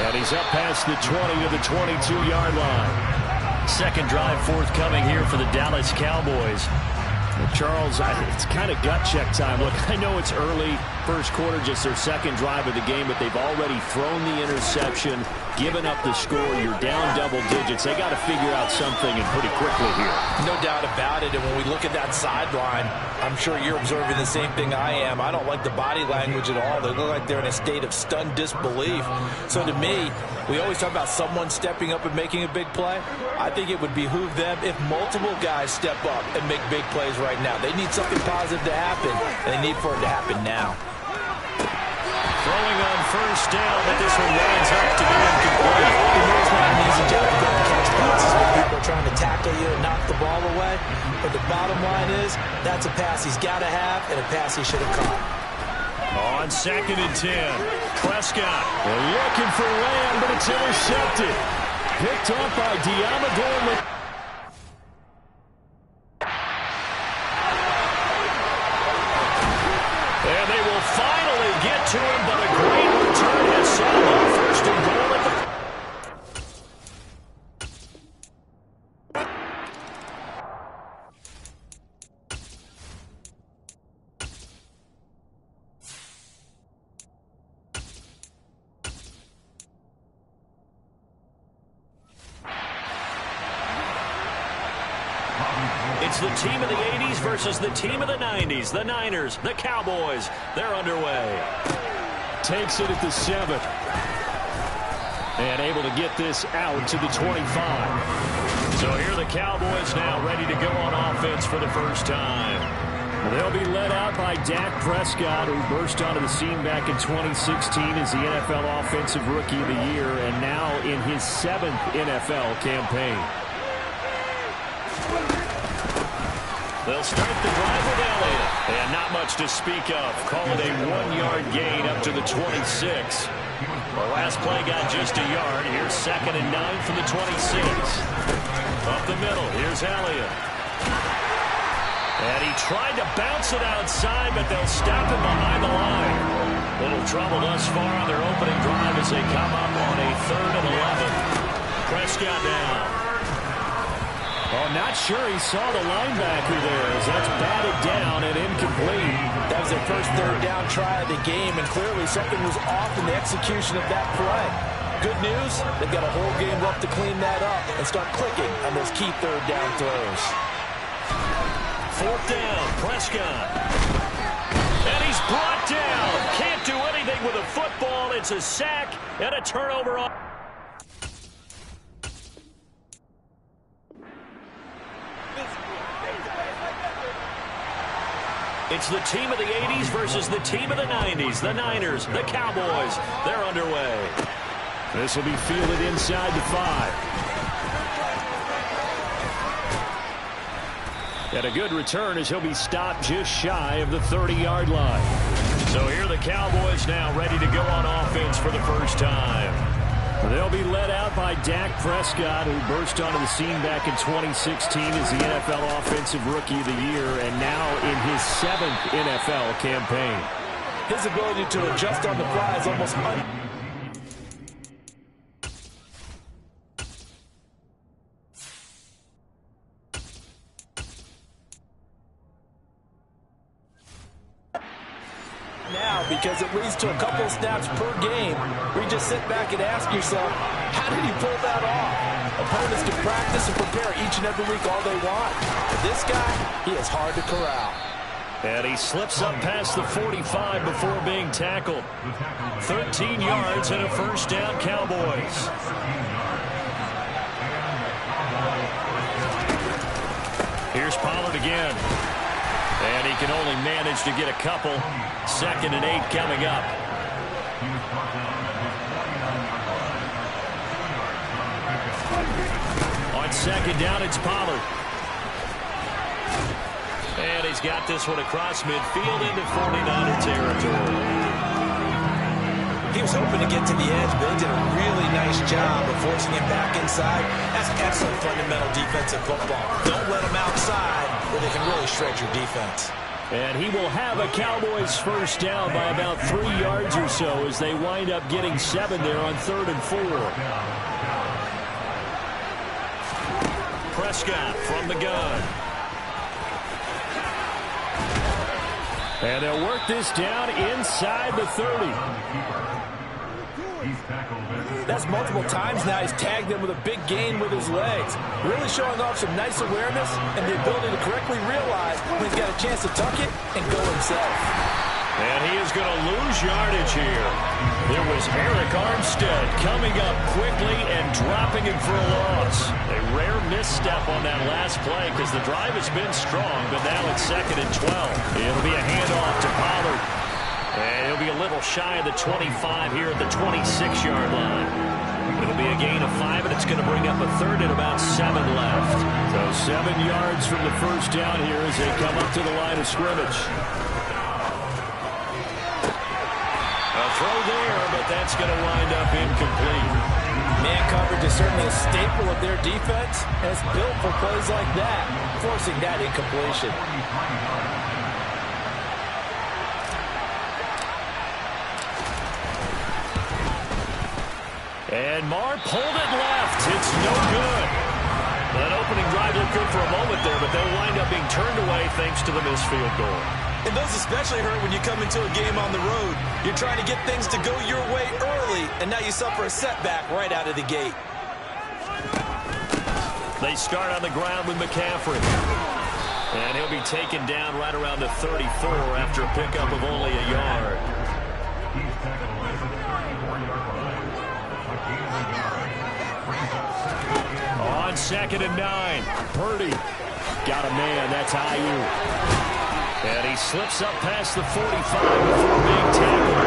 And he's up past the 20 to the 22-yard line. Second drive forthcoming here for the Dallas Cowboys. Charles, it's kind of gut check time. Look, I know it's early, first quarter, just their second drive of the game, but they've already thrown the interception, given up the score. You're down double digits. They got to figure out something, and pretty quickly here. No doubt about it. And when we look at that sideline, I'm sure you're observing the same thing I am. I don't like the body language at all. They look like they're in a state of stunned disbelief. So to me, we always talk about someone stepping up and making a big play. I think it would behoove them if multiple guys step up and make big plays right now. They need something positive to happen, and they need for it to happen now. Throwing on first down, but this one winds up to be incomplete. You know it's not an easy job to go and catch passes when people are trying to tackle you and knock the ball away. But the bottom line is, that's a pass he's got to have and a pass he should have caught. On 2nd and 10, Prescott. They're looking for Lamb, but it's intercepted. Picked off by Diamador. And they will finally get to him, but a great return has set him up 1st and goal at the... It's the team of the 80s versus the team of the 90s. The Niners, the Cowboys, they're underway. Takes it at the 7. And able to get this out to the 25. So here are the Cowboys now ready to go on offense for the first time. They'll be led out by Dak Prescott, who burst onto the scene back in 2016 as the NFL Offensive Rookie of the Year, and now in his 7th NFL campaign. They'll start the drive with Elliott. And not much to speak of. Call it a 1-yard gain up to the 26. The last play got just a yard. Here's 2nd and 9 from the 26. Up the middle, here's Elliott. And he tried to bounce it outside, but they'll stop him behind the line. Little trouble thus far on their opening drive as they come up on a 3rd and 11. Prescott down. Oh, not sure he saw the linebacker there as that's batted down and incomplete. That was their first 3rd down try of the game, and clearly something was off in the execution of that play. Good news, they've got a whole game left to clean that up and start clicking on those key 3rd down throws. 4th down, Prescott. And he's brought down. Can't do anything with a football. It's a sack and a turnover on. It's the team of the 80s versus the team of the 90s. The Niners, the Cowboys, they're underway. This will be fielded inside the 5. And a good return as he'll be stopped just shy of the 30-yard line. So here are the Cowboys now ready to go on offense for the first time. They'll be led out by Dak Prescott, who burst onto the scene back in 2016 as the NFL Offensive Rookie of the Year, and now in his 7th NFL campaign. His ability to adjust on the fly is almost now, because it leads to a couple of snaps per game where you just sit back and ask yourself, how did he pull that off? Opponents can practice and prepare each and every week all they want. But this guy, he is hard to corral. And he slips up past the 45 before being tackled. 13 yards and a 1st down, Cowboys. Here's Pollard again. And he can only manage to get a couple. 2nd and 8 coming up. On 2nd down, it's Pollard. And he's got this one across midfield into 49er territory. He was hoping to get to the edge, but he did a really nice job of forcing him back inside. That's excellent fundamental defensive football. Don't let him outside where they can really shred your defense. And he will have a Cowboys first down by about 3 yards or so as they wind up getting 7 there on 3rd and 4. Prescott from the gun. And they'll work this down inside the 30. That's multiple times now. He's tagged them with a big gain with his legs. Really showing off some nice awareness and the ability to correctly realize when he's got a chance to tuck it and go himself. And he is going to lose yardage here. There was Eric Armstead coming up quickly and dropping him for a loss. A rare misstep on that last play because the drive has been strong, but now it's 2nd and 12. It'll be a handoff to Pollard. And he'll be a little shy of the 25 here at the 26-yard line. It'll be a gain of 5, and it's going to bring up a 3rd and about 7 left. So 7 yards from the first down here as they come up to the line of scrimmage. A throw there, but that's going to wind up incomplete. Man coverage is certainly a staple of their defense, and it's built for plays like that, forcing that incompletion. And Marr pulled it left. It's no good. That opening drive looked good for a moment there, but they'll wind up being turned away thanks to the missed field goal. And those especially hurt when you come into a game on the road. You're trying to get things to go your way early, and now you suffer a setback right out of the gate. They start on the ground with McCaffrey. And he'll be taken down right around the 34 after a pickup of only a yard. On 2nd and 9, Purdy got a man. That's Ayuk. And he slips up past the 45 before being tackled.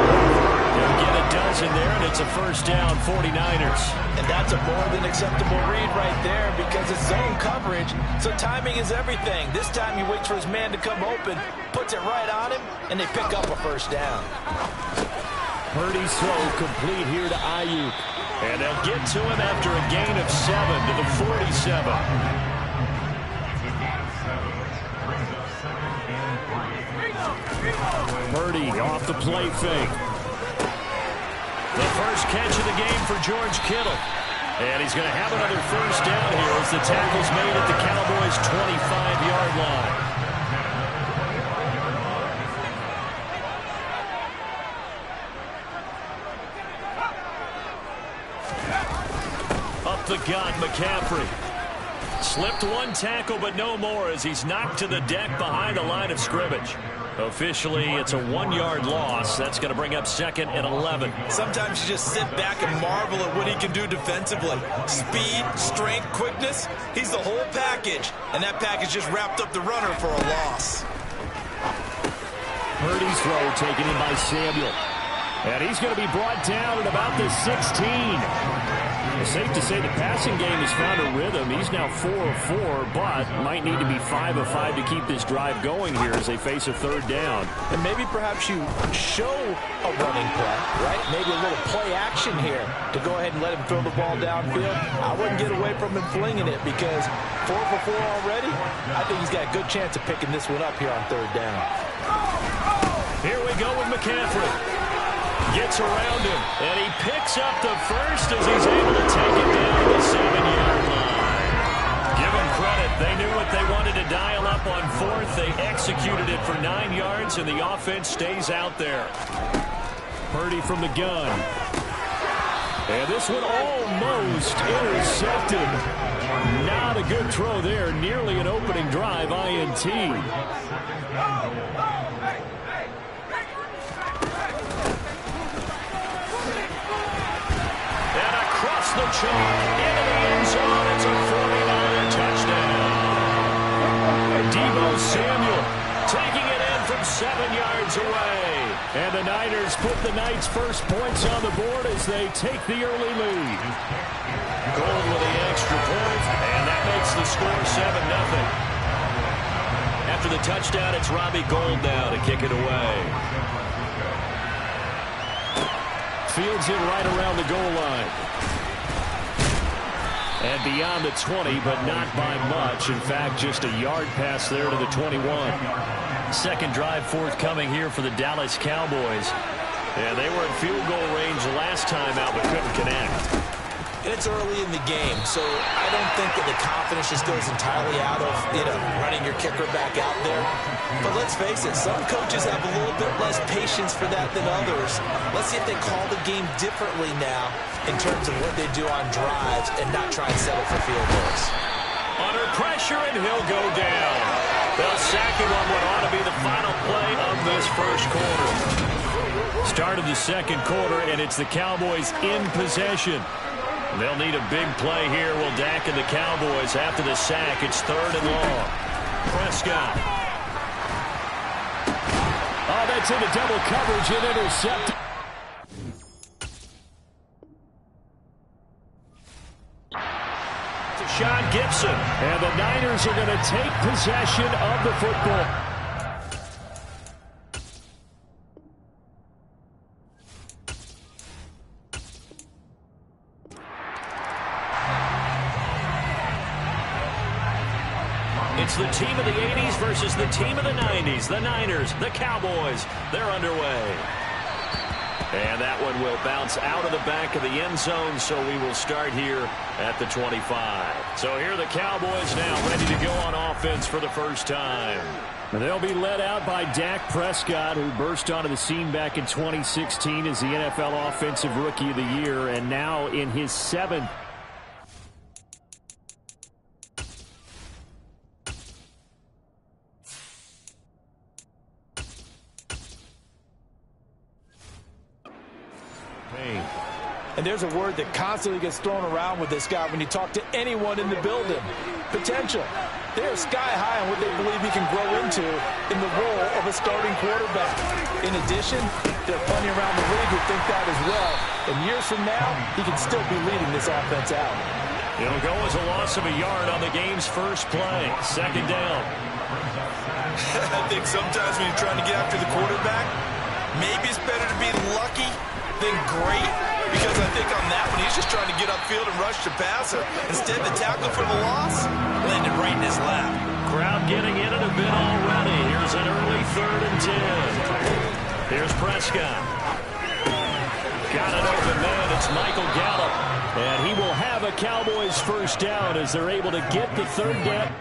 He'll get a dozen there, and it's a first down, 49ers. And that's a more than acceptable read right there because it's zone coverage, so timing is everything. This time he waits for his man to come open, puts it right on him, and they pick up a first down. Purdy's throw complete here to Ayuk. And they'll get to him after a gain of 7 to the 47. Purdy off the play fake. The first catch of the game for George Kittle. And he's going to have another first down here as the tackle's made at the Cowboys' 25-yard line. Up the gut, McCaffrey. Slipped one tackle, but no more as he's knocked to the deck behind the line of scrimmage. Officially, it's a 1-yard loss. That's going to bring up 2nd and 11. Sometimes you just sit back and marvel at what he can do defensively. Speed, strength, quickness, he's the whole package. And that package just wrapped up the runner for a loss. Purdy's throw taken in by Samuel. And he's going to be brought down at about the 16. It's safe to say the passing game has found a rhythm. He's now 4 of 4, but might need to be 5 of 5 to keep this drive going here as they face a 3rd down. And maybe perhaps you show a running play, right? Maybe a little play action here to go ahead and let him throw the ball downfield. I wouldn't get away from him flinging it because 4 for 4 already. I think he's got a good chance of picking this one up here on 3rd down. Here we go with McCaffrey. Gets around him, and he picks up the first as he's able to take it down the 7-yard line. Give him credit. They knew what they wanted to dial up on 4th. They executed it for 9 yards, and the offense stays out there. Purdy from the gun. And this one almost intercepted. Not a good throw there. Nearly an opening drive INT. The chalk into the end zone. It's a 49er touchdown. Deebo Samuel taking it in from 7 yards away. And the Niners put the Knights' first points on the board as they take the early lead. Gold with the extra point, and that makes the score 7-0. after the touchdown, it's Robbie Gould now to kick it away. Fields it right around the goal line. And beyond the 20, but not by much. In fact, just a yard pass there to the 21. Second drive forthcoming here for the Dallas Cowboys. Yeah, they were in field goal range last time out, but couldn't connect. And it's early in the game, so I don't think that the confidence just goes entirely out of, running your kicker back out there. But let's face it, some coaches have a little bit less patience for that than others. Let's see if they call the game differently now in terms of what they do on drives and not try and settle for field goals. Under pressure, and he'll go down. They'll sack him on what ought to be the final play of this first quarter. Start of the second quarter, and it's the Cowboys in possession. They'll need a big play here. Will Dak and the Cowboys after the sack. It's third and long. Prescott. Oh, that's into double coverage and intercepted. To Sean Gibson. And the Niners are going to take possession of the football. It's the team of the 80s versus the team of the 90s. The Niners, the Cowboys, they're underway. And that one will bounce out of the back of the end zone, so we will start here at the 25. So here are the Cowboys now ready to go on offense for the first time. They'll be led out by Dak Prescott, who burst onto the scene back in 2016 as the NFL Offensive Rookie of the Year, and now in his seventh. And there's a word that constantly gets thrown around with this guy when you talk to anyone in the building. Potential. They are sky high on what they believe he can grow into in the role of a starting quarterback. In addition, there are plenty around the league who think that as well. And years from now, he can still be leading this offense out. It'll go as a loss of a yard on the game's first play. Second down. I think sometimes when you're trying to get after the quarterback, maybe it's better to be lucky than great. Because I think on that one, he's just trying to get upfield and rush the passer. Instead, the tackle for the loss landed right in his lap. Crowd getting in it a bit already. Here's an early 3rd and 10. Here's Prescott. Got an open man. It's Michael Gallup. And he will have a Cowboys first down as they're able to get the third down.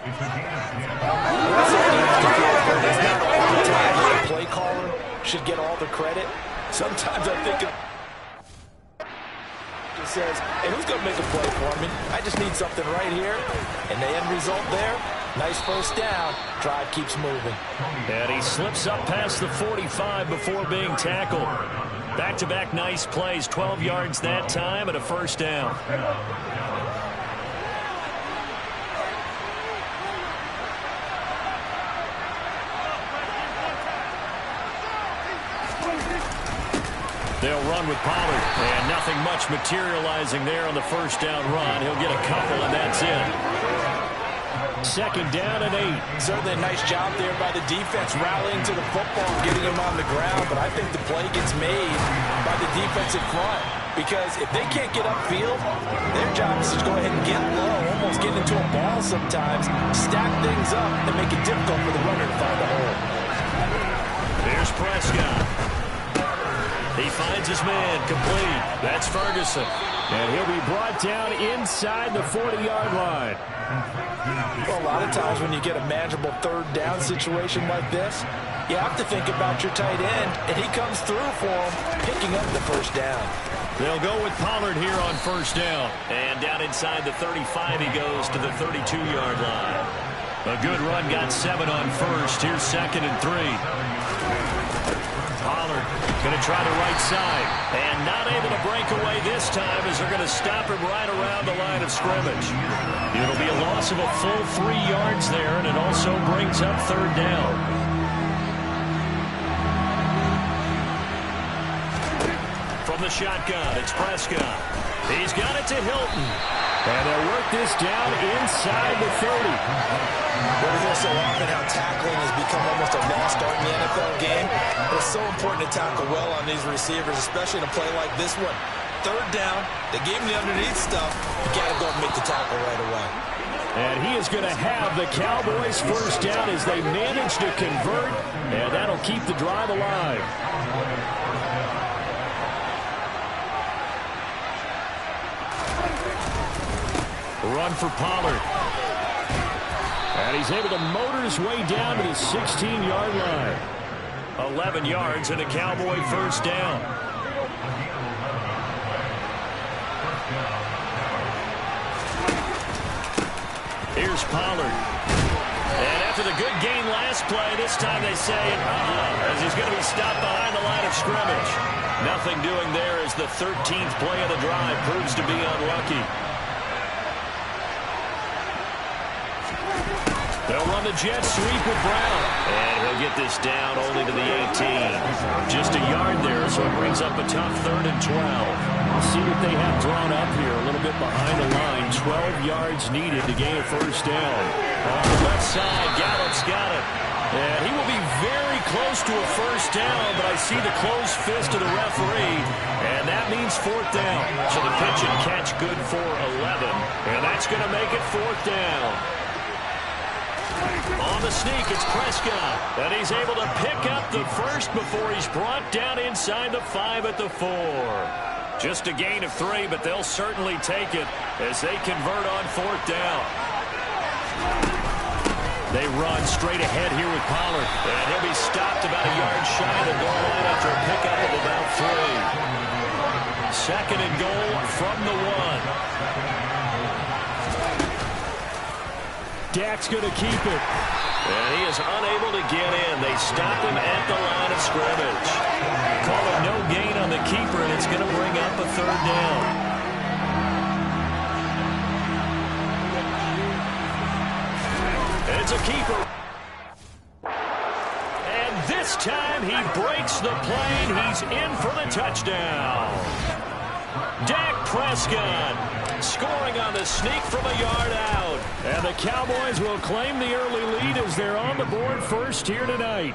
It's not all the time that the play caller should get all the credit. Sometimes I think it just says, hey, who's going to make a play for me? I just need something right here. And the end result there, nice first down. Drive keeps moving. And he slips up past the 45 before being tackled. Back-to-back nice plays, 12 yards that time and a first down. They'll run with Pollard, and nothing much materializing there on the first down run. He'll get a couple, and that's it. Second down and 8. Certainly a nice job there by the defense, rallying to the football, getting him on the ground. But I think the play gets made by the defensive front. Because if they can't get upfield, their job is to go ahead and get low, almost get into a ball sometimes, stack things up, and make it difficult for the runner to find the hole. Here's Prescott. He finds his man, complete. That's Ferguson. And he'll be brought down inside the 40-yard line. Well, a lot of times when you get a manageable third down situation like this, you have to think about your tight end, and he comes through for him, picking up the first down. They'll go with Pollard here on first down. And down inside the 35, he goes to the 32-yard line. A good run, got 7 on first. Here's second and 3. Pollard going to try the right side. And not able to break away this time as they're going to stop him right around the line of scrimmage. It'll be a loss of a full 3 yards there, and it also brings up third down. From the shotgun, it's Prescott. He's got it to Hilton. And they'll work this down inside the 30. We hear so often how tackling has become almost a lost art in the NFL game. But it's so important to tackle well on these receivers, especially in a play like this one. Third down, they gave him the underneath stuff. You got to go and make the tackle right away. And he is going to have the Cowboys first down as they manage to convert. And that'll keep the drive alive. Run for Pollard. And he's able to motor his way down to the 16-yard line. 11 yards and a Cowboy first down. Here's Pollard. And after the good gain last play, this time they say as he's going to be stopped behind the line of scrimmage. Nothing doing there as the 13th play of the drive proves to be unlucky. They'll run the jet sweep with Brown. And he'll get this down only to the 18. Just a yard there, so it brings up a tough 3rd and 12. See what they have drawn up here, a little bit behind the line. 12 yards needed to gain a first down. On the left side, Gallup's got it. And he will be very close to a first down, but I see the closed fist of the referee, and that means 4th down. So the pitch and catch good for 11, and that's going to make it 4th down. On the sneak, it's Prescott, and he's able to pick up the first before he's brought down inside the 5 at the 4. Just a gain of 3, but they'll certainly take it as they convert on 4th down. They run straight ahead here with Pollard, and he'll be stopped about a yard shy of the goal line after a pickup of about 3. Second and goal from the 1. Dak's going to keep it. And he is unable to get in. They stop him at the line of scrimmage. Call it no gain on the keeper, and it's going to bring up a 3rd down. It's a keeper. And this time he breaks the plane. He's in for the touchdown. Dak Prescott scoring on the sneak from a yard out. And the Cowboys will claim the early lead as they're on the board first here tonight.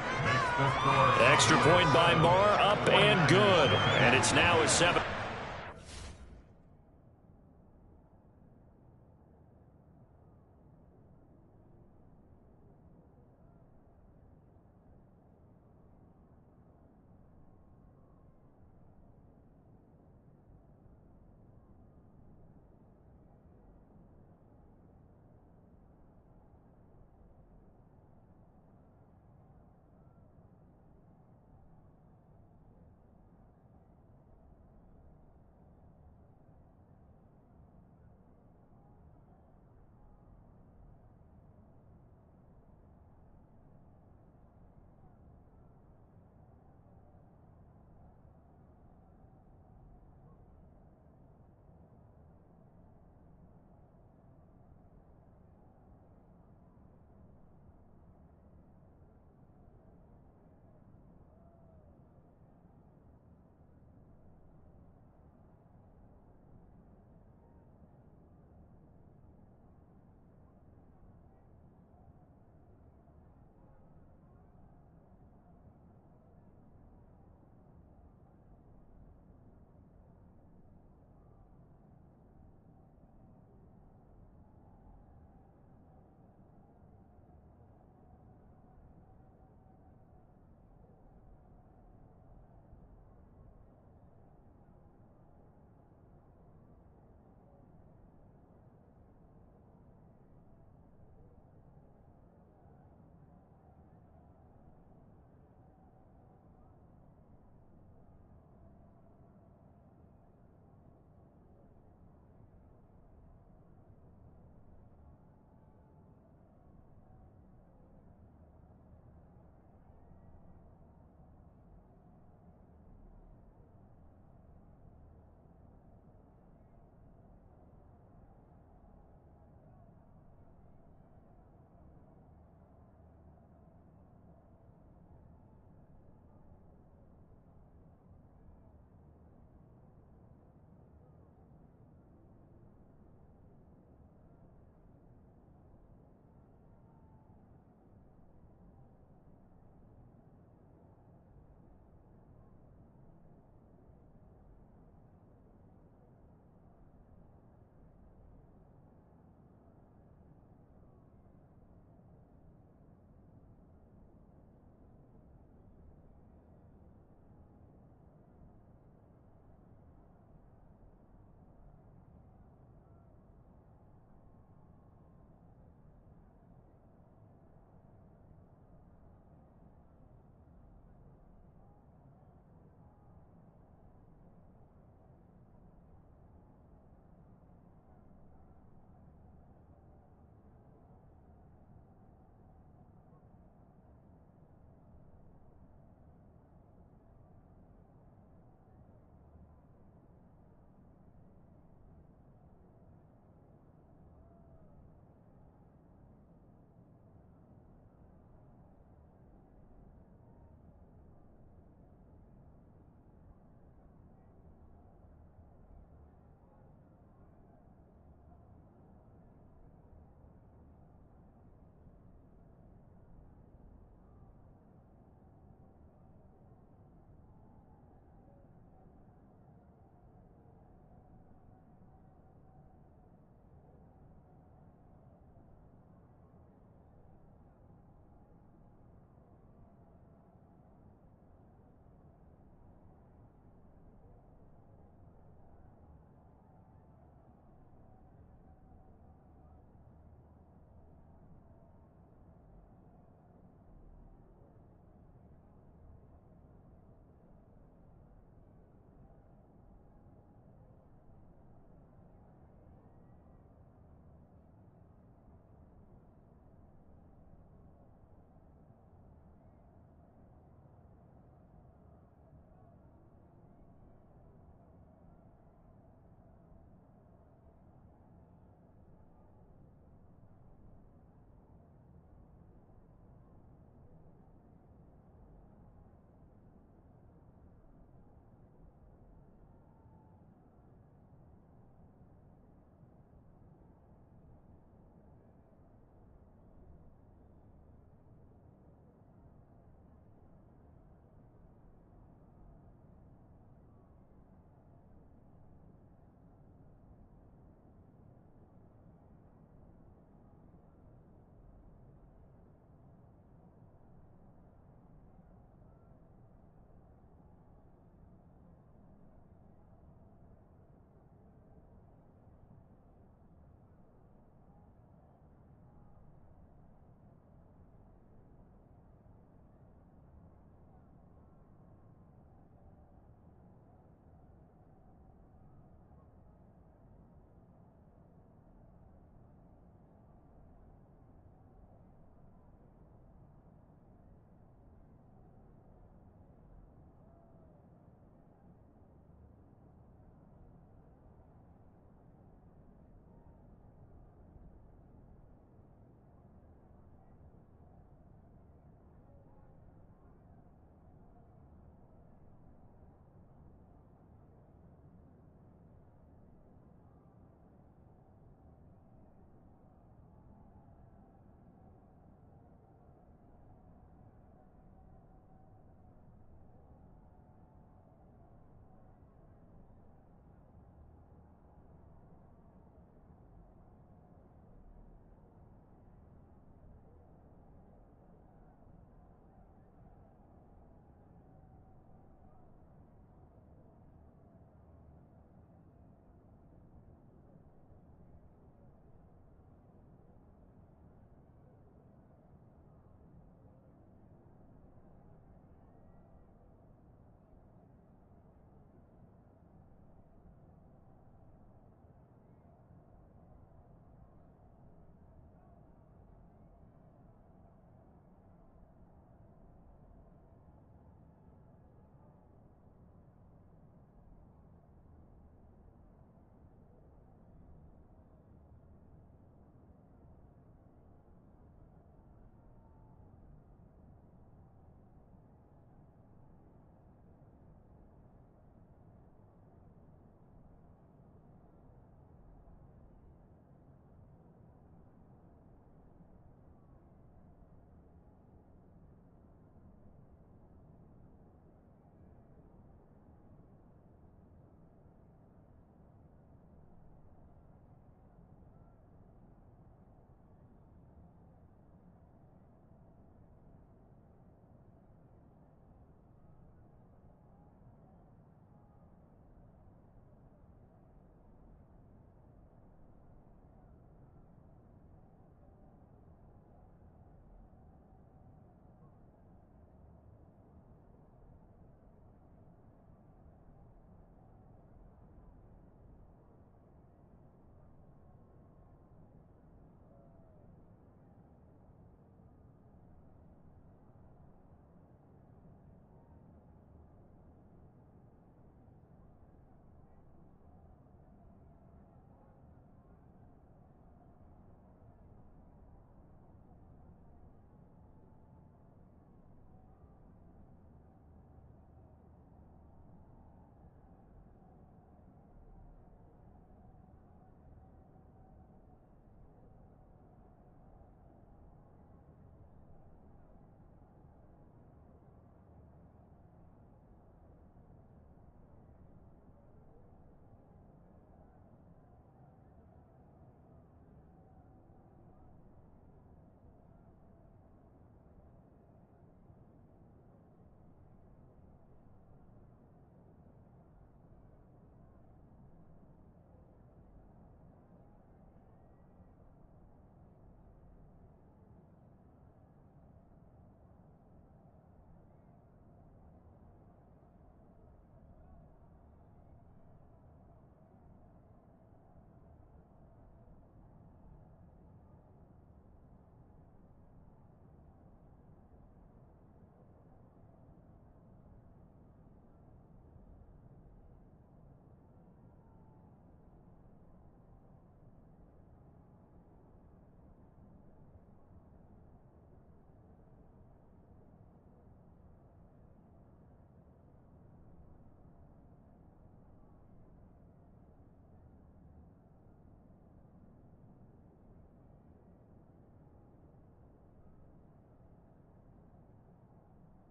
Extra point by Marr, up and good. And it's now a 7.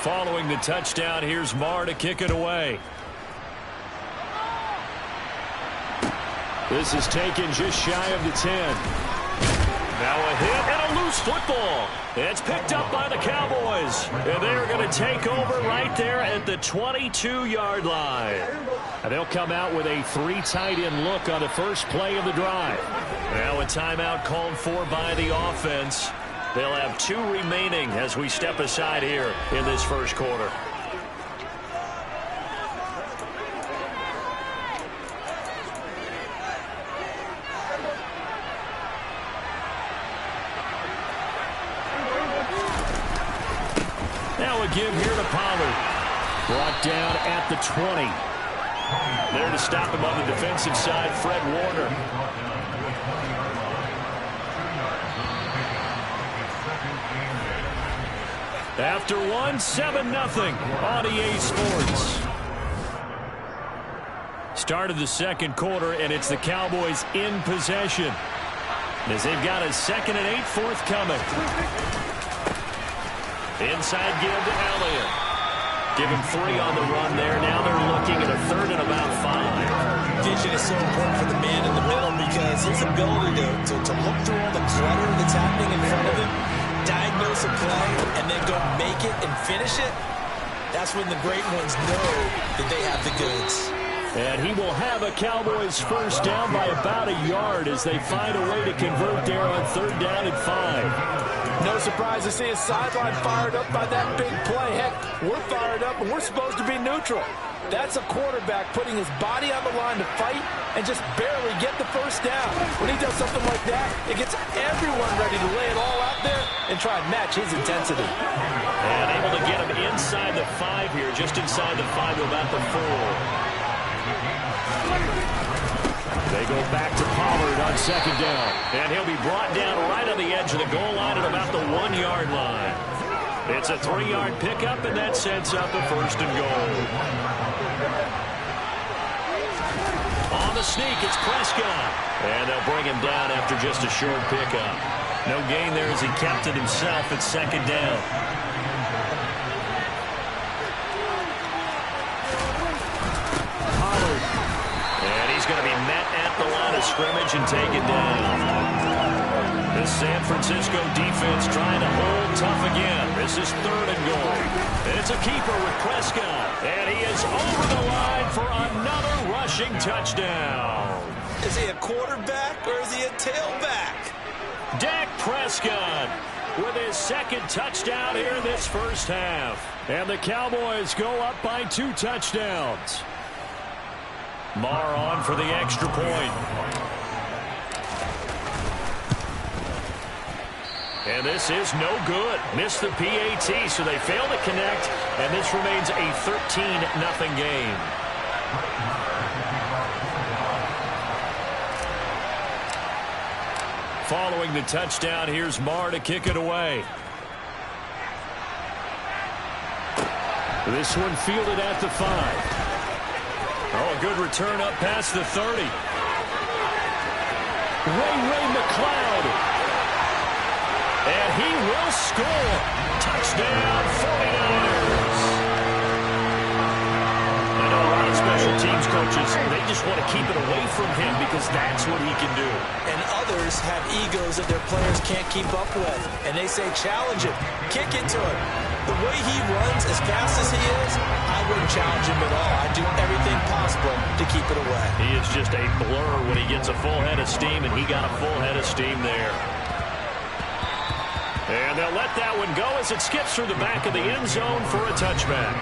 Following the touchdown, here's Marr to kick it away. This is taken just shy of the 10. Now a hit and a loose football. It's picked up by the Cowboys. And they are going to take over right there at the 22-yard line. And they'll come out with a 3 tight end look on the first play of the drive. Now a timeout called for by the offense. They'll have 2 remaining as we step aside here in this first quarter. Now a give here to Pollard. Brought down at the 20. There to stop him on the defensive side, Fred Warner. After 7-0 on EA Sports. Start of the second quarter, and it's the Cowboys in possession as they've got a 2nd and 8 forthcoming. Inside give to Elliott. Give him 3 on the run there. Now they're looking at a 3rd and about 5. Vision is so important for the man in the middle because his ability to look through all the clutter that's happening in front of him, diagnose a play, and then go make it and finish it, that's when the great ones know that they have the goods. And he will have a Cowboys first down by about a yard as they find a way to convert there on 3rd down and 5. No surprise to see his sideline fired up by that big play. Heck, we're fired up, and we're supposed to be neutral. That's a quarterback putting his body on the line to fight and just barely get the first down. When he does something like that, it gets everyone ready to lay it all out there and try and match his intensity. And able to get him inside the 5 here, just inside the 5 to about the 4. They go back to Pollard on 2nd down. And he'll be brought down right on the edge of the goal line at about the 1-yard line. It's a 3-yard pickup, and that sets up a 1st and goal. On the sneak, it's Prescott. And they'll bring him down after just a short pickup. No gain there as he kept it himself at 2nd down. Going to be met at the line of scrimmage and taken down. The San Francisco defense trying to hold tough again. This is 3rd and goal. It's a keeper with Prescott. And he is over the line for another rushing touchdown. Is he a quarterback or is he a tailback? Dak Prescott with his 2nd touchdown here in this first half. And the Cowboys go up by 2 touchdowns. Marr on for the extra point. And this is no good. Missed the PAT, so they fail to connect, and this remains a 13-0 game. Following the touchdown, here's Marr to kick it away. This one fielded at the 5. Oh, a good return up past the 30. Ray McLeod. And he will score. Touchdown, 49ers. I know a lot of special teams coaches, they just want to keep it away from him because that's what he can do. And others have egos that their players can't keep up with. And they say, challenge him. Kick it to him. The way he runs, as fast as he is, I wouldn't challenge him at all. I'd do everything possible to keep it away. He is just a blur when he gets a full head of steam, and he got a full head of steam there. And they'll let that one go as it skips through the back of the end zone for a touchback.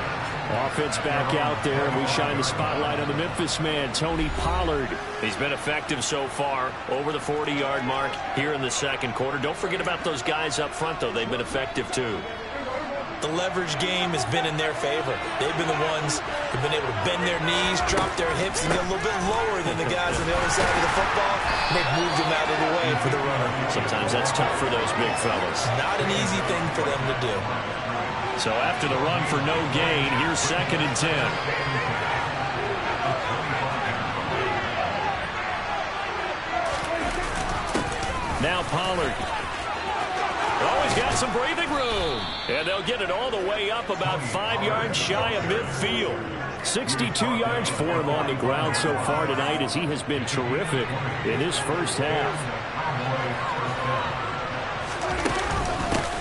Offense back out there, and we shine the spotlight on the Memphis man, Tony Pollard. He's been effective so far, over the 40-yard mark here in the second quarter. Don't forget about those guys up front, though. They've been effective, too. The leverage game has been in their favor. They've been the ones who've been able to bend their knees, drop their hips, and get a little bit lower than the guys on the other side of the football. And they've moved them out of the way for the runner. Sometimes that's tough for those big fellas. Not an easy thing for them to do. So after the run for no gain, here's 2nd and 10. Now Pollard. Oh, he's got some breathing room. And they'll get it all the way up about 5 yards shy of midfield. 62 yards for him on the ground so far tonight as he has been terrific in his first half.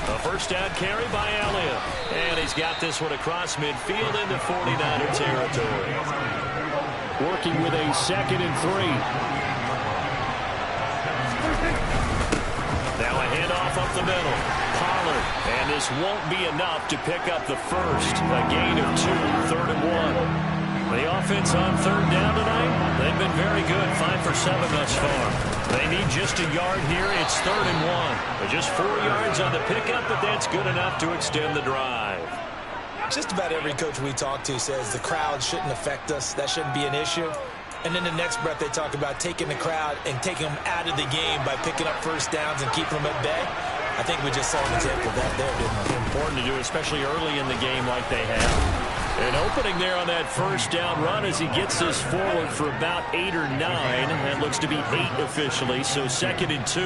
A first down carry by Elliott. And he's got this one across midfield into 49er territory. Working with a 2nd and 3. Now a handoff up the middle. Pollard. And this won't be enough to pick up the first. A gain of 2, 3rd and 1. The offense on 3rd down tonight, they've been very good. 5 for 7 thus far. They need just a yard here. It's 3rd and 1. But just 4 yards on the pickup, but that's good enough to extend the drive. Just about every coach we talk to says the crowd shouldn't affect us. That shouldn't be an issue. And then the next breath they talk about taking the crowd and taking them out of the game by picking up first downs and keeping them at bay. I think we just saw an example of that there, didn't we? Important to do, especially early in the game like they have. An opening there on that first down run as he gets this forward for about 8 or 9. That looks to be 8 officially, so 2nd and 2.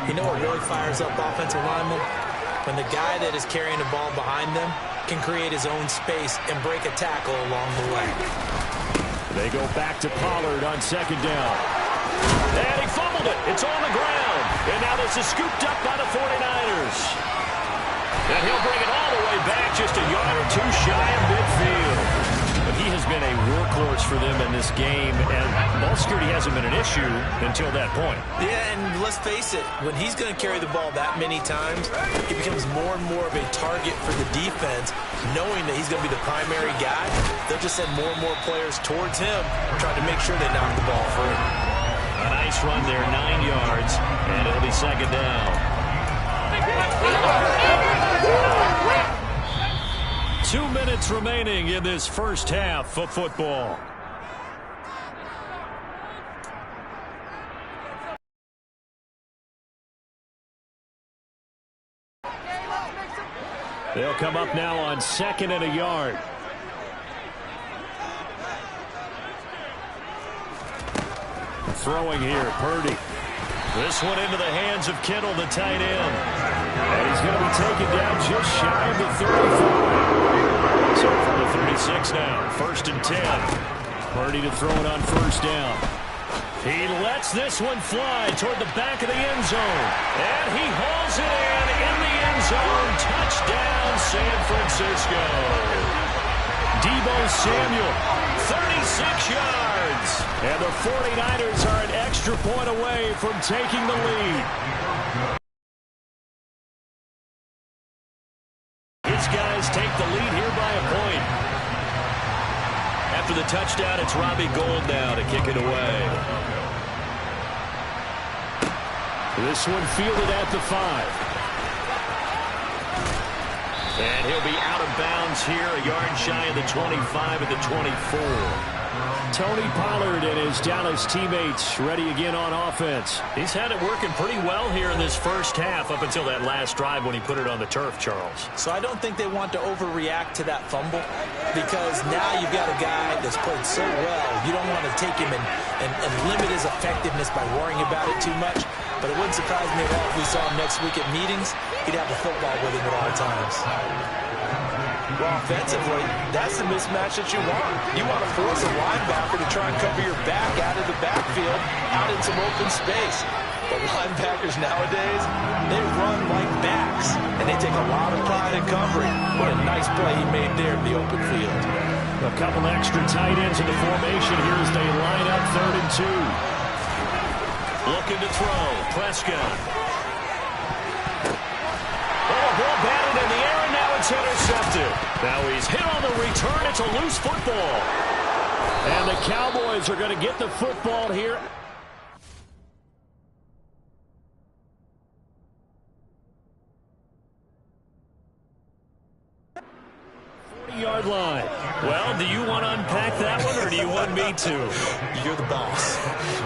You know what really fires up offensive linemen? When the guy that is carrying the ball behind them can create his own space and break a tackle along the way. They go back to Pollard on 2nd down. And he fumbled it. It's on the ground. And now this is scooped up by the 49ers. And he'll bring it all the way back just a yard or 2 shy of midfield. But he has been a workhorse for them in this game, and ball security hasn't been an issue until that point. Yeah, and let's face it, when he's going to carry the ball that many times, he becomes more and more of a target for the defense, knowing that he's going to be the primary guy. They'll just send more and more players towards him, trying to make sure they knock the ball free. A nice run there, 9 yards, and it'll be 2nd down. 2 minutes remaining in this first half of football. They'll come up now on 2nd and a yard. Throwing here, Purdy. This one into the hands of Kittle, the tight end. And he's going to be taken down just shy of the 35. So from the 36 now, 1st and 10. Purdy to throw it on 1st down. He lets this one fly toward the back of the end zone. And he hauls it in the end zone. Touchdown, San Francisco. Deebo Samuel, 36 yards. And the 49ers are an extra point away from taking the lead. His guys take the lead here by a point. After the touchdown, it's Robbie Gould now to kick it away. This one fielded at the 5. And he'll be out of bounds here, a yard shy of the 25 at the 24. Tony Pollard and his Dallas teammates ready again on offense. He's had it working pretty well here in this first half up until that last drive when he put it on the turf, Charles. So I don't think they want to overreact to that fumble because now you've got a guy that's played so well. You don't want to take him and limit his effectiveness by worrying about it too much. But it wouldn't surprise me at all if we saw him next week at meetings. He'd have the football with him at all times. Well, offensively, that's the mismatch that you want. You want to force a linebacker to try and cover your back out of the backfield, out in some open space. But linebackers nowadays, they run like backs, and they take a lot of pride in covering. What a nice play he made there in the open field. A couple extra tight ends in the formation here as they line up 3rd and 2. Looking to throw. Prescott. Oh, ball batted in the air, and now it's intercepted. Now he's hit on the return. It's a loose football. And the Cowboys are going to get the football here. 40-yard line. Well, do you want to unpack that one, or do you want me to? You're the boss.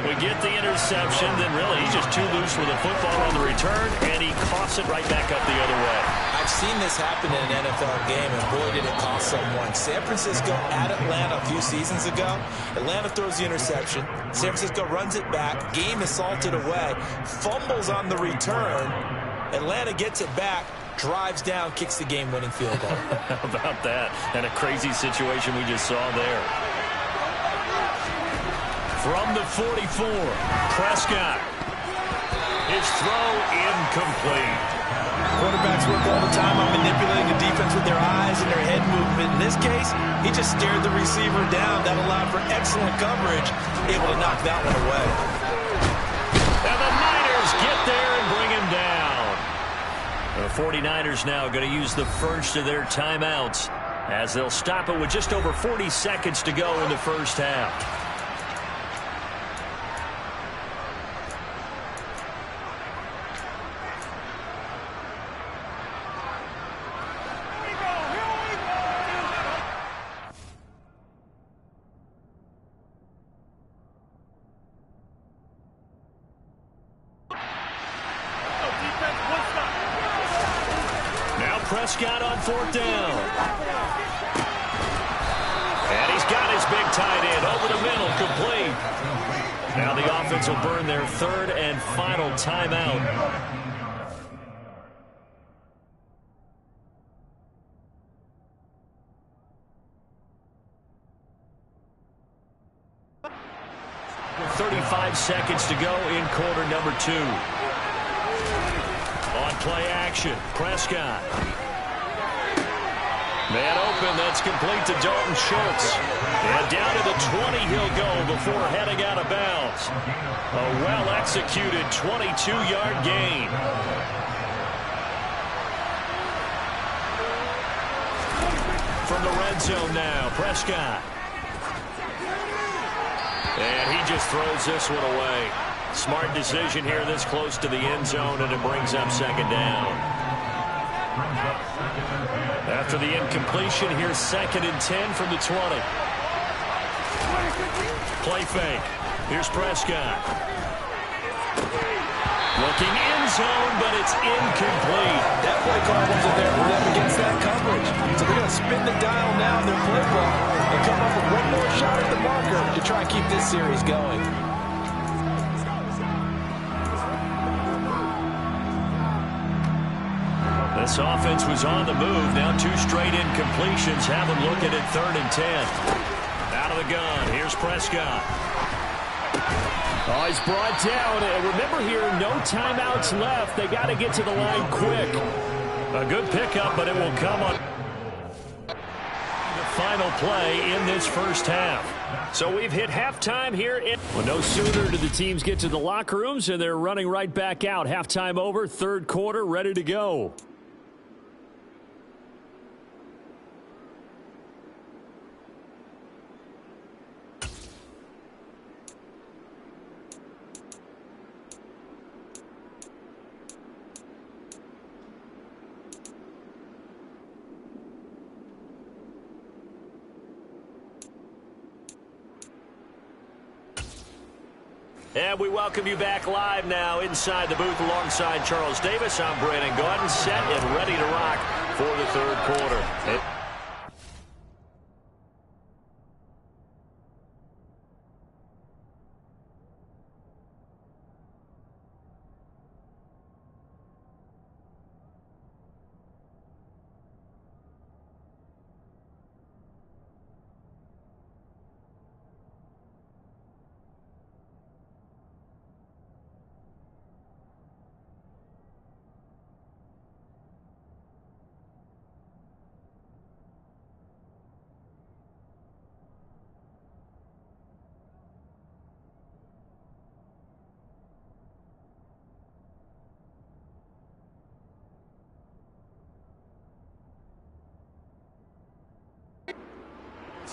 We get the interception, then really he's just too loose with the football on the return, and he coughs it right back up the other way. I've seen this happen in an NFL game, and boy, did it cost someone. San Francisco at Atlanta a few seasons ago. Atlanta throws the interception. San Francisco runs it back. Game is salted away. Fumbles on the return. Atlanta gets it back, drives down, kicks the game-winning field goal. How about that? And a crazy situation we just saw there. From the 44, Prescott. His throw incomplete. Quarterbacks work all the time on manipulating the defense with their eyes and their head movement. In this case, he just stared the receiver down. That allowed for excellent coverage, able to knock that one away. And the Niners get there and bring him down. The 49ers now going to use the first of their timeouts as they'll stop it with just over 40 seconds to go in the first half. Prescott on fourth down. And he's got his big tight end over the middle, complete. Now the offense will burn their third and final timeout. With 35 seconds to go in quarter number 2. On play action, Prescott. Man open, that's complete to Dalton Schultz. And down to the 20 he'll go before heading out of bounds. A well-executed 22-yard gain. From the red zone now, Prescott. And he just throws this one away. Smart decision here this close to the end zone, and it brings up second down. After the incompletion, here's 2nd and 10 from the 20. Play fake. Here's Prescott. Looking end zone, but it's incomplete. That play call wasn't there for them against that coverage. So they're going to spin the dial now in their playbook and come up with one more shot at the marker to try and keep this series going. This offense was on the move. Now 2 straight incompletions. Have them looking at 3rd and 10. Out of the gun. Here's Prescott. Oh, he's brought down. And remember here, no timeouts left. They got to get to the line quick. A good pickup, but it will come on the final play in this first half. So we've hit halftime here. Well, no sooner do the teams get to the locker rooms, and they're running right back out. Halftime over, 3rd quarter, ready to go. And we welcome you back live now inside the booth alongside Charles Davis. I'm Brandon Gaudin, set and ready to rock for the 3rd quarter.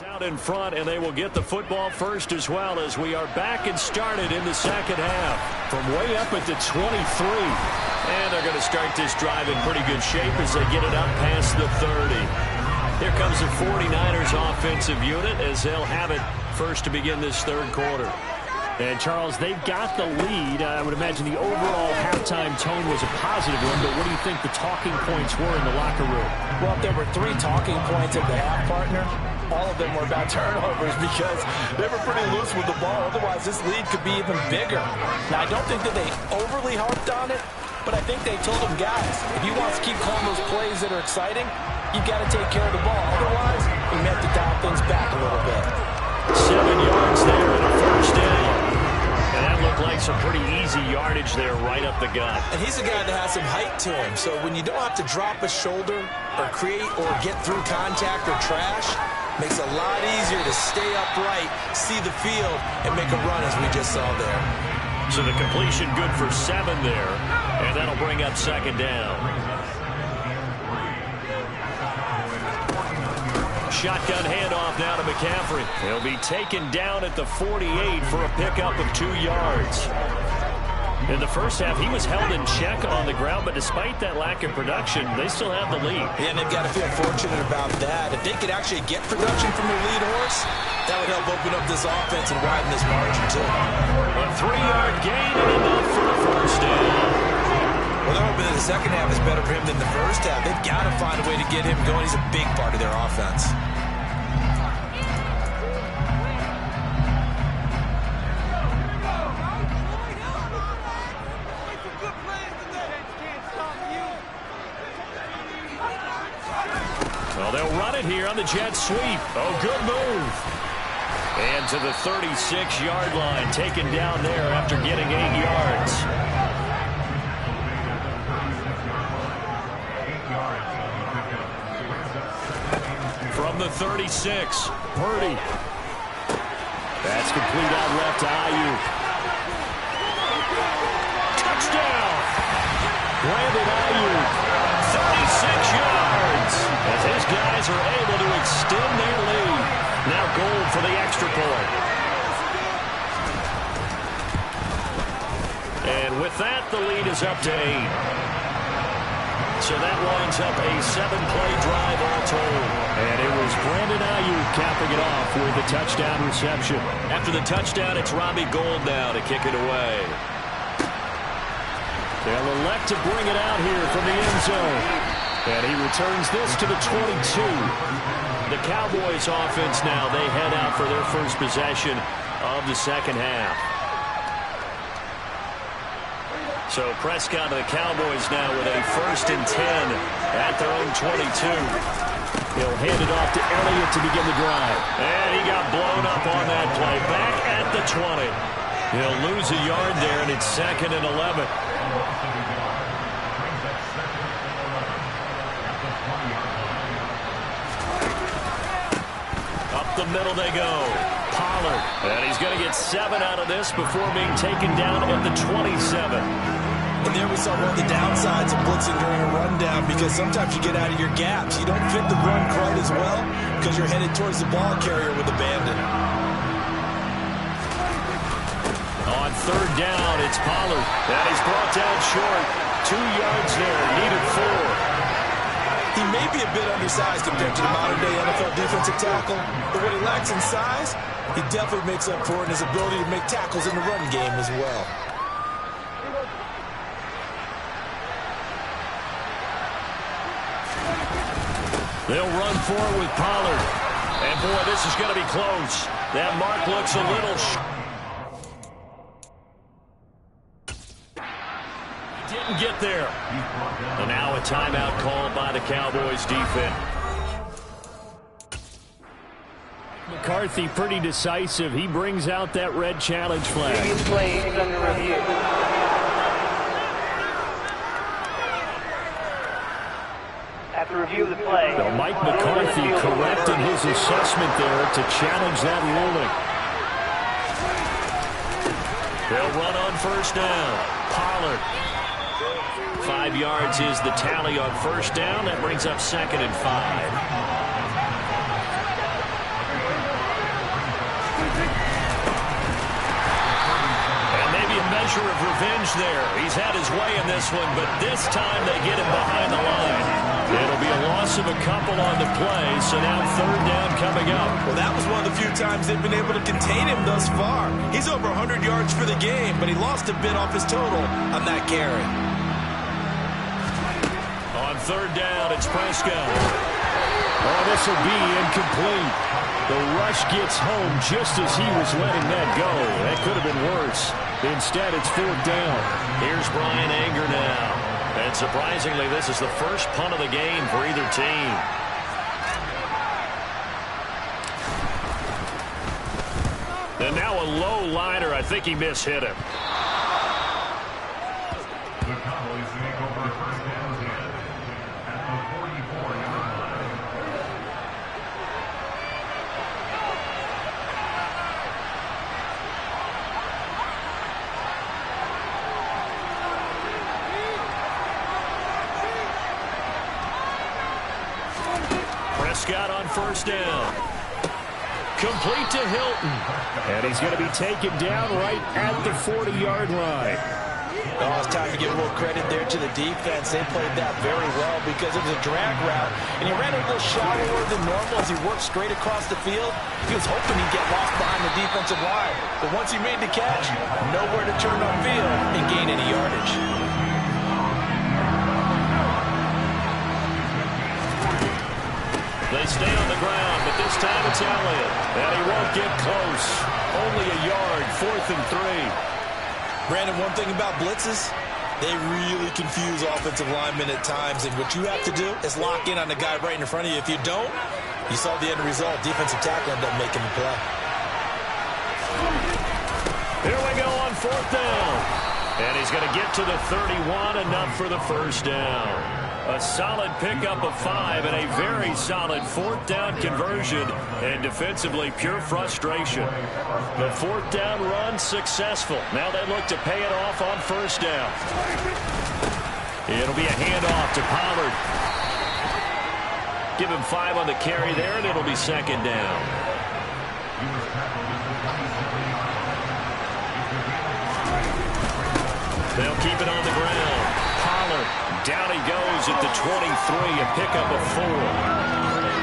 Out in front, and they will get the football first as well as we are back and started in the second half. From way up at the 23. And they're going to start this drive in pretty good shape as they get it up past the 30. Here comes the 49ers offensive unit as they'll have it first to begin this 3rd quarter. And, Charles, they've got the lead. I would imagine the overall halftime tone was a positive one, but what do you think the talking points were in the locker room? Well, if there were 3 talking points at the half, partner, all of them were about turnovers because they were pretty loose with the ball. Otherwise, this lead could be even bigger. Now, I don't think that they overly harped on it, But I think they told him, guys, if he wants to keep calling those plays that are exciting, you've got to take care of the ball. Otherwise, we may have to dial things back a little bit. 7 yards there and a first down. And that looked like some pretty easy yardage there right up the gut. And he's a guy that has some height to him, so when you don't have to drop a shoulder or create or get through contact or trash, makes it a lot easier to stay upright, see the field, and make a run as we just saw there. So the completion good for 7 there, and that'll bring up second down. Shotgun handoff now to McCaffrey. He'll be taken down at the 48 for a pickup of 2 yards. In the first half, he was held in check on the ground, but despite that lack of production, they still have the lead. Yeah, and they've got to feel fortunate about that. If they could actually get production from their lead horse, that would help open up this offense and widen this margin, too. A 3-yard gain and enough for the first down. Well, they're hoping that the second half is better for him than the first half. They've got to find a way to get him going. He's a big part of their offense. Well, they'll run it here on the jet sweep. Oh, good move. And to the 36-yard line, taken down there after getting 8 yards. From the 36, Purdy. That's complete out left to Ayuk. Touchdown! Brandon Ayuk, 36 yards. As his guys are able to extend their lead. Now goal for the extra point. And with that, the lead is up to 8. So that winds up a 7-play drive all told. And it was Brandon Ayuk capping it off with a touchdown reception. After the touchdown, it's Robbie Gould now to kick it away. They'll elect to bring it out here from the end zone. And he returns this to the 22. The Cowboys offense now, they head out for their first possession of the second half. So Prescott and the Cowboys now with a 1st and 10 at their own 22. He'll hand it off to Elliott to begin the drive. And he got blown up on that play. Back at the 20. He'll lose a yard there, and it's 2nd and 11. Up the middle they go. Pollard. And he's going to get 7 out of this before being taken down at the 27. And there we saw one of the downsides of blitzing during a rundown, because sometimes you get out of your gaps. You don't fit the run quite as well because you're headed towards the ball carrier with abandon. On 3rd down, it's Pollard. And he's brought down short. 2 yards there, needed 4. He may be a bit undersized compared to the modern-day NFL defensive tackle, but what he lacks in size, he definitely makes up for it in his ability to make tackles in the run game as well. They'll run forward with Pollard. And, boy, this is going to be close. That mark looks a little didn't get there. And now a timeout called by the Cowboys defense. McCarthy pretty decisive. He brings out that red challenge flag. Previous play is under review. After review of the play, Well, Mike McCarthy correct in his assessment there to challenge that ruling. They'll run on 1st down. Pollard. 5 yards is the tally on 1st down. That brings up 2nd and 5. Measure of revenge there. He's had his way in this one, but this time they get him behind the line. It'll be a loss of a couple on the play, so now 3rd down coming up. Well, that was one of the few times they've been able to contain him thus far. He's over 100 yards for the game, but he lost a bit off his total on that carry. On 3rd down, it's Prescott. Oh, this will be incomplete. The rush gets home just as he was letting that go. That could have been worse. Instead, it's 4th down. Here's Brian Anger now. And surprisingly, this is the first punt of the game for either team. And now a low liner. I think he mishit him. The Cowboys make over first down again at the 44-yard line. Prescott on first down. Complete to Hilton. And he's going to be taken down right at the 40-yard line. Oh, it's time to give a little credit there to the defense. They played that very well because it was a drag route, and he ran a little shallower than normal as he worked straight across the field. He was hoping he'd get lost behind the defensive line, but once he made the catch, nowhere to turn on field and gain any yardage. They stay on the ground, but this time it's Elliott. And he won't get close. Only a yard, 4th and 3. Brandon, one thing about blitzes, they really confuse offensive linemen at times, and what you have to do is lock in on the guy right in front of you. If you don't, you saw the end result. Defensive tackle ended up making the play. Here we go on 4th down. And he's going to get to the 31, enough for the first down. A solid pickup of 5 and a very solid 4th down conversion, and defensively pure frustration. The 4th down run successful. Now they look to pay it off on first down. It'll be a handoff to Pollard. Give him 5 on the carry there, and it'll be 2nd down. They'll keep it on the ground. Pollard, down he goes at the 23, a pickup of 4.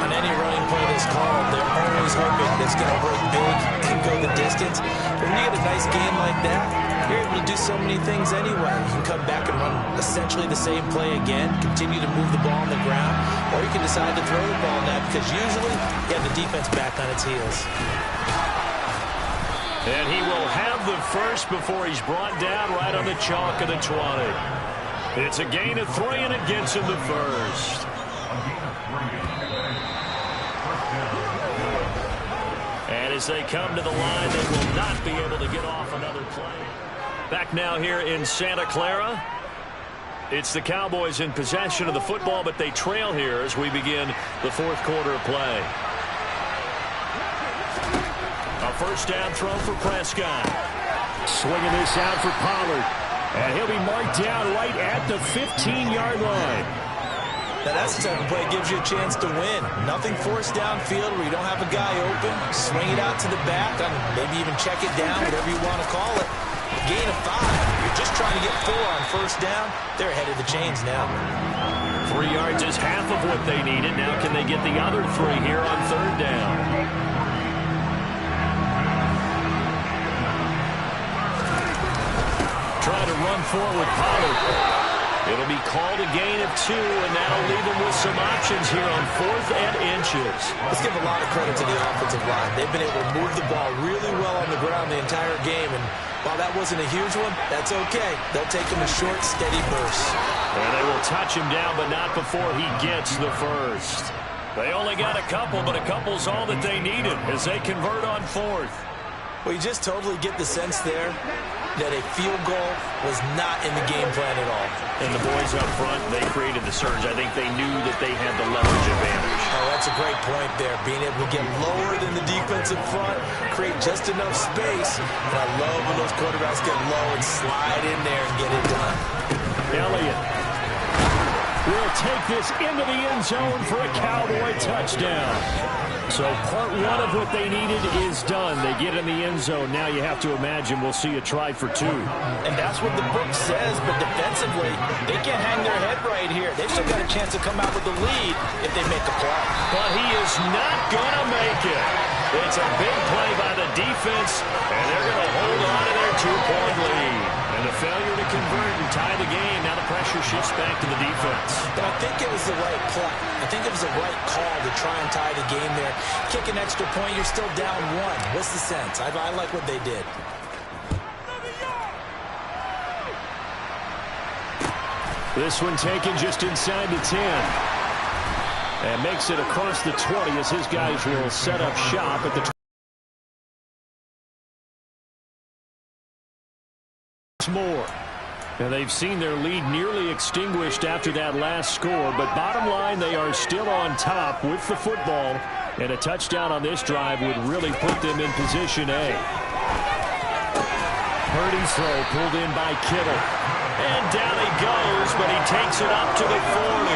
On any running play that's called, they're always hoping it's going to break big, can go the distance. But when you get a nice game like that, you're able to do so many things anyway. You can come back and run essentially the same play again, continue to move the ball on the ground, or you can decide to throw the ball now because usually you have the defense back on its heels. And he will have the first before he's brought down right on the chalk of the 20. It's a gain of 3, and it gets him the first. And as they come to the line, they will not be able to get off another play. Back now here in Santa Clara. It's the Cowboys in possession of the football, but they trail here as we begin the 4th quarter of play. A first down throw for Prescott. Swinging this out for Pollard. And he'll be marked down right at the 15-yard line. Now that's the type of play that gives you a chance to win. Nothing forced downfield where you don't have a guy open. Swing it out to the back, maybe even check it down, whatever you want to call it. Gain of 5. You're just trying to get 4 on first down. They're ahead of the chains now. 3 yards is half of what they needed. Now can they get the other 3 here on 3rd down? Trying to run forward, Pollard. It'll be called a gain of 2, and that'll leave them with some options here on 4th and inches. Let's give a lot of credit to the offensive line. They've been able to move the ball really well on the ground the entire game, and while that wasn't a huge one, that's okay. They'll take him in short, steady bursts. And they will touch him down, but not before he gets the first. They only got a couple, but a couple's all that they needed as they convert on 4th. Well, you just totally get the sense there that a field goal was not in the game plan at all. And the boys up front, they created the surge. I think they knew that they had the leverage advantage. Oh, that's a great point there. Being able to get lower than the defensive front, create just enough space. And I love when those quarterbacks get low and slide in there and get it done. Elliott will take this into the end zone for a Cowboy touchdown. So part 1 of what they needed is done. They get in the end zone. Now you have to imagine we'll see a try for 2. And that's what the book says, but defensively, they can't hang their head right here. They've still got a chance to come out with the lead if they make a play. But he is not going to make it. It's a big play by the defense, and they're going to hold on to their 2-point lead. And the failure to convert and tie the game, now the pressure shifts back to the defense. But I think it was was the right play. I think it was the right call to try and tie the game there. Kick an extra point, you're still down one. What's the sense? I like what they did. This one taken just inside the 10. And makes it across the 20 as his guys will set up shop at the 20. More. And they've seen their lead nearly extinguished after that last score. But bottom line, they are still on top with the football. And a touchdown on this drive would really put them in position A. Purdy's throw pulled in by Kittle. And down he goes, but he takes it up to the 40.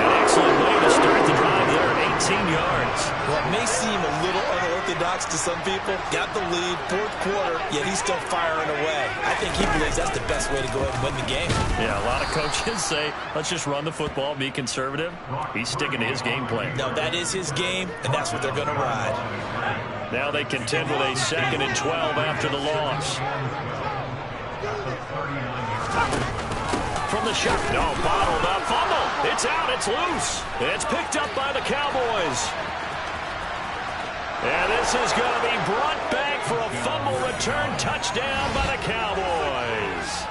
An excellent way to start the drive there at 18 yards. Well, it may seem a little unorthodox to some people. Got the lead, fourth quarter, yet he's still firing away. I think he believes that's the best way to go ahead and win the game. Yeah, a lot of coaches say, let's just run the football, be conservative. He's sticking to his game plan. No, that is his game, and that's what they're going to ride. Now they contend with a 2nd and 12 after the loss. From the shot, no, bottled up, fumble. It's out, it's loose. It's picked up by the Cowboys. And this is going to be brought back for a fumble return touchdown by the Cowboys.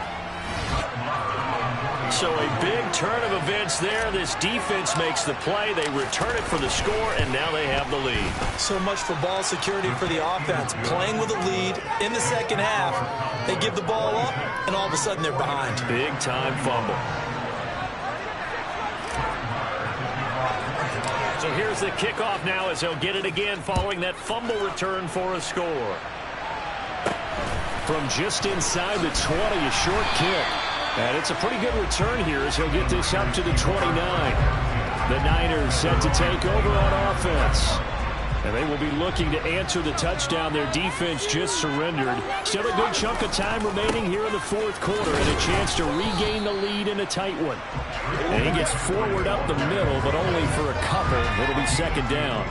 So a big turn of events there. This defense makes the play. They return it for the score, and now they have the lead. So much for ball security for the offense. Playing with a lead in the second half. They give the ball up, and all of a sudden they're behind. Big-time fumble. So here's the kickoff now as he'll get it again following that fumble return for a score. From just inside the 20, a short kick. And it's a pretty good return here as he'll get this up to the 29. The Niners set to take over on offense. And they will be looking to answer the touchdown their defense just surrendered. Still a good chunk of time remaining here in the fourth quarter and a chance to regain the lead in a tight one. And he gets forward up the middle, but only for a couple. It'll be 2nd down.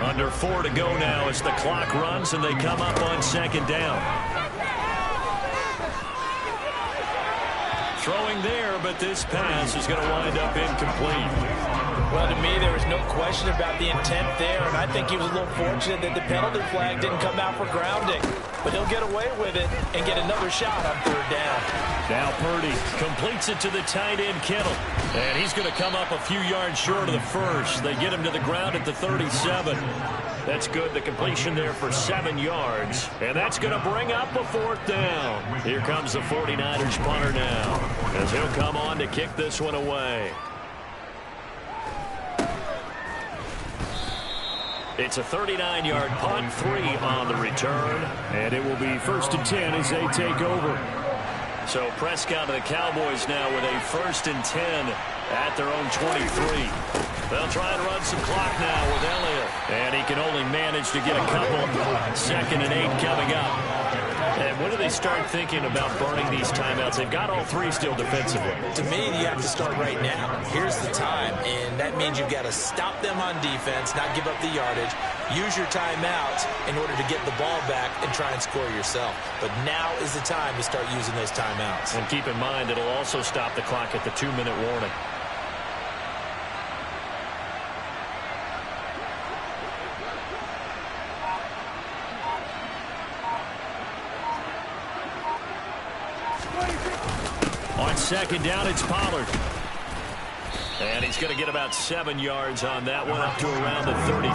Under 4 to go now as the clock runs and they come up on 2nd down. Throwing there, but this pass is going to wind up incomplete. Well, to me, there was no question about the intent there, and I think he was a little fortunate that the penalty flag didn't come out for grounding. But he'll get away with it and get another shot on 3rd down. Now Purdy completes it to the tight end, Kittle. And he's going to come up a few yards short of the first. They get him to the ground at the 37. That's good. The completion there for 7 yards. And that's going to bring up a 4th down. Here comes the 49ers punter now as he'll come on to kick this one away. It's a 39-yard punt, 3 on the return. And it will be 1st and 10 as they take over. So Prescott and the Cowboys now with a 1st and 10 at their own 23. They'll try and run some clock now with Elliott. And he can only manage to get a couple. 2nd and 8 coming up. And when do they start thinking about burning these timeouts? They've got all 3 still defensively. To me, you have to start right now. Here's the time, and that means you've got to stop them on defense, not give up the yardage, use your timeouts in order to get the ball back and try and score yourself. But now is the time to start using those timeouts. And keep in mind, it'll also stop the clock at the 2-minute warning. On 2nd down, it's Pollard. And he's going to get about 7 yards on that one, up to around the 33.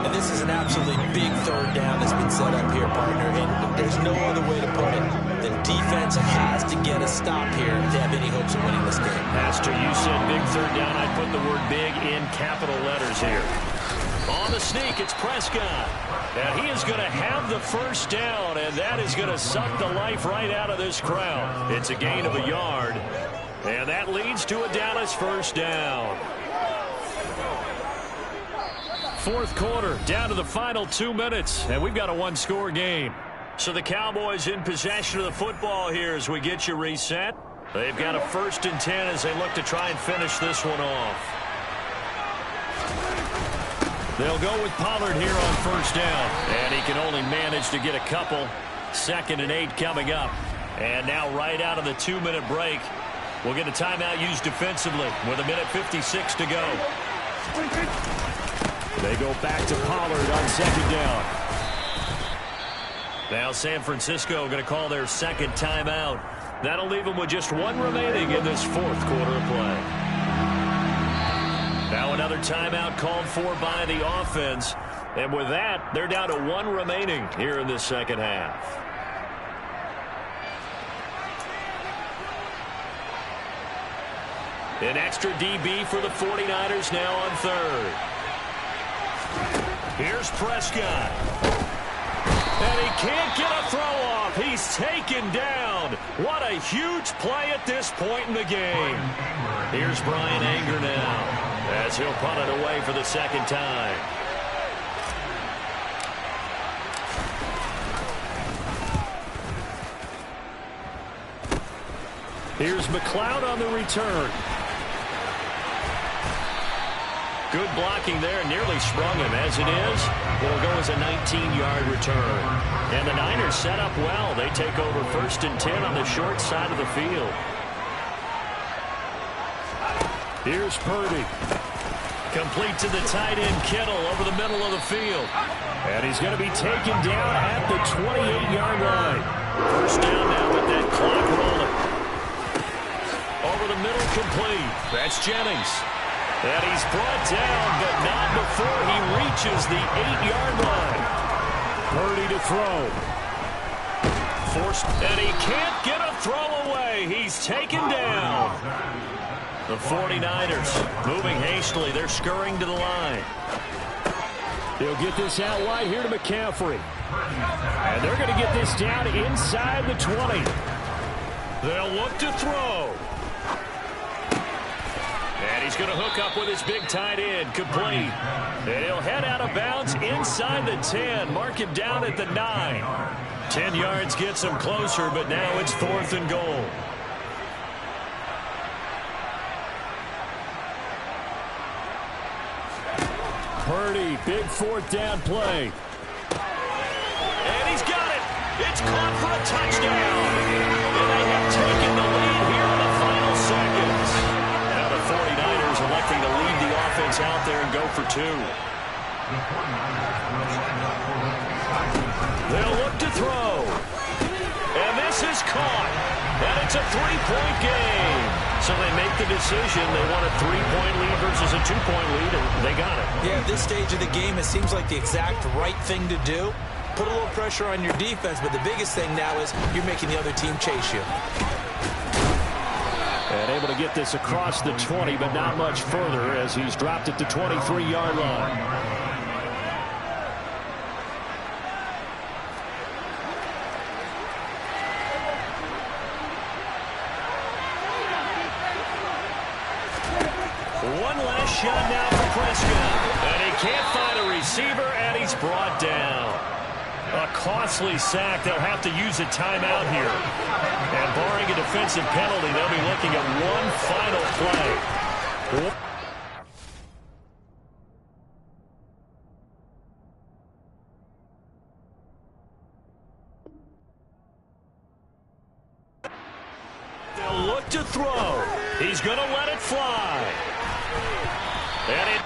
And this is an absolutely big 3rd down that's been set up here, partner. And there's no other way to put it. The defense has to get a stop here to have any hopes of winning this game. Pastor, you said big 3rd down. I'd put the word big in capital letters here. On the sneak, it's Prescott. And he is going to have the 1st down, and that is going to suck the life right out of this crowd. It's a gain of a yard, and that leads to a Dallas 1st down. 4th quarter, down to the final 2 minutes, and we've got a 1-score game. So the Cowboys in possession of the football here as we get you reset. They've got a 1st and 10 as they look to try and finish this one off. They'll go with Pollard here on 1st down. And he can only manage to get a couple. 2nd and 8 coming up. And now right out of the 2-minute break, We'll get a timeout used defensively with 1:56 to go. They go back to Pollard on second down. Now San Francisco going to call their second timeout. That'll leave them with just one remaining in this fourth quarter of play. Now another timeout called for by the offense. And with that, they're down to one remaining here in this second half. An extra DB for the 49ers now on third. Here's Prescott. And he can't get a throw off. He's taken down. What a huge play at this point in the game. Here's Brian Anger now as he'll punt it away for the second time. Here's McLeod on the return. Good blocking there, nearly sprung him. As it is, it'll go as a 19-yard return. And the Niners set up well. They take over 1st and 10 on the short side of the field. Here's Purdy. Complete to the tight end, Kittle, over the middle of the field. And he's going to be taken down at the 28-yard line. First down now with that clock rolling. Over the middle, complete. That's Jennings. And he's brought down, but not before he reaches the 8-yard line. Purdy to throw. Forced, and he can't get a throw away. He's taken down. The 49ers moving hastily. They're scurrying to the line. They'll get this out wide here to McCaffrey. And they're going to get this down inside the 20. They'll look to throw. And he's going to hook up with his big tight end, complete. And he'll head out of bounds inside the 10. Mark him down at the 9. 10 yards gets him closer, but now it's 4th and goal. Purdy, big 4th down play. And he's got it. It's caught for a touchdown. And they have taken the lead here in the final seconds. Now the 49ers electing to lead the offense out there and go for 2. They'll look to throw. And this is caught. And it's a 3-point game. So they make the decision. They want a 3-point lead versus a 2-point lead, and they got it. Yeah, at this stage of the game, it seems like the exact right thing to do. Put a little pressure on your defense, but the biggest thing now is you're making the other team chase you. And able to get this across the 20, but not much further as he's dropped at the 23-yard line. One last shot now for Prescott. And he can't find a receiver, and he's brought down. A costly sack. They'll have to use a timeout here. And barring a defensive penalty, they'll be looking at one final play. They'll look to throw. He's going to let it fly. And it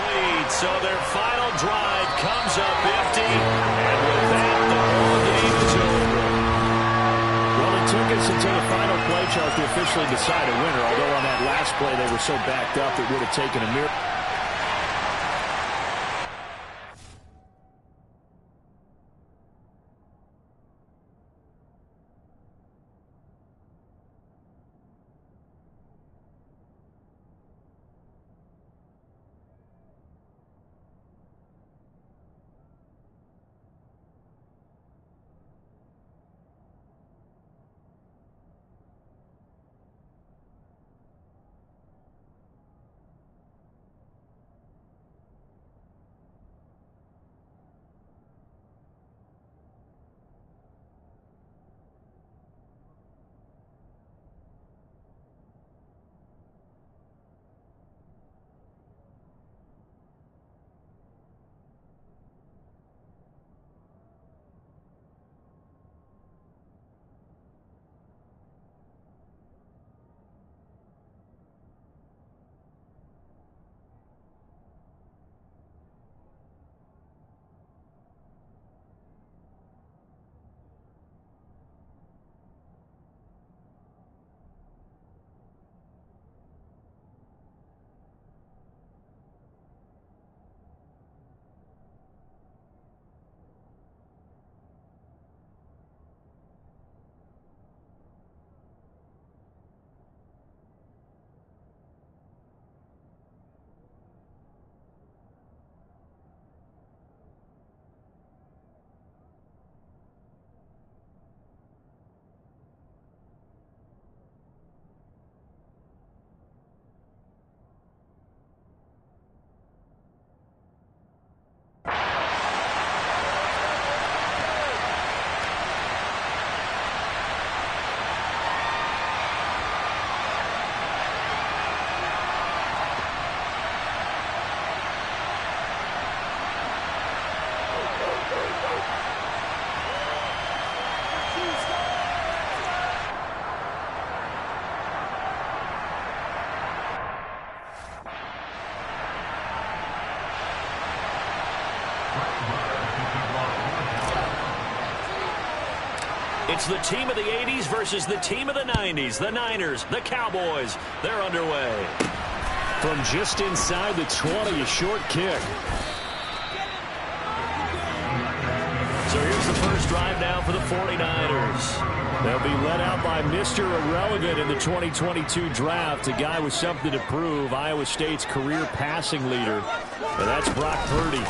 leads. So their final drive comes up empty. And with that, the ball game is over. Well, it took us until the final play chart to officially decide a winner, although on that last play they were so backed up it would have taken a miracle. It's the team of the 80s versus the team of the 90s. The Niners, the Cowboys, they're underway. From just inside the 20, a short kick. So here's the first drive now for the 49ers. They'll be led out by Mr. Irrelevant in the 2022 draft, a guy with something to prove, Iowa State's career passing leader. And that's Brock Purdy.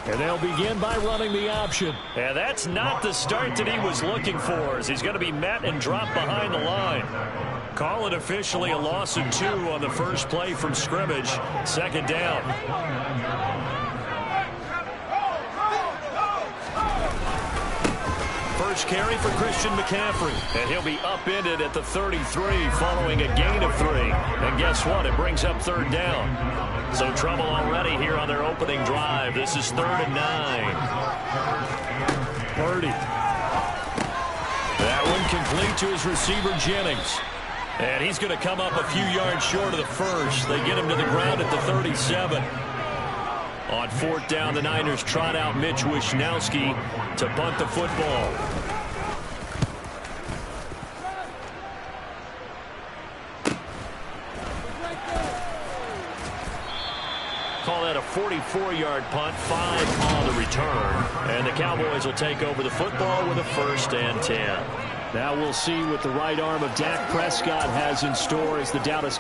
And they'll begin by running the option. And that's not the start that he was looking for, as he's going to be met and dropped behind the line. Call it officially a loss of 2 on the first play from scrimmage. Second down. First carry for Christian McCaffrey. And he'll be upended at the 33 following a gain of 3. And guess what? It brings up third down. So trouble already here on their opening drive. This is 3rd and 9. Purdy. That one complete to his receiver, Jennings. And he's going to come up a few yards short of the first. They get him to the ground at the 37. On 4th down, the Niners trot out Mitch Wishnowski to punt the football. Call that a 44-yard punt, 5 on the return. And the Cowboys will take over the football with a 1st and 10. Now we'll see what the right arm of Dak Prescott has in store as the Dallas.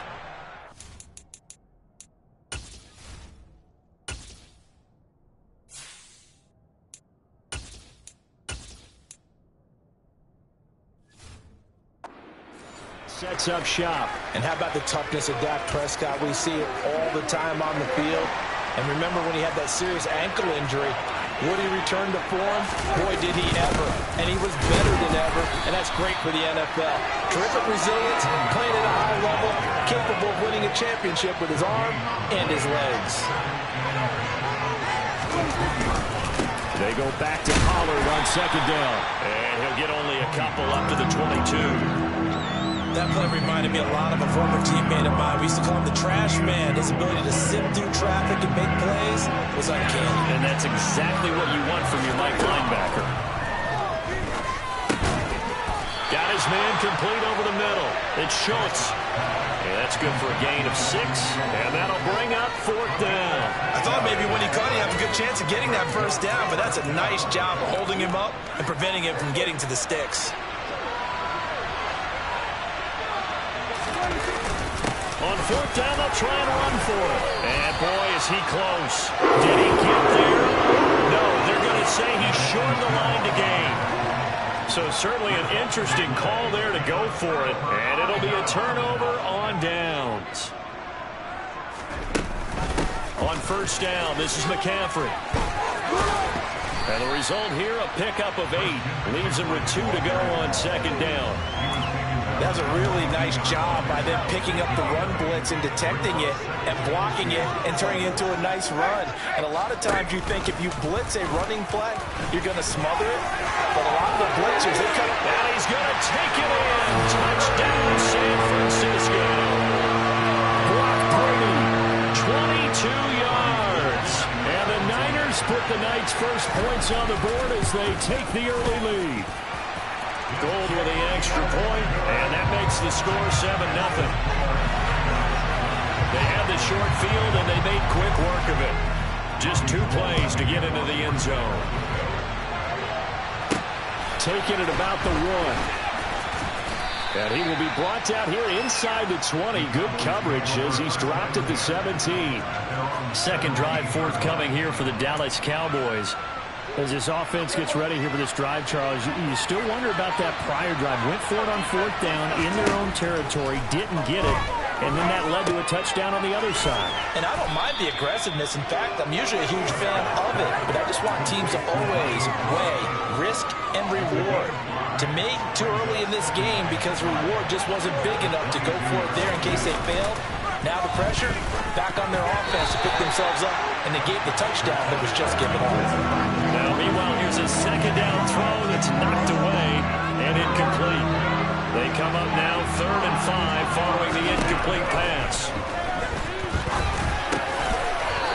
Sets up shop. And how about the toughness of Dak Prescott? We see it all the time on the field. And remember when he had that serious ankle injury, would he return to form? Boy, did he ever. And he was better than ever, and that's great for the NFL. Terrific resilience, playing at a high level, capable of winning a championship with his arm and his legs. They go back to Pollard on 2nd down. And he'll get only a couple up to the 22. That play reminded me a lot of a former teammate of mine. We used to call him the trash man. His ability to sift through traffic and make plays was uncanny. And that's exactly what you want from your Mike linebacker. Got his man complete over the middle. It's Schultz. And that's good for a gain of 6. And that'll bring up 4th down. I thought maybe when he caught, he'd have a good chance of getting that first down, but that's a nice job of holding him up and preventing him from getting to the sticks. On 4th down, they'll try and run for it. And boy, is he close. Did he get there? No, they're going to say he's short the line to gain. So certainly an interesting call there to go for it. And it'll be a turnover on downs. On 1st down, this is McCaffrey. And the result here, a pickup of 8. Leaves him with 2 to go on 2nd down. That was a really nice job by them picking up the run blitz and detecting it and blocking it and turning it into a nice run. And a lot of times you think if you blitz a running play, you're going to smother it. But a lot of the blitzers, they come. And he's going to take it in. Touchdown, San Francisco. Brock Purdy, 22 yards. And the Niners put the Knights' first points on the board as they take the early lead. Gold with the extra point, and that makes the score 7-0. They had the short field, and they made quick work of it. Just 2 plays to get into the end zone. Taking it about the 1. And he will be brought down here inside the 20. Good coverage as he's dropped at the 17. Second drive forthcoming here for the Dallas Cowboys. As this offense gets ready here for this drive, Charles, you still wonder about that prior drive. Went for it on 4th down in their own territory, didn't get it, and then that led to a touchdown on the other side. And I don't mind the aggressiveness. In fact, I'm usually a huge fan of it, but I just want teams to always weigh risk and reward. To me, too early in this game because reward just wasn't big enough to go for it there in case they failed. Now the pressure back on their offense to pick themselves up, and they gave the touchdown that was just given up. Now, meanwhile, here's a 2nd down throw that's knocked away and incomplete. They come up now 3rd and 5 following the incomplete pass.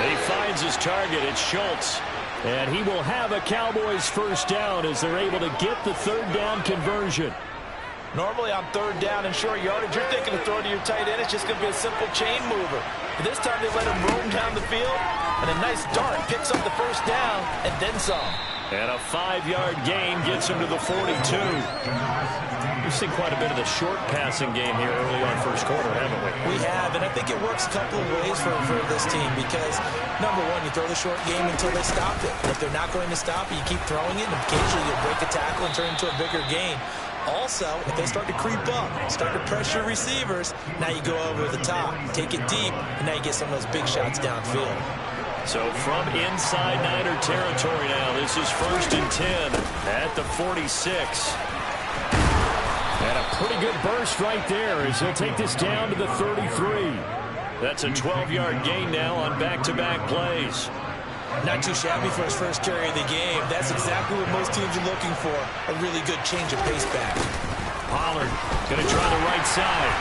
He finds his target. It's Schultz. And he will have a Cowboys first down as they're able to get the third down conversion. Normally on third down and short yardage, you're thinking of throwing to your tight end. It's just going to be a simple chain mover. But this time they let him roam down the field, and a nice dart picks up the first down and then some. And a 5-yard gain gets him to the 42. We've seen quite a bit of the short passing game here early on first quarter, haven't we? We have, and I think it works a couple of ways for this team because, number one, you throw the short game until they stop it. And if they're not going to stop it, you keep throwing it, and occasionally you'll break a tackle and turn it into a bigger gain. Also, if they start to creep up, start to pressure receivers, now you go over the top, take it deep, and now you get some of those big shots downfield. So from inside Niner territory now, this is 1st and 10 at the 46. And a pretty good burst right there as he'll take this down to the 33. That's a 12-yard gain now on back-to-back plays. Not too shabby for his first carry of the game. That's exactly what most teams are looking for, a really good change of pace back. Pollard going to try the right side.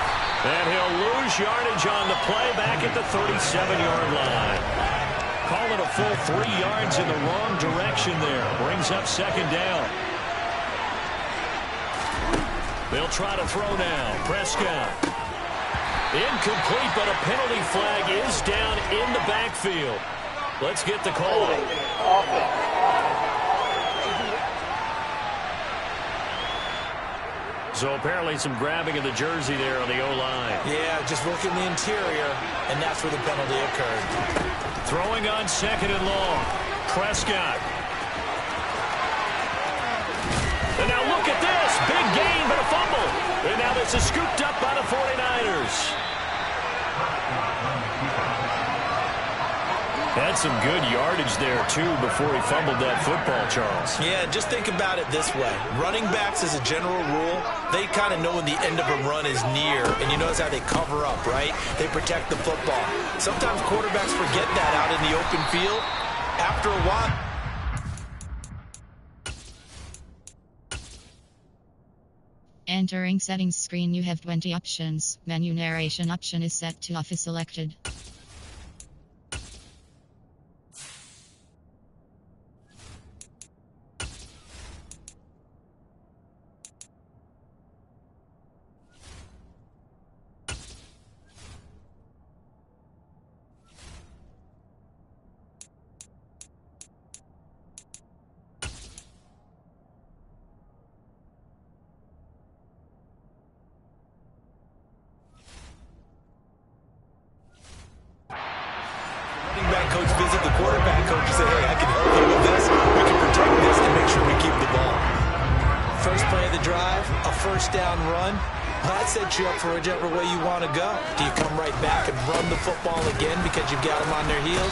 And he'll lose yardage on the play back at the 37-yard line. Call it a full 3 yards in the wrong direction there. Brings up second down. They'll try to throw now. Prescott. Incomplete, but a penalty flag is down in the backfield. Let's get the call. So apparently some grabbing of the jersey there on the O-line. Yeah, just working the interior, and that's where the penalty occurred. Throwing on second and long. Prescott. And now look at this. Big gain, but a fumble. And now this is scooped up by the 49ers. Had some good yardage there, too, before he fumbled that football, Charles. Yeah, just think about it this way. Running backs, as a general rule, they kind of know when the end of a run is near, and you notice how they cover up, right? They protect the football. Sometimes quarterbacks forget that out in the open field. After a while... Entering settings screen, you have 20 options. Menu narration option is set to off is selected. coach visit the quarterback coach and say, hey, I can help you with this. We can protect this and make sure we keep the ball. First play of the drive, a first down run. That sets you up for whichever way you want to go. Do you come right back and run the football again because you've got them on their heels?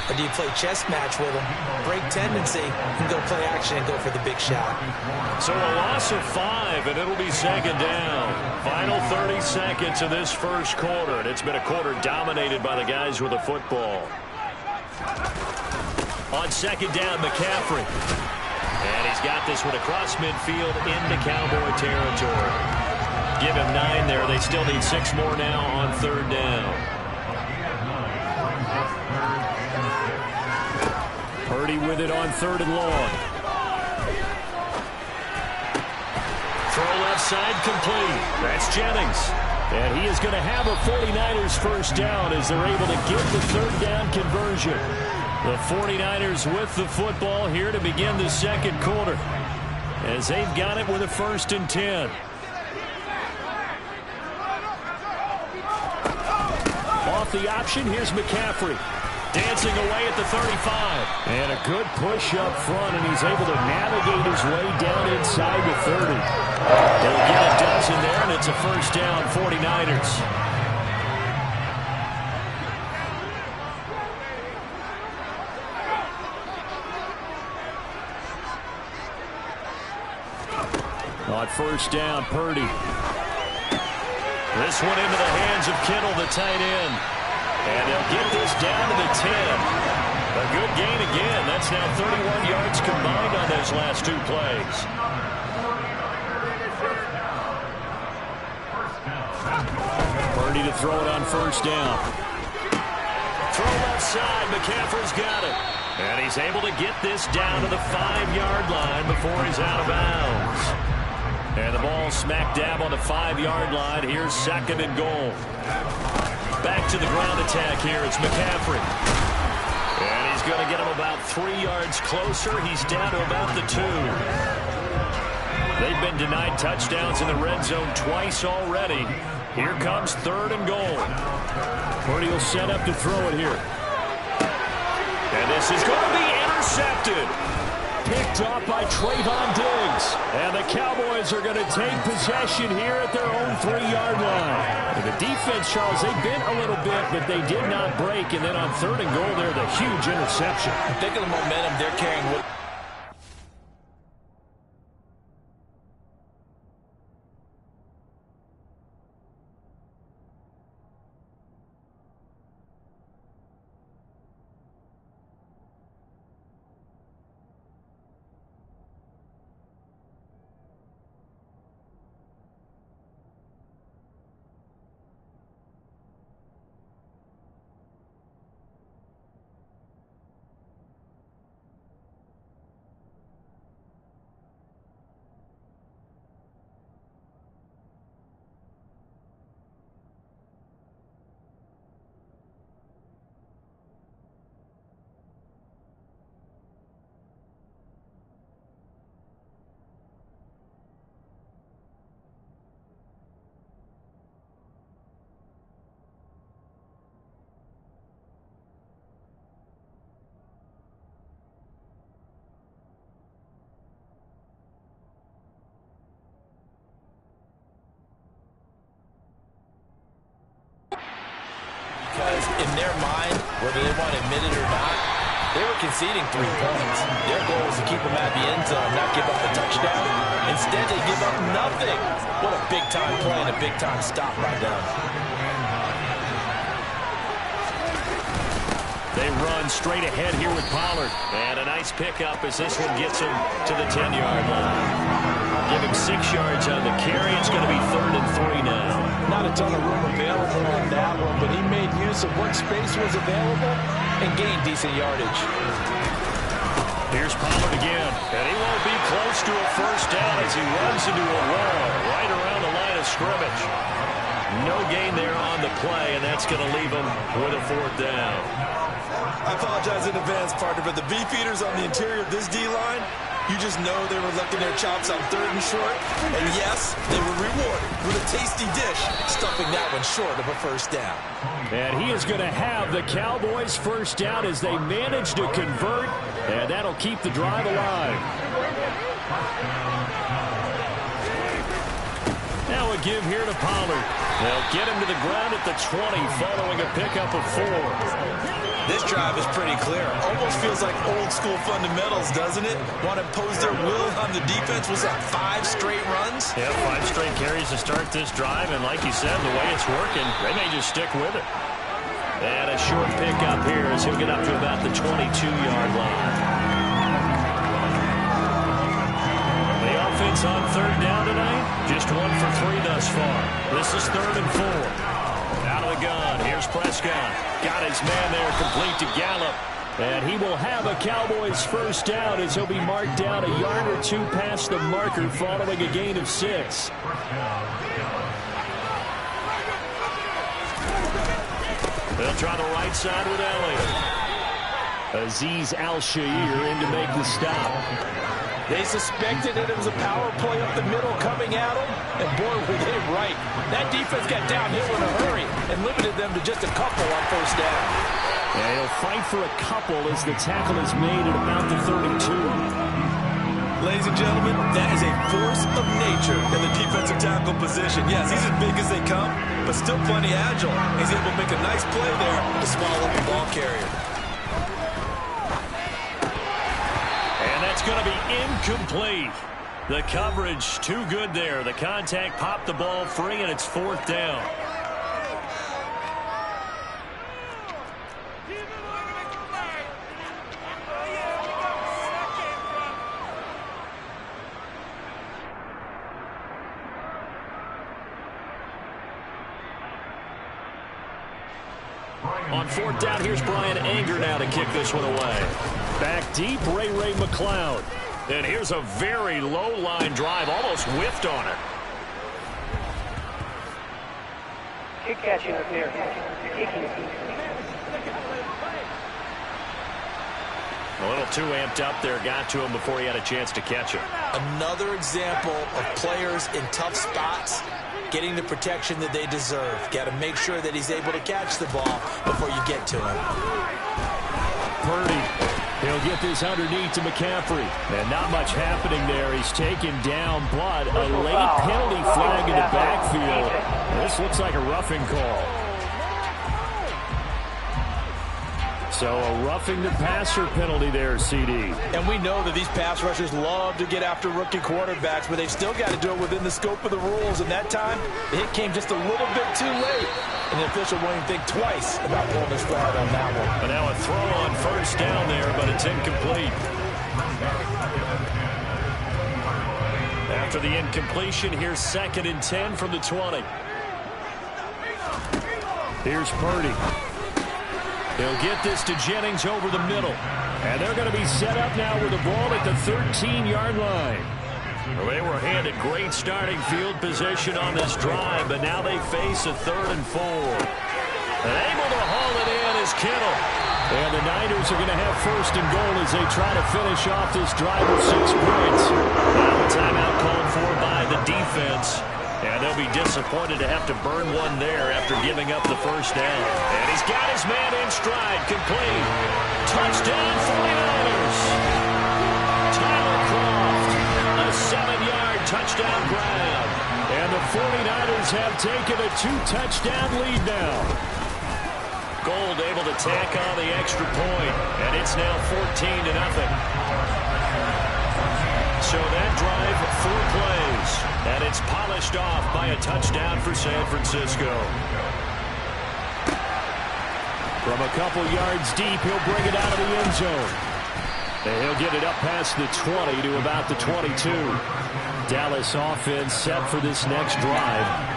Or do you play chess match with them, break tendency, and go play action and go for the big shot? So a loss of 5, and it'll be second down. Final 30 seconds of this first quarter, and it's been a quarter dominated by the guys with the football. On second down, McCaffrey. And he's got this one across midfield into Cowboy territory. Give him 9 there. They still need 6 more now on third down. Purdy with it on third and long. Throw left side complete. That's Jennings. And he is going to have a 49ers first down as they're able to get the third down conversion. The 49ers with the football here to begin the second quarter as they've got it with a 1st and 10. Off the option, here's McCaffrey. Dancing away at the 35. And a good push up front, and he's able to navigate his way down inside the 30. They'll get a dozen there, and it's a first down, 49ers. On first down, Purdy. This one into the hands of Kittle, the tight end. And they'll get this down to the 10. A good gain again. That's now 31 yards combined on those last 2 plays. Purdy to throw it on first down. Throw left side. McCaffrey's got it. And he's able to get this down to the 5-yard line before he's out of bounds. And the ball smack dab on the 5-yard line. Here's 2nd and goal. Back to the ground attack here. It's McCaffrey. And he's going to get him about 3 yards closer. He's down to about the 2. They've been denied touchdowns in the red zone twice already. Here comes 3rd and goal. Purdy will set up to throw it here. And this is going to be intercepted. Picked off by Trayvon Diggs. And the Cowboys are going to take possession here at their own 3-yard line. And the defense, Charles, they bent a little bit, but they did not break. And then on 3rd and goal there, the huge interception. Think of the momentum they're carrying with. Because in their mind, whether they want to admit it or not, they were conceding 3 points. Their goal was to keep them at the end zone, not give up the touchdown. Instead, they give up nothing. What a big-time play and a big-time stop by them. They run straight ahead here with Pollard. And a nice pickup as this one gets him to the 10-yard line. Give him 6 yards on the carry. It's going to be 3rd and 3 now. Not a ton of room available on that one, but he made use of what space was available and gained decent yardage. Here's Pollard again, and he won't be close to a first down as he runs into a wall right around the line of scrimmage. No gain there on the play, and that's going to leave him with a 4th down. I apologize in advance, partner, but the beefeaters on the interior of this D-line, you just know they were licking their chops on 3rd and short. And yes, they were rewarded with a tasty dish, stuffing that one short of a first down. And he is going to have the Cowboys' first down as they manage to convert, and that'll keep the drive alive. Now a give here to Pollard. They'll get him to the ground at the 20 following a pickup of 4. This drive is pretty clear. Almost feels like old-school fundamentals, doesn't it? Want to impose their will on the defense. Was that 5 straight runs? Yeah, 5 straight carries to start this drive, and like you said, the way it's working, they may just stick with it. And a short pickup here as he'll get up to about the 22-yard line. The offense on 3rd down tonight, just 1 for 3 thus far. This is 3rd and 4. Out of the gun, here's Prescott. Got his man there, complete to Gallup. And he will have a Cowboys first down as he'll be marked down a yard or 2 past the marker following a gain of 6. They'll try the right side with Elliott. Azeez Al-Shaair in to make the stop. They suspected that it was a power play up the middle coming at them, and boy, were they right. That defense got downhill in a hurry and limited them to just a couple on first down. Yeah, he'll fight for a couple as the tackle is made at about the 32. Ladies and gentlemen, that is a force of nature in the defensive tackle position. Yes, he's as big as they come, but still plenty agile. He's able to make a nice play there to swallow up the ball carrier. It's going to be incomplete. The coverage too good there. The contact popped the ball free, and it's 4th down. On fourth down, here's Brian Anger now to kick this one away. Back deep, Ray McLeod. And here's a very low-line drive, almost whiffed on it. Kick catch interference. Kicking. A little too amped up there, got to him before he had a chance to catch it. Another example of players in tough spots getting the protection that they deserve. Got to make sure that he's able to catch the ball before you get to him. Purdy, he'll get this underneath to McCaffrey. And not much happening there. He's taken down, but a late penalty flag in the backfield. This looks like a roughing call. So a roughing the passer penalty there, CD. And we know that these pass rushers love to get after rookie quarterbacks, but they've still got to do it within the scope of the rules. And that time, the hit came just a little bit too late. And the official won't even think twice about pulling his flag on that one. But now a throw on first down there, but it's incomplete. After the incompletion, here's 2nd and 10 from the 20. Here's Purdy. He'll get this to Jennings over the middle. And they're going to be set up now with the ball at the 13-yard line. Well, they were handed great starting field position on this drive, but now they face a 3rd and 4. And able to haul it in is Kittle. And the Niners are going to have 1st and goal as they try to finish off this drive with 6 points. Now a timeout called for by the defense. And they'll be disappointed to have to burn one there after giving up the first down. And he's got his man in stride, complete. Touchdown, 49ers. Tyler Kroft, a 7-yard touchdown grab. And the 49ers have taken a 2-touchdown lead now. Gold able to tack on the extra point, and it's now 14-0. So that drive, 4 plays, and it's polished off by a touchdown for San Francisco. From a couple yards deep, he'll bring it out of the end zone. And he'll get it up past the 20 to about the 22. Dallas offense set for this next drive.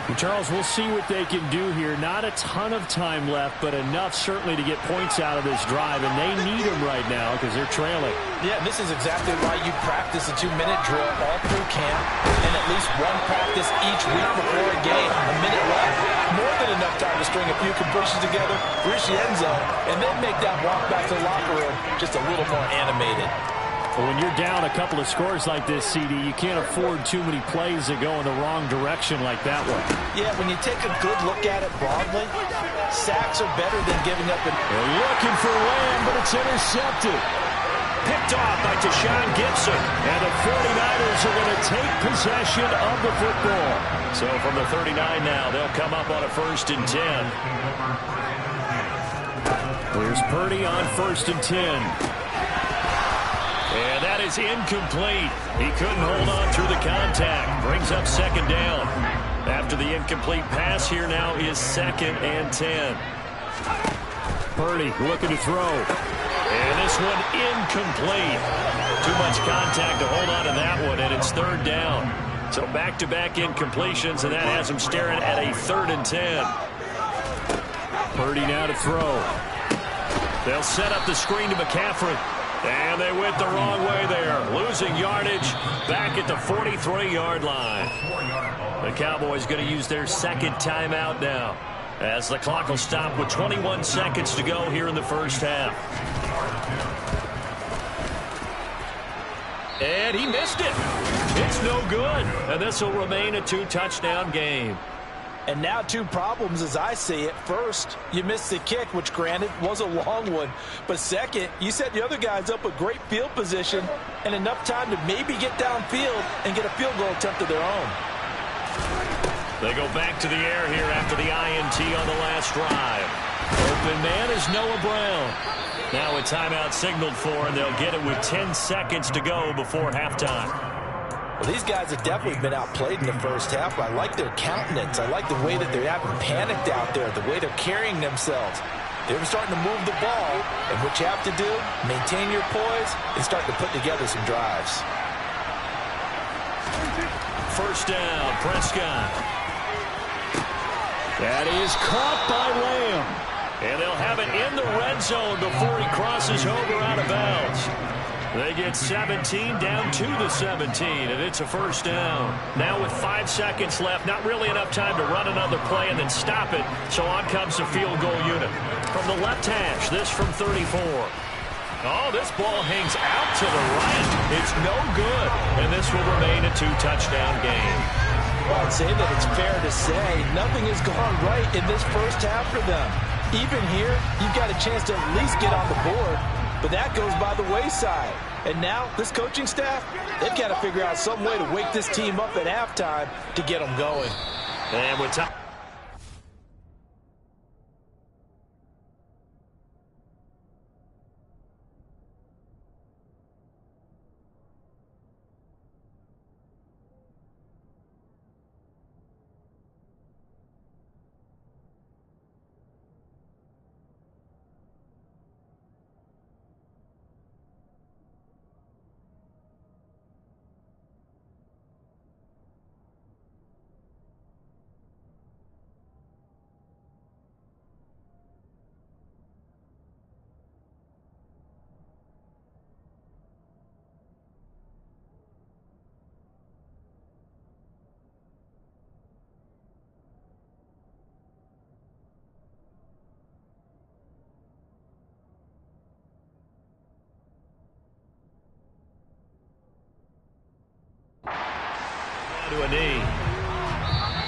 And Charles, we'll see what they can do here. Not a ton of time left, but enough certainly to get points out of this drive, and they need them right now because they're trailing. Yeah, and this is exactly why you practice a 2-minute drill all through camp and at least one practice each week before a game. A minute left, more than enough time to string a few completions together, reach the end zone, and then make that walk back to the locker room just a little more animated. But when you're down a couple of scores like this, CD, you can't afford too many plays that go in the wrong direction like that one. Yeah, when you take a good look at it broadly, sacks are better than giving up an... They're looking for Lamb, but it's intercepted. Picked off by Deshaun Gibson. And the 49ers are going to take possession of the football. So from the 39 now, they'll come up on a 1st and 10. Here's Purdy on 1st and 10. And that is incomplete. He couldn't hold on through the contact. Brings up 2nd down. After the incomplete pass, here now is 2nd and 10. Purdy looking to throw. And this one incomplete. Too much contact to hold on to that one, and it's 3rd down. So back-to-back incompletions, and that has him staring at a 3rd and 10. Purdy now to throw. They'll set up the screen to McCaffrey. And they went the wrong way there. Losing yardage back at the 43-yard line. The Cowboys going to use their 2nd timeout now, as the clock will stop with 21 seconds to go here in the first half. And he missed it. It's no good. And this will remain a 2-touchdown game. And now 2 problems as I see it. First, you missed the kick, which granted was a long one. But second, you set the other guys up with great field position and enough time to maybe get downfield and get a field goal attempt of their own. They go back to the air here after the INT on the last drive. Open man is Noah Brown. Now a timeout signaled for, and they'll get it with 10 seconds to go before halftime. Well, these guys have definitely been outplayed in the first half. I like their countenance. I like the way that they haven't panicked out there, the way they're carrying themselves. They're starting to move the ball, and what you have to do, maintain your poise and start to put together some drives. 1st down, Prescott. That is caught by Lamb. the red zone before he crosses over out of bounds. They get 17 down to the 17, and it's a first down. Now with 5 seconds left, not really enough time to run another play and then stop it, so on comes the field goal unit. From the left hash, this from 34. Oh, this ball hangs out to the right. It's no good, and this will remain a 2-touchdown game. Well, I'd say that it's fair to say nothing has gone right in this first half for them. Even here, you've got a chance to at least get on the board, but that goes by the wayside. And now, this coaching staff, they've got to figure out some way to wake this team up at halftime to get them going. And with time. To a knee.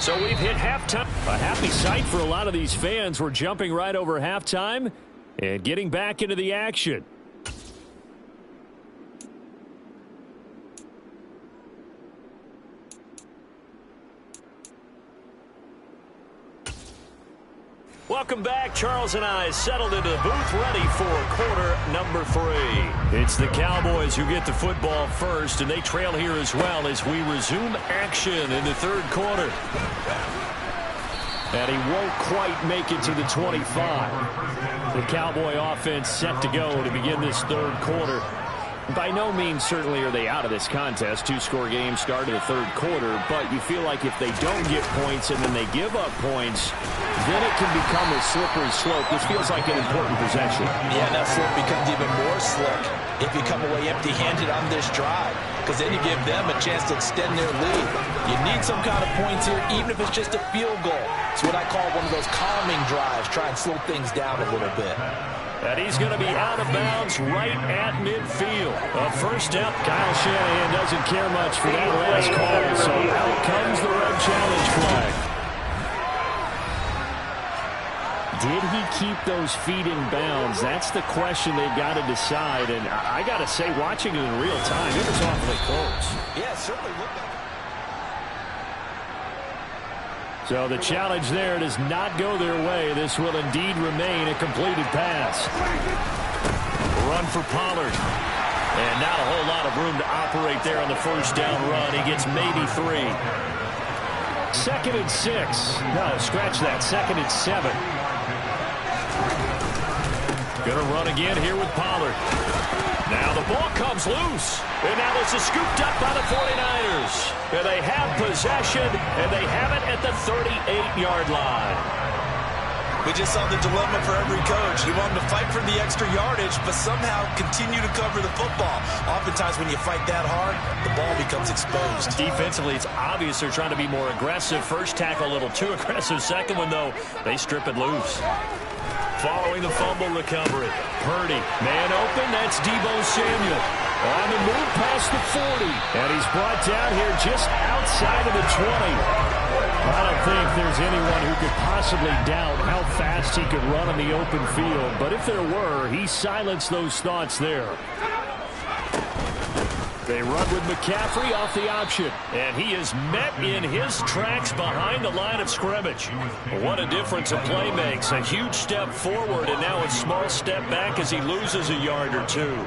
So we've hit halftime. A happy sight for a lot of these fans. We're jumping right over halftime and getting back into the action. Welcome back. Charles and I settled into the booth, ready for quarter number 3. It's the Cowboys who get the football first, and they trail here as well as we resume action in the third quarter. And he won't quite make it to the 25. The Cowboy offense set to go to begin this third quarter. By no means certainly are they out of this contest. 2-score game start of the third quarter, but you feel like if they don't get points and then they give up points, then it can become a slippery slope. This feels like an important possession. Yeah, and that slope becomes even more slick if you come away empty-handed on this drive, because then you give them a chance to extend their lead. You need some kind of points here, even if it's just a field goal. It's what I call one of those calming drives. Try and slow things down a little bit. And he's going to be out of bounds right at midfield. First up, Kyle Shanahan doesn't care much for that last call, so out comes the red challenge flag. Did he keep those feet in bounds? That's the question they've got to decide. And I got to say, watching it in real time, it was awfully close. Yeah, certainly looked like it. So the challenge there does not go their way. This will indeed remain a completed pass. Run for Pollard. And not a whole lot of room to operate there on the first down run. He gets maybe 3. 2nd and 6. No, scratch that. 2nd and 7. Gonna run again here with Pollard. Now the ball comes loose. And now this is scooped up by the 49ers. And they have possession, and they have it at the 38-yard line. We just saw the dilemma for every coach. You want them to fight for the extra yardage, but somehow continue to cover the football. Oftentimes when you fight that hard, the ball becomes exposed. Defensively, it's obvious they're trying to be more aggressive. First tackle a little too aggressive. Second one, though, they strip it loose. Following the fumble recovery. Purdy, man open, that's Deebo Samuel. On the move past the 40. And he's brought down here just outside of the 20. I don't think there's anyone who could possibly doubt how fast he could run on the open field. But if there were, he silenced those thoughts there. They run with McCaffrey off the option. And he is met in his tracks behind the line of scrimmage. What a difference a play makes. A huge step forward and now a small step back as he loses a yard or two.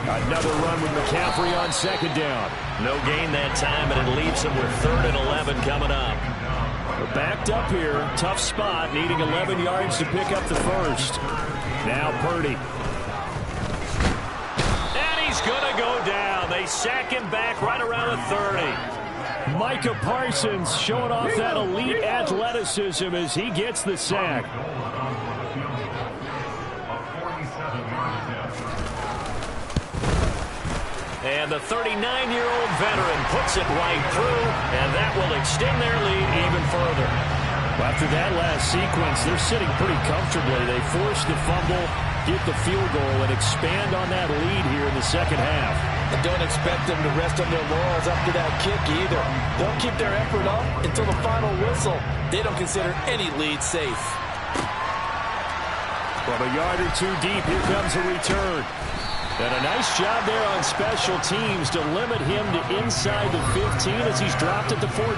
Another run with McCaffrey on 2nd down. No gain that time, and it leaves him with 3rd and 11 coming up. We're backed up here. Tough spot, needing 11 yards to pick up the first. Now Purdy. And he's going to go down. They sack him back right around the 30. Micah Parsons showing off that elite athleticism as he gets the sack. And the 39-year-old veteran puts it right through, and that will extend their lead even further. Well, after that last sequence, they're sitting pretty comfortably. They force the fumble, get the field goal, and expand on that lead here in the second half. And don't expect them to rest on their laurels after that kick either. They'll keep their effort up until the final whistle. They don't consider any lead safe. From a yard or two deep, here comes a return. And a nice job there on special teams to limit him to inside the 15 as he's dropped at the 14.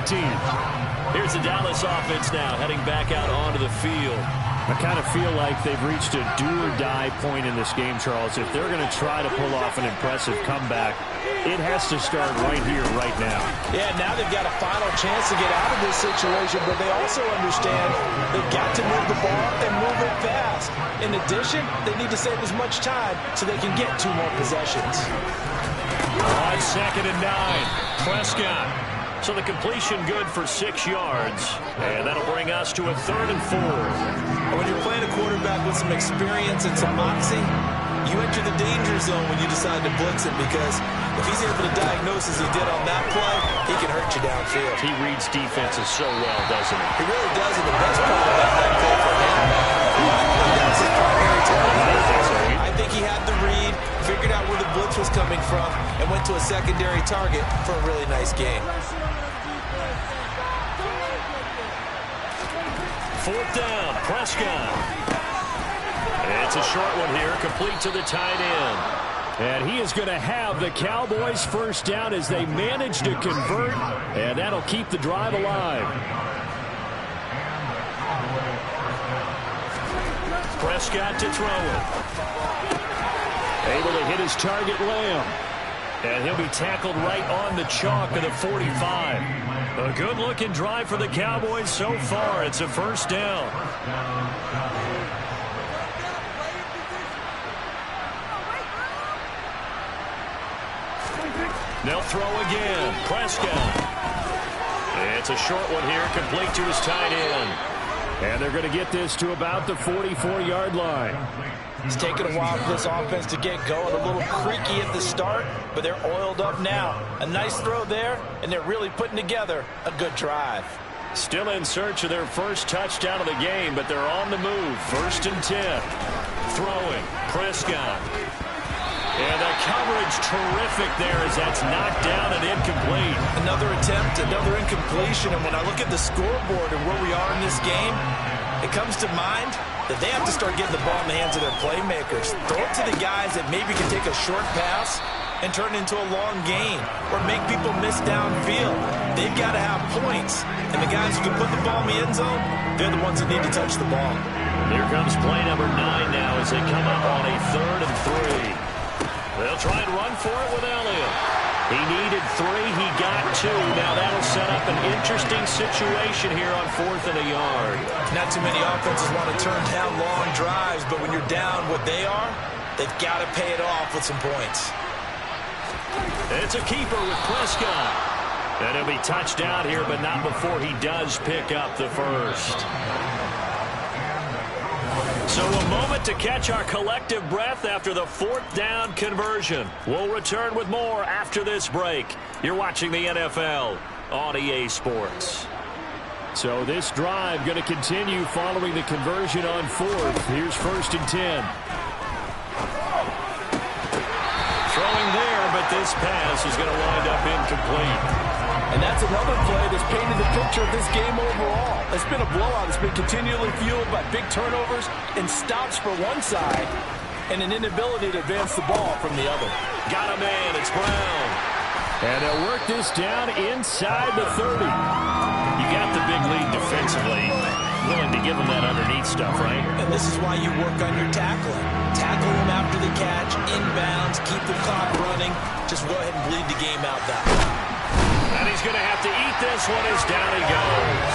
Here's the Dallas offense now, heading back out onto the field. I kind of feel like they've reached a do-or-die point in this game, Charles. If they're going to try to pull off an impressive comeback, it has to start right here, right now. Yeah, now they've got a final chance to get out of this situation, but they also understand they've got to move the ball and move it fast. In addition, they need to save as much time so they can get 2 more possessions. On 2nd and 9, Prescott. So the completion good for 6 yards. And that'll bring us to a 3rd and 4. When you're playing a quarterback with some experience and some moxie, you enter the danger zone when you decide to blitz him, because if he's able to diagnose as he did on that play, he can hurt you downfield. He reads defenses so well, doesn't he? He really does, and the best part about that play for him, that's his primary target. I think he had the read, figured out where the blitz was coming from, and went to a secondary target for a really nice game. 4th down, Prescott. It's a short one here, complete to the tight end. And he is going to have the Cowboys' first down as they manage to convert, and that'll keep the drive alive. Prescott to throw it. Able to hit his target, Lamb. And he'll be tackled right on the chalk of the 45. A good-looking drive for the Cowboys so far. It's a first down. They'll throw again. Prescott. It's a short one here, complete to his tight end. And they're going to get this to about the 44-yard line. It's taken a while for this offense to get going. A little creaky at the start, but they're oiled up now. A nice throw there, and they're really putting together a good drive. Still in search of their first touchdown of the game, but they're on the move. 1st and 10. Throwing. Prescott. And the coverage terrific there as that's knocked down and incomplete. Another attempt, another incompletion. And when I look at the scoreboard and where we are in this game, it comes to mind that they have to start getting the ball in the hands of their playmakers. Throw it to the guys that maybe can take a short pass and turn it into a long gain or make people miss downfield. They've got to have points. And the guys who can put the ball in the end zone, they're the ones that need to touch the ball. Here comes play number 9 now as they come up on a 3rd and 3. They'll try and run for it with Elliott. He needed 3. He got 2. Now that'll set up an interesting situation here on 4th and a yard. Not too many offenses want to turn down long drives, but when you're down what they are, they've got to pay it off with some points. It's a keeper with Prescott. And he'll be touched down here, but not before he does pick up the first. So a moment to catch our collective breath after the 4th down conversion. We'll return with more after this break. You're watching the NFL on EA Sports. So this drive going to continue following the conversion on 4th. Here's 1st and 10. Throwing there, but this pass is going to wind up incomplete. And that's another play that's painted the picture of this game overall. It's been a blowout. It's been continually fueled by big turnovers and stops for one side and an inability to advance the ball from the other. Got a man. It's Brown. And they'll work this down inside the 30. You got the big lead defensively. Willing to give them that underneath stuff, right? And this is why you work on your tackling. Tackle them after the catch, inbounds, keep the clock running. Just go ahead and bleed the game out that way. And he's going to have to eat this one as down he goes.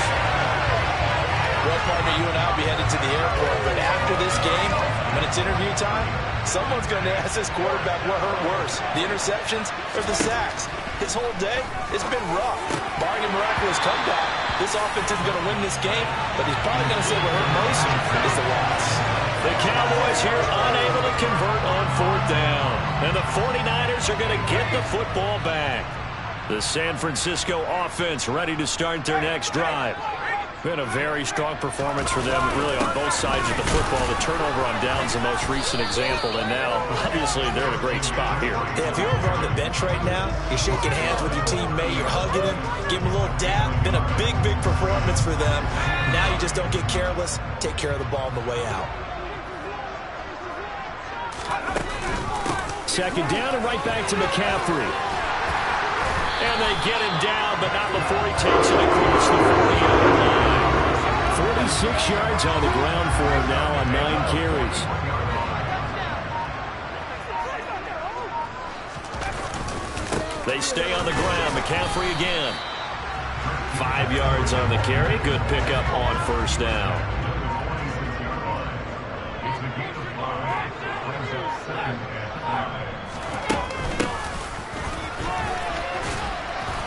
Well, partner, you and I will be headed to the airport, but after this game, when it's interview time, someone's going to ask this quarterback what hurt worse, the interceptions or the sacks. His whole day, it's been rough. Barring a miraculous comeback, this offense isn't going to win this game, but he's probably going to say what hurt most is the loss. The Cowboys here unable to convert on 4th down. And the 49ers are going to get the football back. The San Francisco offense ready to start their next drive. Been a very strong performance for them, really, on both sides of the football. The turnover on downs, the most recent example, and now, obviously, they're in a great spot here. Yeah, if you're over on the bench right now, you're shaking hands with your teammate, you're hugging him, give him a little dap. Been a big, big performance for them. Now you just don't get careless. Take care of the ball on the way out. Second down and right back to McCaffrey. And they get him down, but not before he takes it across the 40-yard line. 46 yards on the ground for him now on 9 carries. They stay on the ground. McCaffrey again. 5 yards on the carry. Good pickup on 1st down.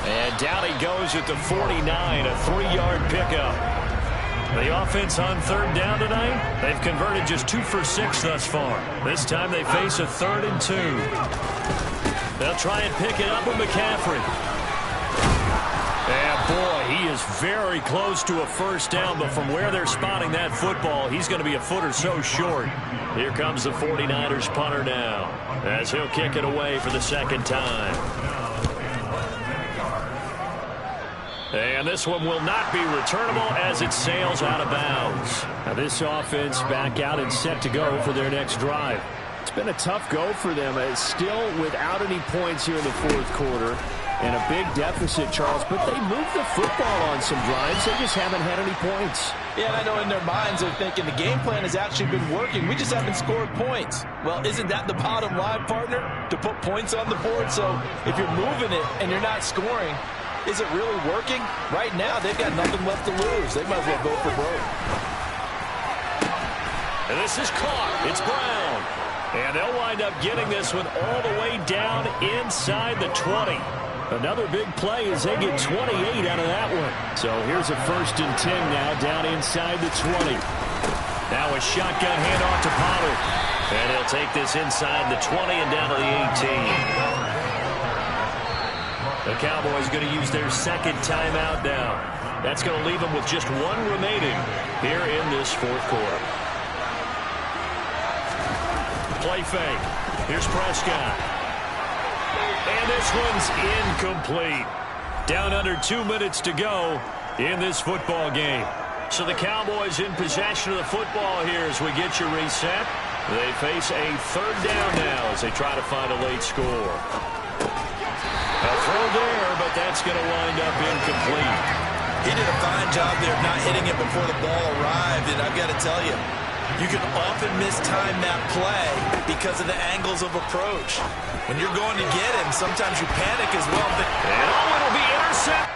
And down he goes at the 49, a 3-yard pickup. The offense on 3rd down tonight, they've converted just 2 for 6 thus far. This time they face a 3rd and 2. They'll try and pick it up with McCaffrey. And boy, he is very close to a 1st down, but from where they're spotting that football, he's going to be a foot or so short. Here comes the 49ers punter now, as he'll kick it away for the 2nd time. And this one will not be returnable as it sails out of bounds. Now this offense back out and set to go for their next drive. It's been a tough go for them. It's still without any points here in the 4th quarter. And a big deficit, Charles. But they moved the football on some drives. They just haven't had any points. Yeah, and I know in their minds they're thinking the game plan has actually been working. We just haven't scored points. Well, isn't that the bottom line, partner? To put points on the board? So if you're moving it and you're not scoring, is it really working? Right now, they've got nothing left to lose. They might as well go for broke. And this is caught. It's Brown. And they'll wind up getting this one all the way down inside the 20. Another big play as they get 28 out of that one. So here's a 1st and 10 now down inside the 20. Now a shotgun handoff to Pollard. And he'll take this inside the 20 and down to the 18. The Cowboys going to use their 2nd timeout now. That's going to leave them with just 1 remaining here in this 4th quarter. Play fake. Here's Prescott. And this one's incomplete. Down under 2 minutes to go in this football game. So the Cowboys in possession of the football here as we get you reset. They face a 3rd down now as they try to find a late score. A throw there, but that's going to wind up incomplete. He did a fine job there of not hitting it before the ball arrived, and I've got to tell you, you can often mistime that play because of the angles of approach. When you're going to get him, sometimes you panic as well. And it'll be intercepted.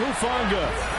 Hufanga.